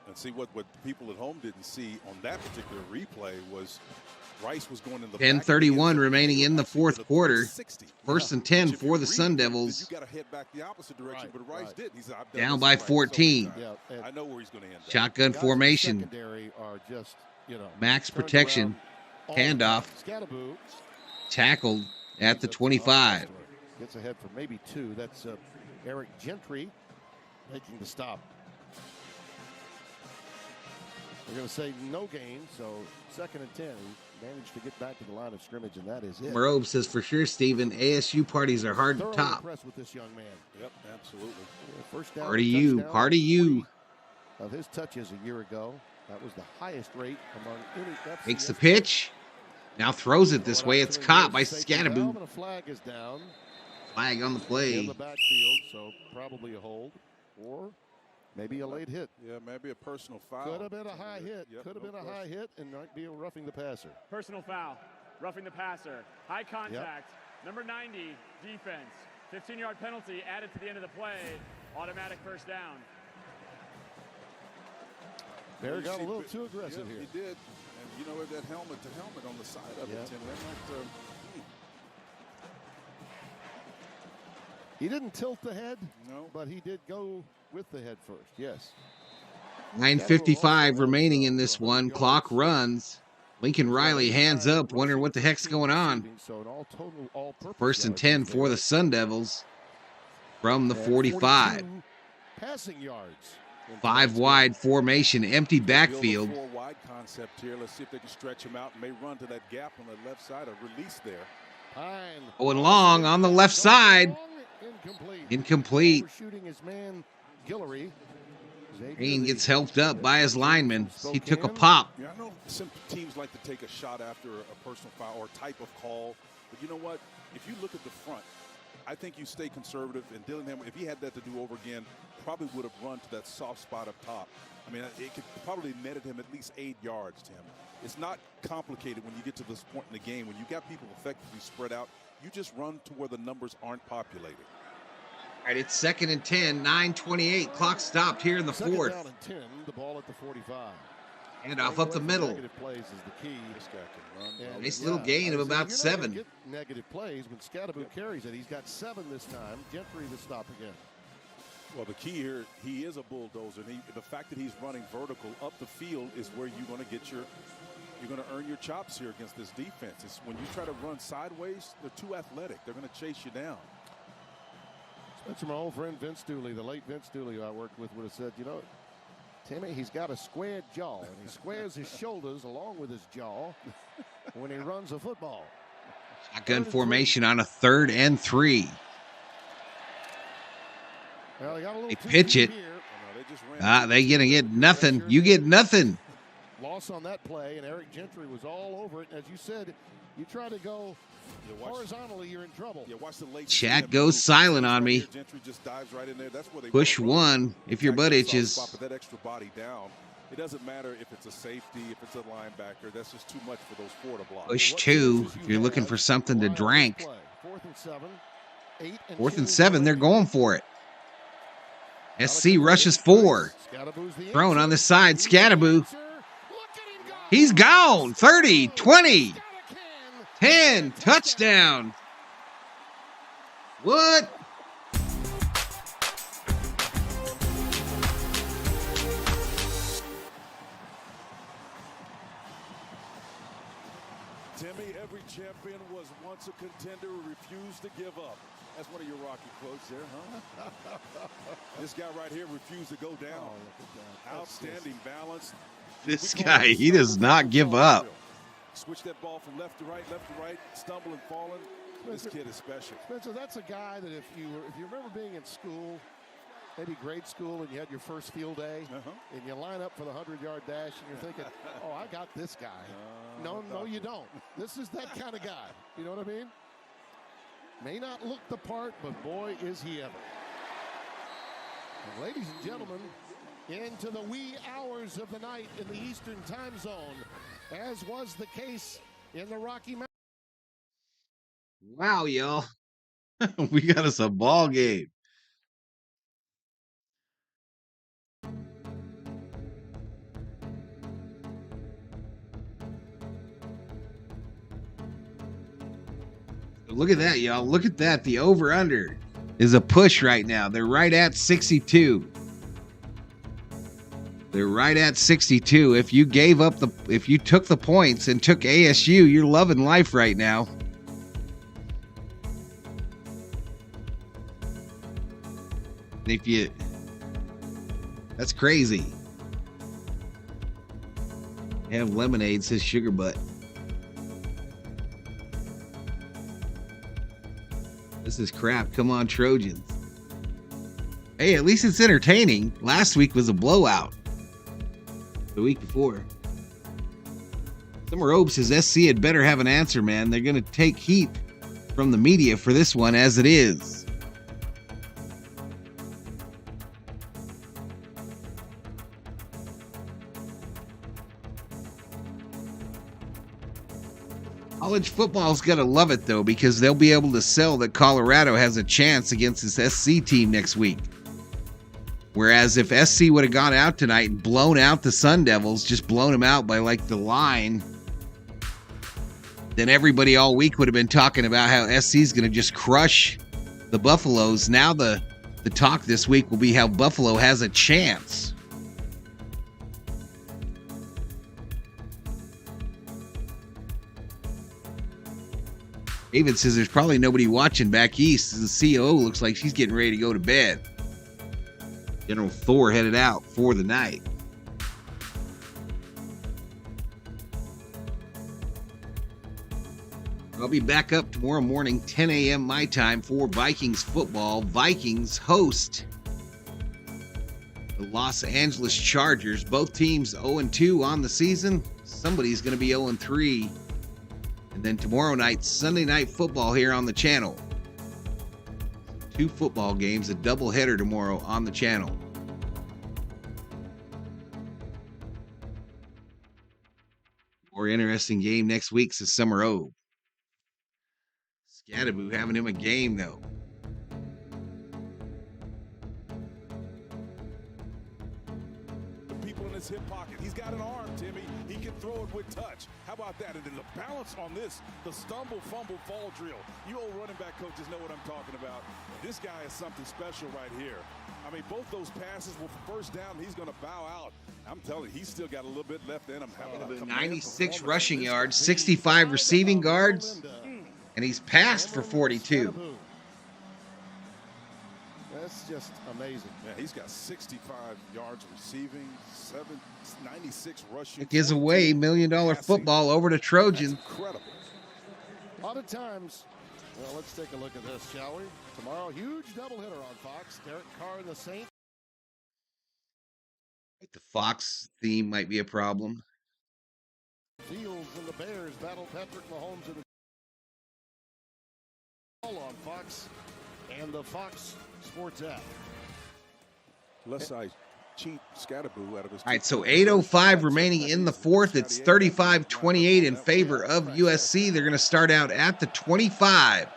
And see what people at home didn't see on that particular replay was Rice was going in the 10:31 remaining in the fourth quarter. First and 10 for the Sun Devils. You got to head back the opposite direction, but Rice didn't. He said, down by 14. I know where he's going to end up. Shotgun formation. Max protection. Handoff. Tackled at the 25. Gets ahead for maybe 2. That's Eric Gentry making the stop. We're going to say no gain, so 2nd and 10. He managed to get back to the line of scrimmage, and that is it. Marobe says for sure, Steven, ASU parties are hard to top. Impressed with this young man. Yep, absolutely. First down, party you. Of his touches a year ago, that was the highest rate among any FCS. Makes the pitch. Now throws it this way. It's caught by Scattaboo. A flag is down. Flag on the play. In the backfield, so probably a hold or maybe a late hit. Yeah, maybe a personal foul. Could have been a high hit. Could have been a high hit and might be a roughing the passer. Personal foul, roughing the passer, high contact, number 90, defense. 15-yard penalty added to the end of the play, automatic first down. Bear got a little too aggressive here. He did. And you know, that helmet to helmet on the side of it, Tim. He didn't tilt the head, no, but he did go with the head first. Yes. 9:55 remaining in this one. Clock runs. Lincoln Riley hands up, wondering what the heck's going on. First and 10 for the Sun Devils from the 45. Passing yards. 5 wide formation, empty backfield. 4 wide concept here. Let's see if they can stretch him out and may run to that gap on the left side or release there. Going long on the left side. Incomplete. Shooting his man Guillory. Green gets helped up by his lineman. He took a pop. Yeah, I know some teams like to take a shot after a personal foul or type of call. But you know what? If you look at the front, I think you stay conservative. And Dillingham, if he had that to do over again, probably would have run to that soft spot up top. I mean, it could probably netted him at least 8 yards, Tim. It's not complicated when you get to this point in the game. When you got people effectively spread out, you just run to where the numbers aren't populated. All right, it's 2nd and 10, 9:28. Clock stopped here in the 4th. Down and 10, the ball at the 45. And off up the middle. Negative plays is the key. This guy can run. Nice little gain of about 7. Get negative plays when Scadaboo carries it. He's got 7 this time. Gentry to stop again. Well, the key here, he is a bulldozer. The fact that he's running vertical up the field is where you're going to get you're going to earn your chops here against this defense. It's when you try to run sideways, they're too athletic. They're going to chase you down. Spencer, my old friend Vince Dooley, the late Vince Dooley who I worked with, would have said, you know, Timmy, he's got a squared jaw, and he squares his shoulders along with his jaw when he runs a football. Shotgun formation on a 3rd and 3. Well, they pitch it. They gonna get nothing. You get nothing. Loss on that play, and Eric Gentry was all over it. As you said, you try to go horizontally, you're in trouble. Chat goes silent on me. Just dives right in there. That's where they push 1 if your butt itches. That extra body down. It doesn't matter if it's a safety, if it's a linebacker. That's just too much for those 4 to block. Push 2 if you're looking for something to drink. 4th and 7. 4th and 7, they're going for it. SC rushes 4. Thrown on the side, Scadaboo. He's gone. 30, 20, 10, touchdown. What? Timmy, every champion was once a contender who refused to give up. That's one of your Rocky quotes there, huh? This guy right here refused to go down. Outstanding balance. This guy, he does not give up. Switch that ball from left to right, stumbling, falling. This kid is special. Spencer, that's a guy that if you remember being in school, maybe grade school, and you had your first field day, and you line up for the 100-yard dash, and you're thinking, oh, I got this guy. No, you don't. This is that kind of guy. You know what I mean? May not look the part, but boy, is he ever. And ladies and gentlemen, into the wee hours of the night in the Eastern time zone, as was the case in the Rocky Mountains. Wow, y'all. We got us a ball game. Look at that, y'all. Look at that. The over-under is a push right now. They're right at 62. They're right at 62. If you took the points and took ASU, you're loving life right now. That's crazy. Have lemonade, says Sugar Butt. This is crap. Come on, Trojans. Hey, at least it's entertaining. Last week was a blowout. The week before. Summer Ope says SC had better have an answer, man. They're going to take heat from the media for this one as it is. College football's got to love it, though, because they'll be able to sell that Colorado has a chance against this SC team next week. Whereas if SC would have gone out tonight and blown out the Sun Devils, just blown them out by like the line, then everybody all week would have been talking about how SC is going to just crush the Buffaloes. Now the talk this week will be how Buffalo has a chance. David says there's probably nobody watching back east. The COO looks like she's getting ready to go to bed. General Thor headed out for the night. I'll be back up tomorrow morning, 10 a.m. my time, for Vikings football. Vikings host the Los Angeles Chargers. Both teams 0-2 on the season. Somebody's going to be 0-3. And then tomorrow night, Sunday Night Football here on the channel. 2 football games, a doubleheader tomorrow on the channel. More interesting game next week's the Summer O. Scattaboo having him a game, though. People in his hip pocket. He's got an arm, Timmy. He can throw it with touch. How about that? And then the balance on this, the stumble, fumble, fall drill. You old running back coaches know what I'm talking about. This guy is something special right here. I mean, both those passes were first down. He's going to bow out. I'm telling you, he's still got a little bit left in him. 96 rushing yards, 65 receiving yards, and he's passed for 42. That's just amazing. Yeah, he's got 65 yards receiving, 96 rushing. It gives away $1 million football over to Trojans. That's incredible. A lot of times, well, let's take a look at this, shall we? Tomorrow, huge doubleheader on Fox. Derek Carr and the Saints. The Fox theme might be a problem. Fields and the Bears battle Patrick Mahomes and the all on Fox and the Fox Sports app. Unless I cheat Scattaboo out of his. All right, so 8:05 remaining in the fourth. It's 35-28 in favor of USC. They're going to start out at the 25.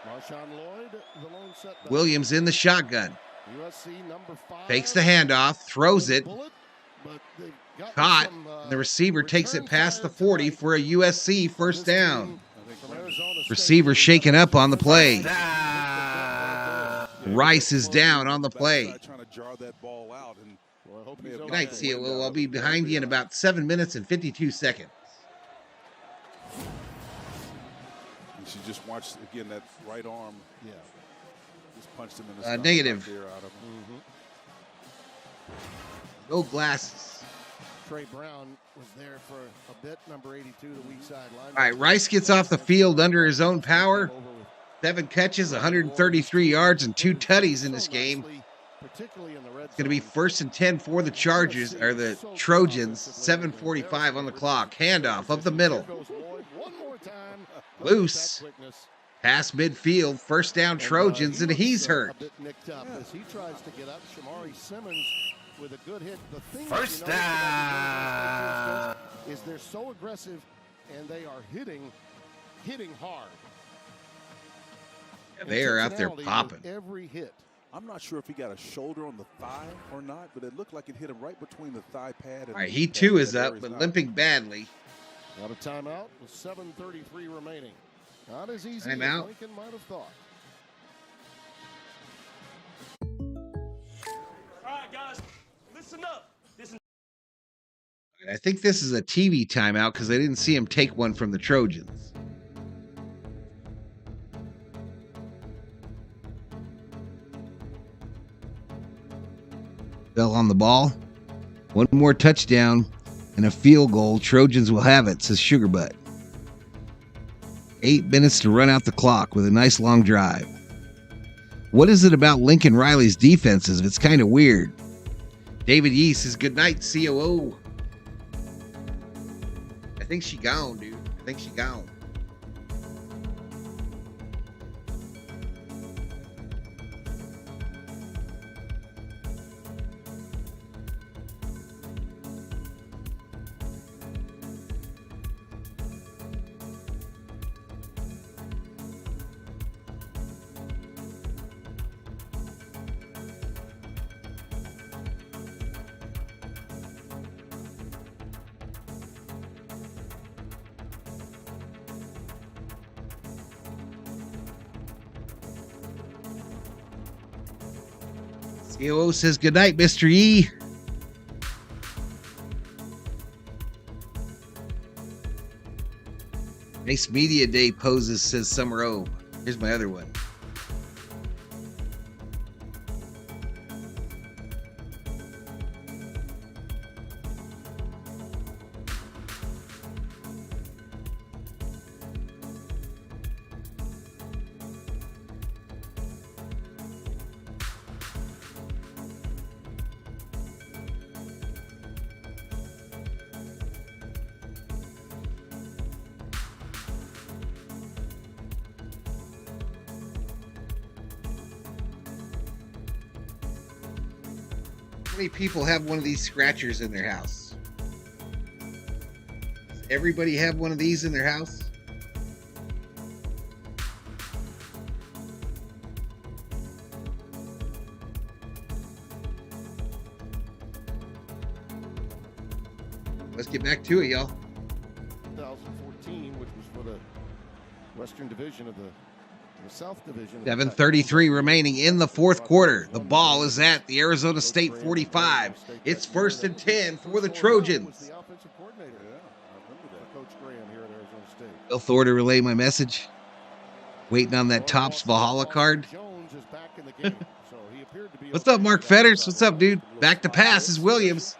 Williams in the shotgun. Takes the handoff, throws it. Caught. The receiver takes it past the 40 for a USC first down. Receiver shaken up on the play. Rice is down on the play. Good night, COO. I'll be behind you in about 7 minutes and 52 seconds. You should just watch again that right arm. Yeah. Just punched him in the stomach. Negative. Right there out of him. No glasses. Trey Brown was there for a bit, number 82, the weak side line. All right, Rice gets off the field under his own power. 7 catches, 133 yards, and 2 tutties in this game. It's going to be 1st and 10 for the Chargers, or the Trojans. 7:45 on the clock. Handoff up the middle. Loose. Pass midfield. First down Trojans, and he's hurt. As he tries to get up, Shamari Simmons with a good hit. The thing First down is they're so aggressive, and they are hitting hard. They are out there popping. Every hit. I'm not sure if he got a shoulder on the thigh or not, but it looked like it hit him right between the thigh pad. All right, he too is up, but limping badly. Got a timeout with 7:33 remaining. Not as easy as Timeout. Lincoln might have thought. All right, guys, listen up. I think this is a TV timeout because I didn't see him take one from the Trojans. Bell on the ball. One more touchdown and a field goal. Trojans will have it, says Sugarbutt. 8 minutes to run out the clock with a nice long drive. What is it about Lincoln Riley's defenses? It's kind of weird. David Yee says, good night, COO. I think she gone, dude. I think she gone. COO says good night, Mr. E. Nice media day poses, says Summer O. Here's my other one. How many people have one of these scratchers in their house? Does everybody have one of these in their house? Let's get back to it, y'all. 2014, which was for the Western Division of the South Division. 7:33 remaining in the fourth quarter. The ball is at the Arizona State 45. It's 1st and 10 for the Trojans. The offensive coordinator. Yeah, I remember that. Coach Graham here at Arizona State. Bill Thor to relay my message. Waiting on that Topps Valhalla card. Jones is back in the game, so he appeared to be. What's up, Mark Fetters? What's up, dude? Back to pass is Williams.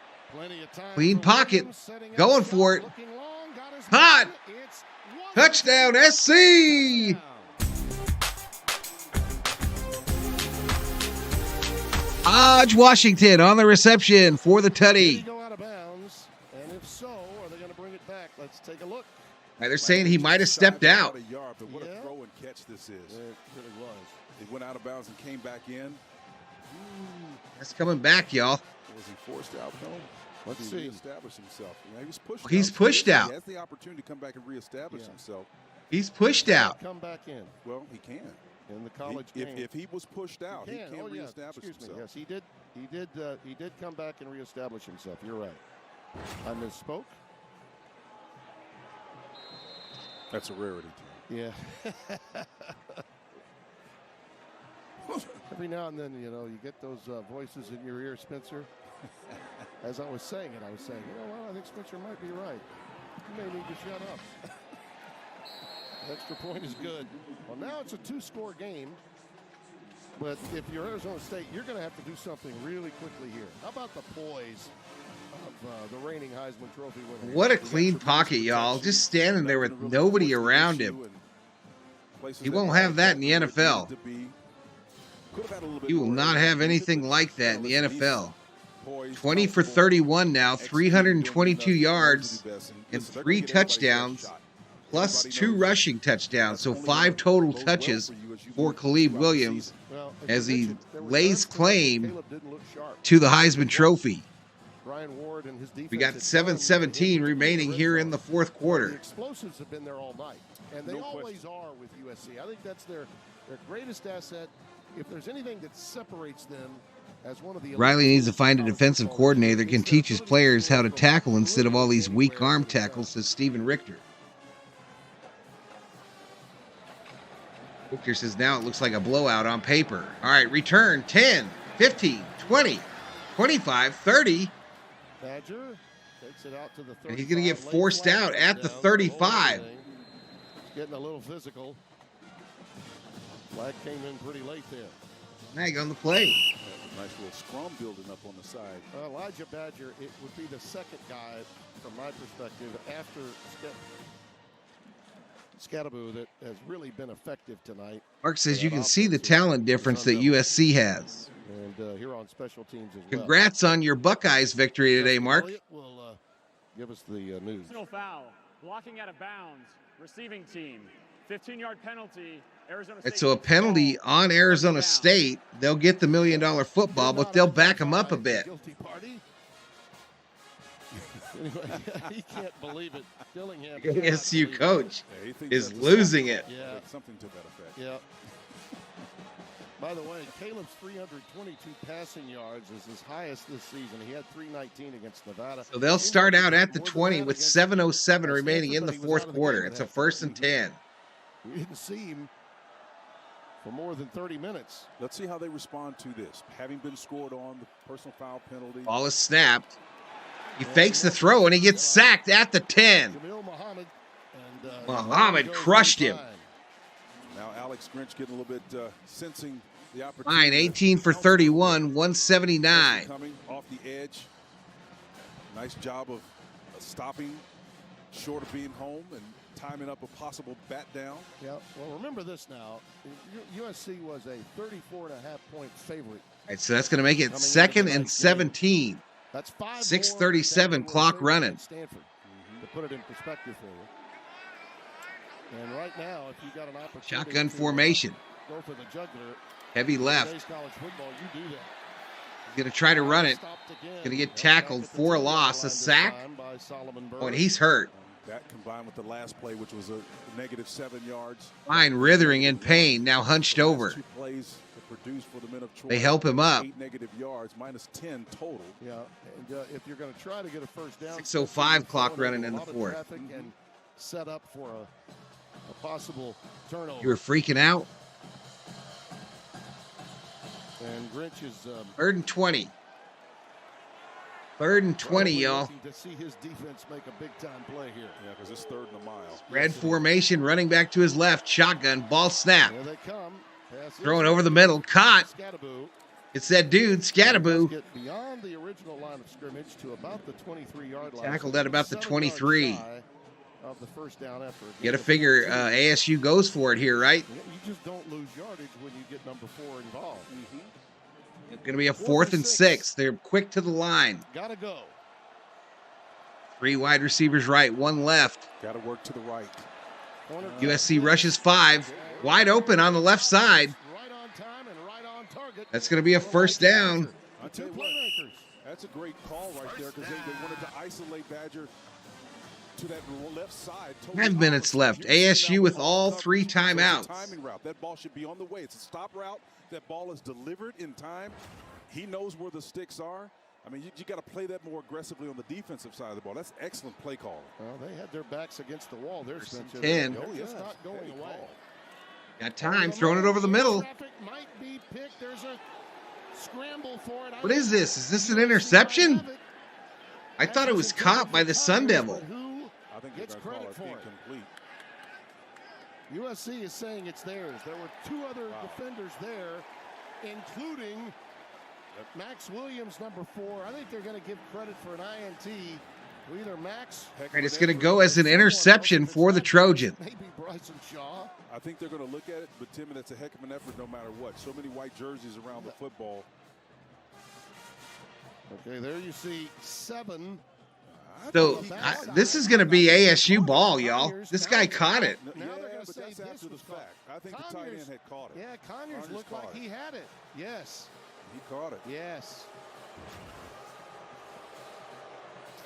Clean pocket. Going for it. Hot. Touchdown, SC. Hodge Washington on the reception for the tutty. Go out of bounds, and if so, are they going to bring it back? Let's take a look. Right, they're saying he might have stepped out. What a throw and catch this is. It really was. It went out of bounds and came back in. That's coming back, y'all. Was he forced out though? Let's see. Reestablish himself. You know, he was pushed. He's out. pushed out. He has the opportunity to come back and reestablish himself. He's pushed out. Come back in. Well, he can. In the college game. If he was pushed out, he can reestablish himself. Yes, he did. He did come back and reestablish himself. You're right. I misspoke. That's a rarity. Yeah. Every now and then, you know, you get those voices in your ear, Spencer. As I was saying it, I was saying, you know what? I think Spencer might be right. You may need to shut up. Extra point is good. Well, now it's a 2-score game. But if you're Arizona State, you're going to have to do something really quickly here. How about the poise of the reigning Heisman Trophy winner? What a clean pocket, y'all. Just standing there with nobody around him. He won't have that in the NFL. He will not have anything like that in the NFL. 20 for 31 now, 322 yards and 3 touchdowns, plus 2 rushing touchdowns. So 5 total touches for Caleb Williams as he lays claim to the Heisman Trophy. We got 7:17 remaining here in the fourth quarter. The explosives have been there all night, and they always are with USC. I think that's their greatest asset. If there's anything that separates them as one of the Riley needs to find a defensive coordinator that can teach his players how to tackle instead of all these weak arm tackles, says Steven Richter. Richter says now it looks like a blowout on paper. All right, return 10, 15, 20, 25, 30. Badger takes it out to the 35. And he's going to get forced out at the 35. It's getting a little physical. Flag came in pretty late there. Mag on the play. Nice little scrum building up on the side. Elijah Badger, it would be the second guy, from my perspective, after Scattaboo that has really been effective tonight. Mark says you can see the talent difference that USC has. And here on special teams as well. Congrats on your Buckeyes victory today, Mark. Will give us the news. No foul. Blocking out of bounds. Receiving team. 15-yard penalty. Arizona State. So a penalty on Arizona State. They'll get the $1 million football, but they'll back them up a bit. Guilty party. Anyway, he can't believe it. Dillingham. ASU coach is losing it. Yeah. Something to that effect. Yeah. By the way, Caleb's 322 passing yards is his highest this season. He had 319 against Nevada. So they'll start out at the 20 with 7:07 remaining in the fourth quarter. It's a 1st and 10. We didn't see him for more than 30 minutes. Let's see how they respond to this. Having been scored on, the personal foul penalty. Ball is snapped. He fakes the throw, and he gets sacked at the 10. Muhammad crushed him. Now Alex Grinch getting a little bit sensing the opportunity. Fine, 18 for 31, 179. Coming off the edge. Nice job of stopping short of being home and timing up a possible bat down. Yeah, well, remember this now. USC was a 34.5-point favorite. All right, so that's going to make it 2nd and 17. That's 6:37 clock running. Stanford, to put it in perspective for you. And right now, if you got an opportunity, Shotgun formation. Go for the jugular. Heavy left. Today's college football, you do that. He's going to try to run it. Going to get tackled for a loss, a sack. Oh, and he's hurt. That combined with the last play, which was a -7 yards. Fine, writhing in pain, now hunched over. 2 plays to produce for the men of Troy. They help him up. 8 negative yards, -10 total. Yeah, and if you're going to try to get a first down, 6:05 clock running in the 4th. And set up for a possible turnover. You were freaking out. And Grinch is 3rd and 20. 3rd and 20, y'all. To see his defense make a big-time play here. Yeah, because it's 3rd and a mile. Red formation, running back to his left. Shotgun, ball snap. Here they come. Throwing over the middle, caught. Scattaboo. It's that dude, Scattaboo. Get beyond the original line of scrimmage to about the 23-yard line. Tackled at about the 23. Of the first down after. You got to figure ASU goes for it here, right? You just don't lose yardage when you get number 4 involved. It's going to be a 4th and 6. They're quick to the line. Gotta go. 3 wide receivers right, 1 left. Got to work to the right. USC rushes 5. Wide open on the left side. Right on time and right on target. That's going to be a first down. I tell you what, that's a great call right there because they wanted to isolate Badger to that left side. 5 minutes left. ASU with all 3 timeouts. Timing route. That ball should be on the way. It's a stop route. That ball is delivered in time. He knows where the sticks are. I mean, you got to play that more aggressively on the defensive side of the ball. That's excellent play calling. Well, they had their backs against the wall. There's 10. Oh, just not going away. Got time, throwing it over the middle. Might be picked. There's a scramble for it. What is this? Is this an interception? I thought it was caught by the Sun Devil. I think gets credit for it. Incomplete. USC is saying it's theirs. There were 2 other defenders there, including Max Williams, number 4. I think they're going to give credit for an INT to either Max. All right, it's going to go as an interception for the Trojans. Maybe Bryson Shaw. I think they're going to look at it, but Tim, that's a heck of an effort no matter what. So many white jerseys around the football. Okay, there you see 7. So this is going to be ASU ball, y'all. This guy caught it. Now they're going to say that's after the fact. I think the tight end had caught it. Yeah, Conyers looked like he had it. Yes. He caught it. Yes.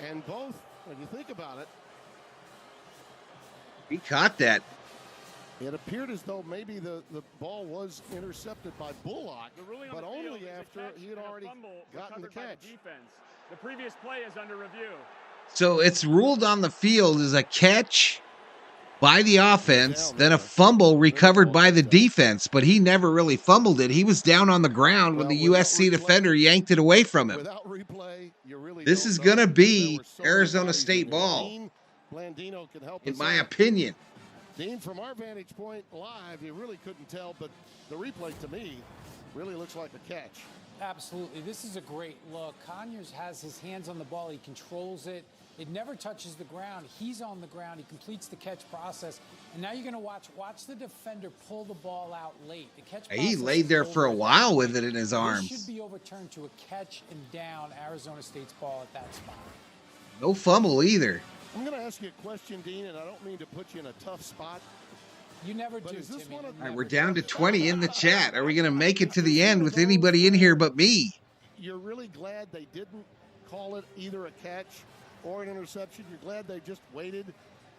And both, when you think about it, He caught that. it appeared as though maybe the ball was intercepted by Bullock, but only after he had already gotten the catch. The previous play is under review. So it's ruled on the field as a catch by the offense, then a fumble recovered by the defense, but he never really fumbled it. He was down on the ground when the USC defender yanked it away from him. Without replay, you really This is going to be Arizona State ball, Blandino can help in us my out. opinion. Dean, from our vantage point live, you really couldn't tell, but the replay to me really looks like a catch. Absolutely. This is a great look. Conyers has his hands on the ball. He controls it. It never touches the ground. He's on the ground. He completes the catch process. And now you're going to watch the defender pull the ball out late. The catch He process laid there is for a over. while with it in his This arms. should be overturned to a catch and down. Arizona State's ball at that spot. No fumble either. I'm going to ask you a question, Dean, and I don't mean to put you in a tough spot. You never do, Is this Timmy. one of- All right, we're down to 20 in the chat. Are we going to make it to the end with anybody in here but me? You're really glad they didn't call it either a catch or an interception. You're glad they just waited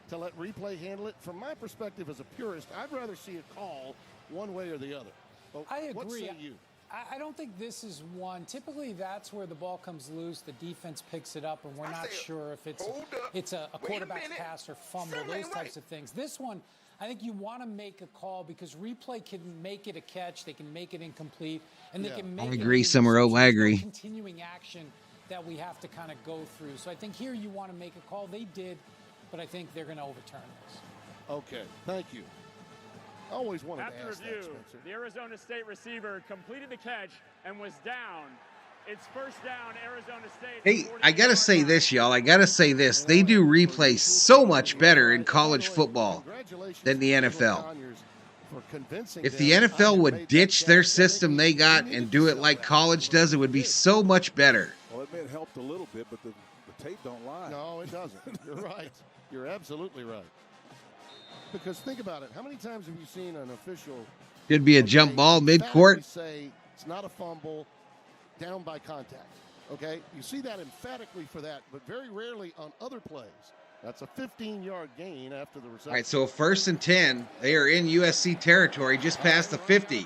to let replay handle it. From my perspective as a purist, I'd rather see a call one way or the other. But I What agree. say you? I don't think this is one. Typically, that's where the ball comes loose, the defense picks it up, and we're not sure if it's a quarterback's pass or fumble, those types of things. This one, I think you want to make a call because replay can make it a catch, they can make it incomplete, and they can make it. I agree, Summerove. I agree. Continuing action that we have to kind of go through. So I think here you want to make a call. They did, but I think they're going to overturn this. Okay, thank you. I always wanted to After ask review, that, Spencer. the Arizona State receiver completed the catch and was down. It's first down, Arizona State. Hey, I got to say this, y'all. I got to say this. They do replay so much better in college football than the NFL. If the NFL would ditch their system they got and do it like college does, it would be so much better. Well, it may have helped a little bit, but the tape don't lie. No, it doesn't. You're right. You're absolutely right. Because think about it. How many times have you seen an official? Could be a jump ball mid-court. Say it's not a fumble, down by contact. Okay, you see that emphatically for that, but very rarely on other plays. That's a 15-yard gain after the reception. All right, so 1st and 10. They are in USC territory, just past the 50.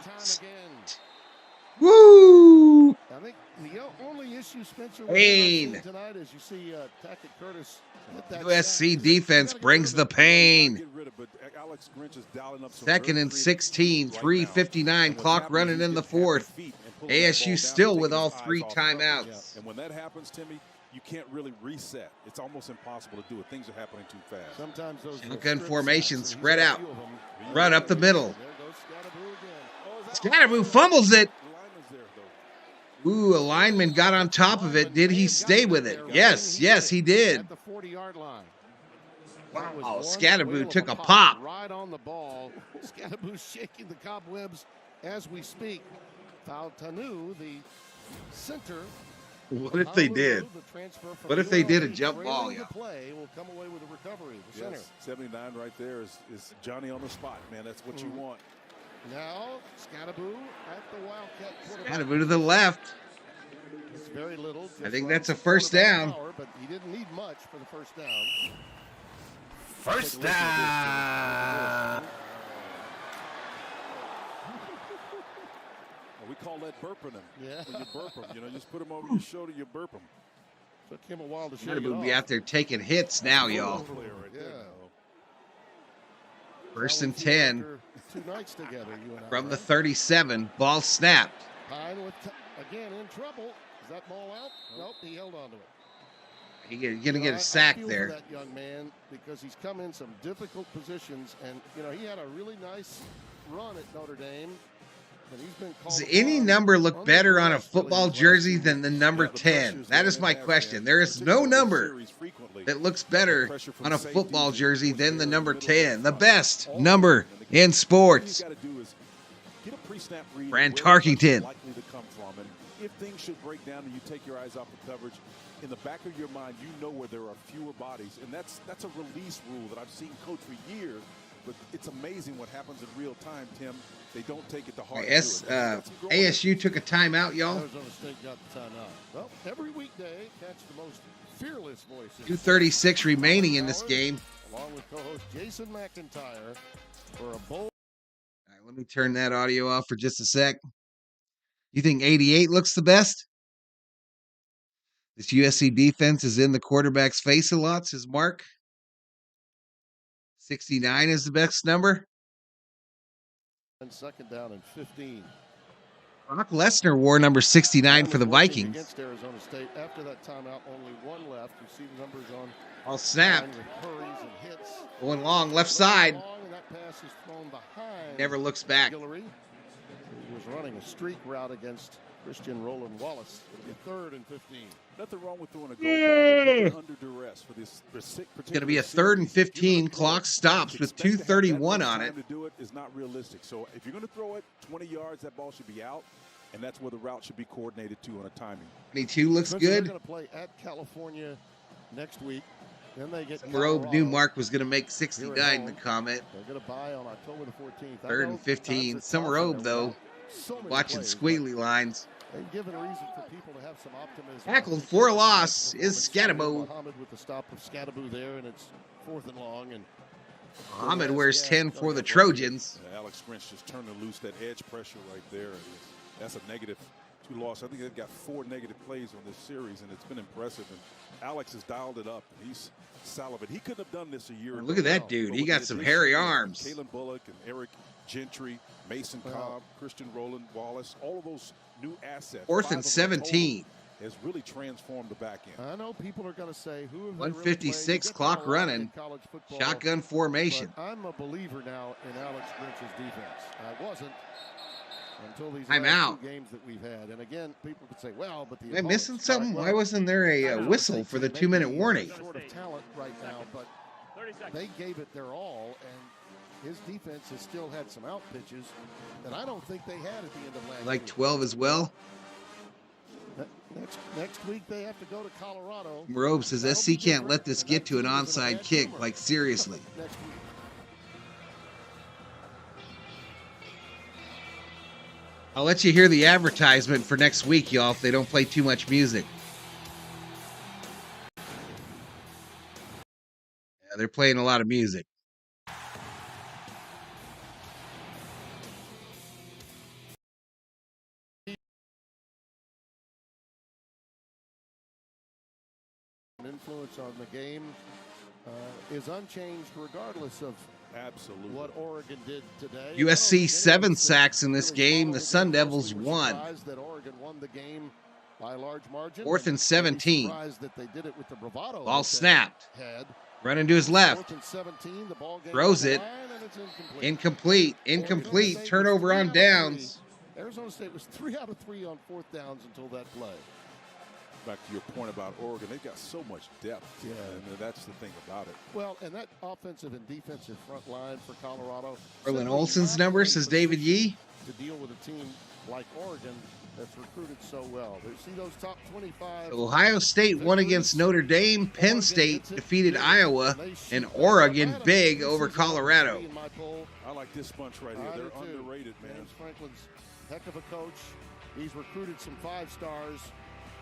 Woo! I think the only issue, Spencer, pain tonight is you see Tackett Curtis. USC defense brings the pain. 2nd and 16, 3:59, clock running in the 4th. ASU still with all 3 timeouts. And when that happens, Timmy, you can't really reset. It's almost impossible to do it. Things are happening too fast. Sometimes those shotgun formation, spread out. Run up the middle. Scatterboo fumbles it. Ooh, a lineman got on top of it. Did he stay with it? Yes, he did. At the 40-yard line. Wow, Scatterboo took a pop. Right on the ball. Scatterboo shaking the cobwebs as we speak. Tanu, the center. What if they did? What if they did a jump ball? Yeah. Play will come away with a recovery. The center. 79 right there is Johnny on the spot, man. That's what you want. Now, Scatterboo at the Wildcat quarterback. Scatterboo to the left. It's very little. I think that's a first down. Power, but he didn't need much for the first down. First down. We call that burping him. Yeah. When you burp him, just put him over your shoulder, you burp him. Took him a while to shake Scatterboo it be off. out there taking hits now, y'all. Yeah. 1st and 10 2 nights together, you and I, from the right? 37. Ball snapped. Pine with again in trouble. Is that ball out? Nope, he held on to it. He's going to get a sack I feel there. for that young man because he's come in some difficult positions, and he had a really nice run at Notre Dame. But he's been called Does any number look better on a football jersey than the number 10? That is my question. There is no number that looks better on a football jersey than the number 10. The best number in sports. Brand Tarkington. If things should break down and you take your eyes off the coverage, in the back of your mind, you know where there are fewer bodies. And that's a release rule that I've seen coach for years. But it's amazing what happens in real time, Tim. They don't take it to heart. ASU took a timeout, y'all. Arizona State got the timeout. Well, every weekday, catch the most fearless voices. 2:36 remaining in this game. Along with co-host Jason McIntyre for a bold. All right, let me turn that audio off for just a sec. You think 88 looks the best? This USC defense is in the quarterback's face a lot, says Mark. 69 is the best number. And 2nd down and 15. Brock Lesnar wore number 69 for the Vikings. Against Arizona State. After that timeout, only 1 left. You see the numbers on. All snapped. Hurries and hits. Going long, left side. Long, and that pass is thrown behind. Never looks back. Hillary, who was running a streak route against Christian Roland Wallace. It'll be 3rd and 15. Nothing wrong with throwing a go ball under duress for this. It's going to be a 3rd and 15. Clock stops with 2:31 on it. To do it is not realistic. So if you're going to throw it 20 yards, that ball should be out, and that's where the route should be coordinated to on a timing. 22 looks good. They're going to play at California next week. Then they get Robe knew Mark was going to to make 69 in the comment. They're going to buy on October the 14th. 3rd and 15. Some Robe, though, watching squiggly lines. They've given a reason for people to have some optimism. Tackled for a loss is Scatterboo. Muhammad with the stop of Scatterboo there, and it's 4th and long. And Muhammad wears 10 for the Trojans. Alex Grinch just turned to loose that edge pressure right there. That's a negative 2 loss. I think they've got 4 negative plays on this series, and it's been impressive. And Alex has dialed it up. He's salivating. He couldn't have done this a year ago. Look at that dude. He got some hairy arms. Kalen Bullock and Eric Gentry, Mason Cobb, Christian Rowland Wallace, all of those new assets. 4th and 17. Has really transformed the back end. I know people are going to say, who have 156 clock running, shotgun formation. I'm a believer now in Alex Grinch's defense. I wasn't until these I'm last out. 2 games that we've had. And again, people could say, well, but the Am I missing something? Why wasn't there a whistle for the 2-minute warning? Short of talent right now, but they gave it their all, and his defense has still had some out pitches that I don't think they had at the end of last Like year. 12 as well. Next week they have to go to Colorado. Robe says SC can't let this get to an onside kick. Like, seriously. Next week. I'll let you hear the advertisement for next week, y'all, if they don't play too much music. Yeah, they're playing a lot of music. Influence on the game is unchanged regardless of what Oregon did today. USC 7 sacks in this game. The Sun Devils 1. That Oregon won the game by a large margin. 4th and 17. That they did it with the bravado. Ball snapped. Had. Running to his left. 4th and 17, the ball Throws it. Incomplete. Turnover on downs. Arizona State was 3 out of 3 on 4th downs until that play. Back to your point about Oregon, they've got so much depth. Yeah. And that's the thing about it. Well, and that offensive and defensive front line for Colorado. Erlen Olsen's number, says David Yee. To deal with a team like Oregon that's recruited so well. See those top 25. Ohio State won against Notre Dame. Penn State defeated Iowa. And Oregon big over Colorado. I like this bunch right here. They're underrated, man. James Franklin's heck of a coach. He's recruited some 5-stars.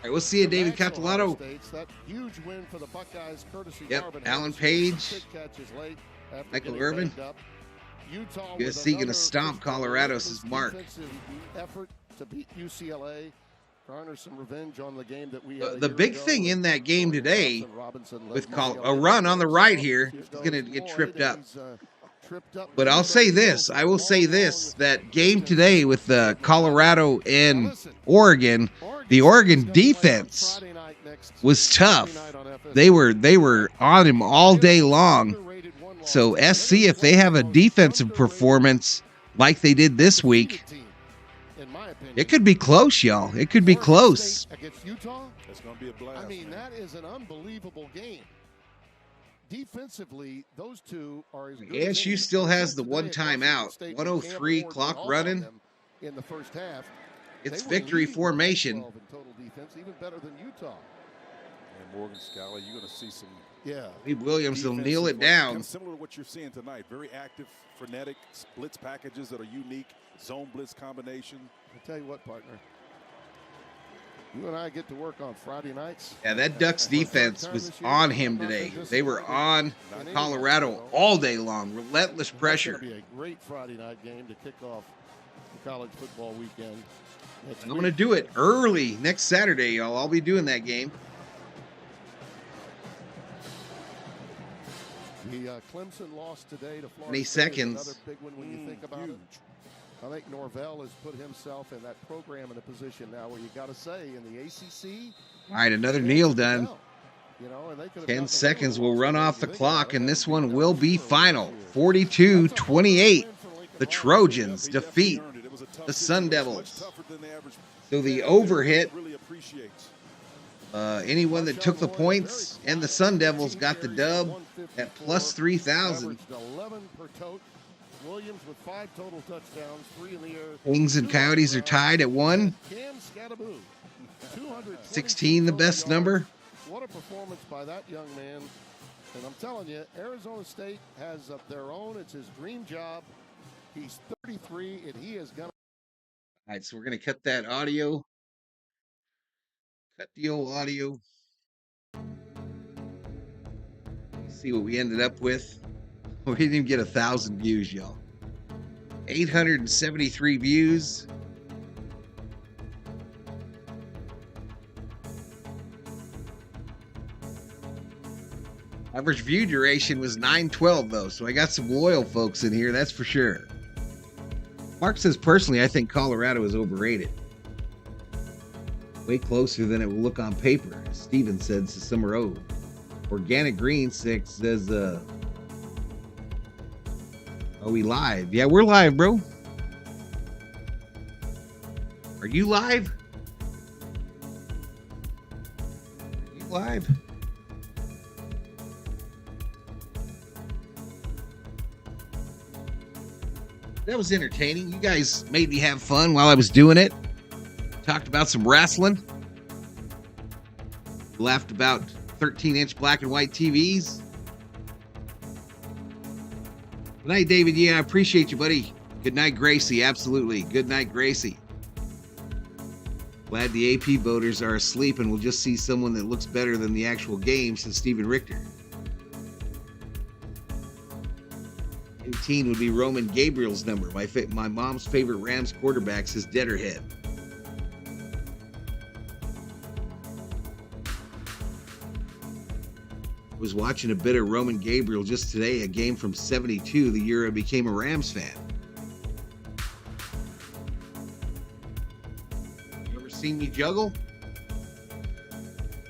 All right, we'll see you, David Catalano. That huge win for the Buckeyes, courtesy Yep, Alan Page, Michael Irvin. USC going to stomp Colorado, says Mark. Effort to beat UCLA, garner some revenge on the game that we the big thing in that game today, with a run on the right here, is going to get tripped up. But I'll say this, I will say this, that game today with Colorado and Oregon, the Oregon defense was tough. They were on him all day long. So SC, if they have a defensive performance like they did this week, it could be close, y'all. It could be close. Against Utah, it's going to be a blast. I mean, that is an unbelievable game. Defensively, those two are as good. ASU still has the one timeout. 103 clock running. In the first half. It's victory formation. In total defense, even better than Utah. And Morgan Scally, you're going to see some. Yeah. Lee Williams will kneel it down. Kind of similar to what you're seeing tonight. Very active, frenetic blitz packages that are unique. Zone blitz combination. I tell you what, partner. You and I get to work on Friday nights. Yeah, that Ducks defense was on him today. They were on Colorado all day long. Relentless pressure. It's going to be a great Friday night game to kick off the college football weekend. I'm going to do it early next Saturday, y'all. I'll be doing that game. The Clemson lost today to Florida. 20 seconds. Another big one when you think about it. I think Norvell has put himself in that program in a position now where you got to say in the ACC. All right, another kneel done. You know, and they could have 10 seconds will run off the clock, and this one will be final. 42-28. The Trojans defeat the Sun Devils. So the over hit. Anyone that took the points and the Sun Devils got the dub at plus 3,000. Williams with 5 total touchdowns, 3 in the air. Wings and Coyotes are tied at 1. 16, the best number. What a performance by that young man. And I'm telling you, Arizona State has of their own. It's his dream job. He's 33, and he is going to. All right, so we're going to cut that audio. Cut the old audio. See what we ended up with. We didn't even get 1,000 views, y'all. 873 views. Average view duration was 9:12 though, so I got some loyal folks in here, that's for sure. Mark says, personally, I think Colorado is overrated. Way closer than it will look on paper. Steven says to Summer Road. Organic Green 6 says, are we live? Yeah, we're live, bro. Are you live? Are you live? That was entertaining. You guys made me have fun while I was doing it. Talked about some wrestling. Laughed about 13-inch black and white TVs. Good night, David. Yeah, I appreciate you, buddy. Good night, Gracie. Absolutely. Good night, Gracie. Glad the AP voters are asleep and we'll just see someone that looks better than the actual game, says Stephen Richter. 18 would be Roman Gabriel's number. My mom's favorite Rams quarterback says Deaderhead. Was watching a bit of Roman Gabriel just today, a game from 72, the year I became a Rams fan. You ever seen me juggle?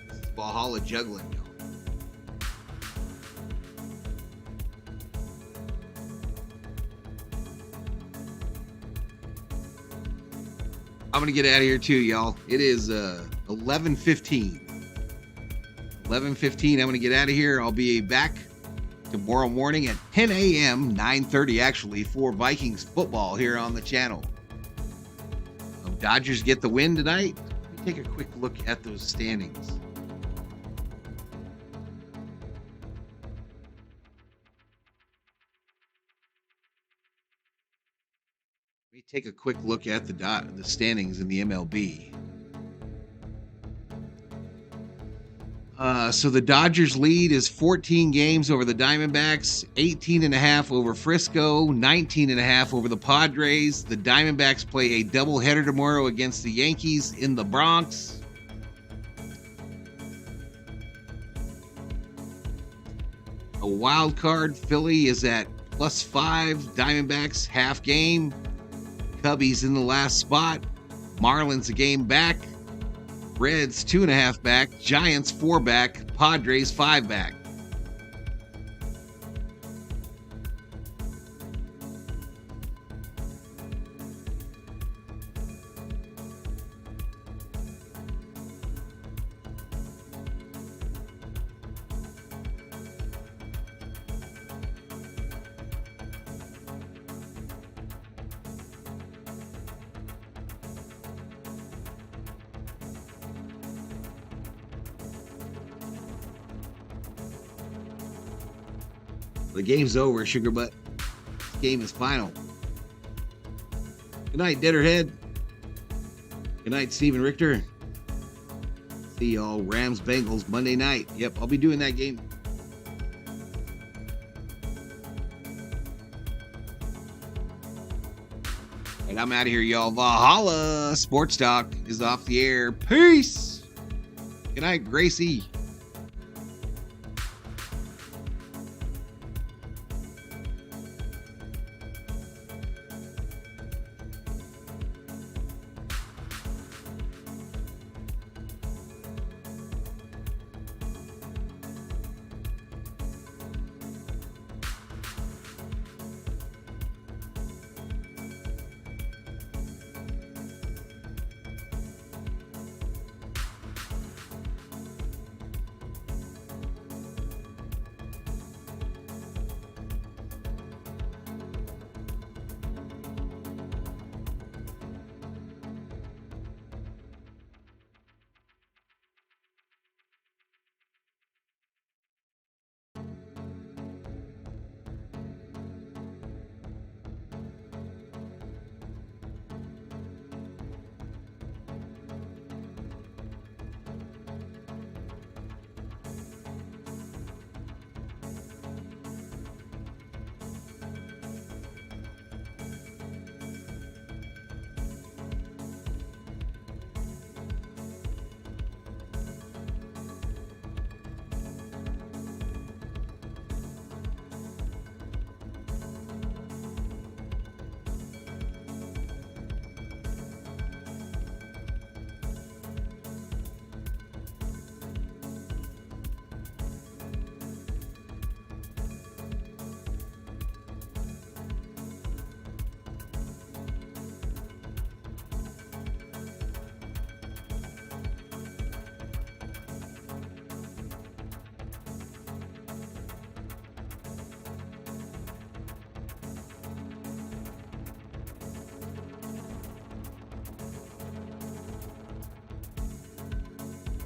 This is Valhalla juggling. I'm going to get out of here too, y'all. It is 11:15. 11:15, I'm going to get out of here. I'll be back tomorrow morning at 10 a.m., 9:30 actually, for Vikings football here on the channel. Dodgers get the win tonight. Let me take a quick look at those standings. Let me take a quick look at the standings in the MLB. So the Dodgers lead is 14 games over the Diamondbacks, 18.5 over Frisco, 19.5 over the Padres. The Diamondbacks play a doubleheader tomorrow against the Yankees in the Bronx. A wild card, Philly is at +5, Diamondbacks half game. Cubbies in the last spot. Marlins a game back. Reds 2.5 back, Giants 4 back, Padres 5 back. The game's over, sugar butt. This game is final. Good night, Deaderhead. Good night, Stephen Richter. See y'all Rams Bengals Monday night. Yep, I'll be doing that game. And I'm out of here, y'all. Valhalla Sports Talk is off the air. Peace. Good night, Gracie.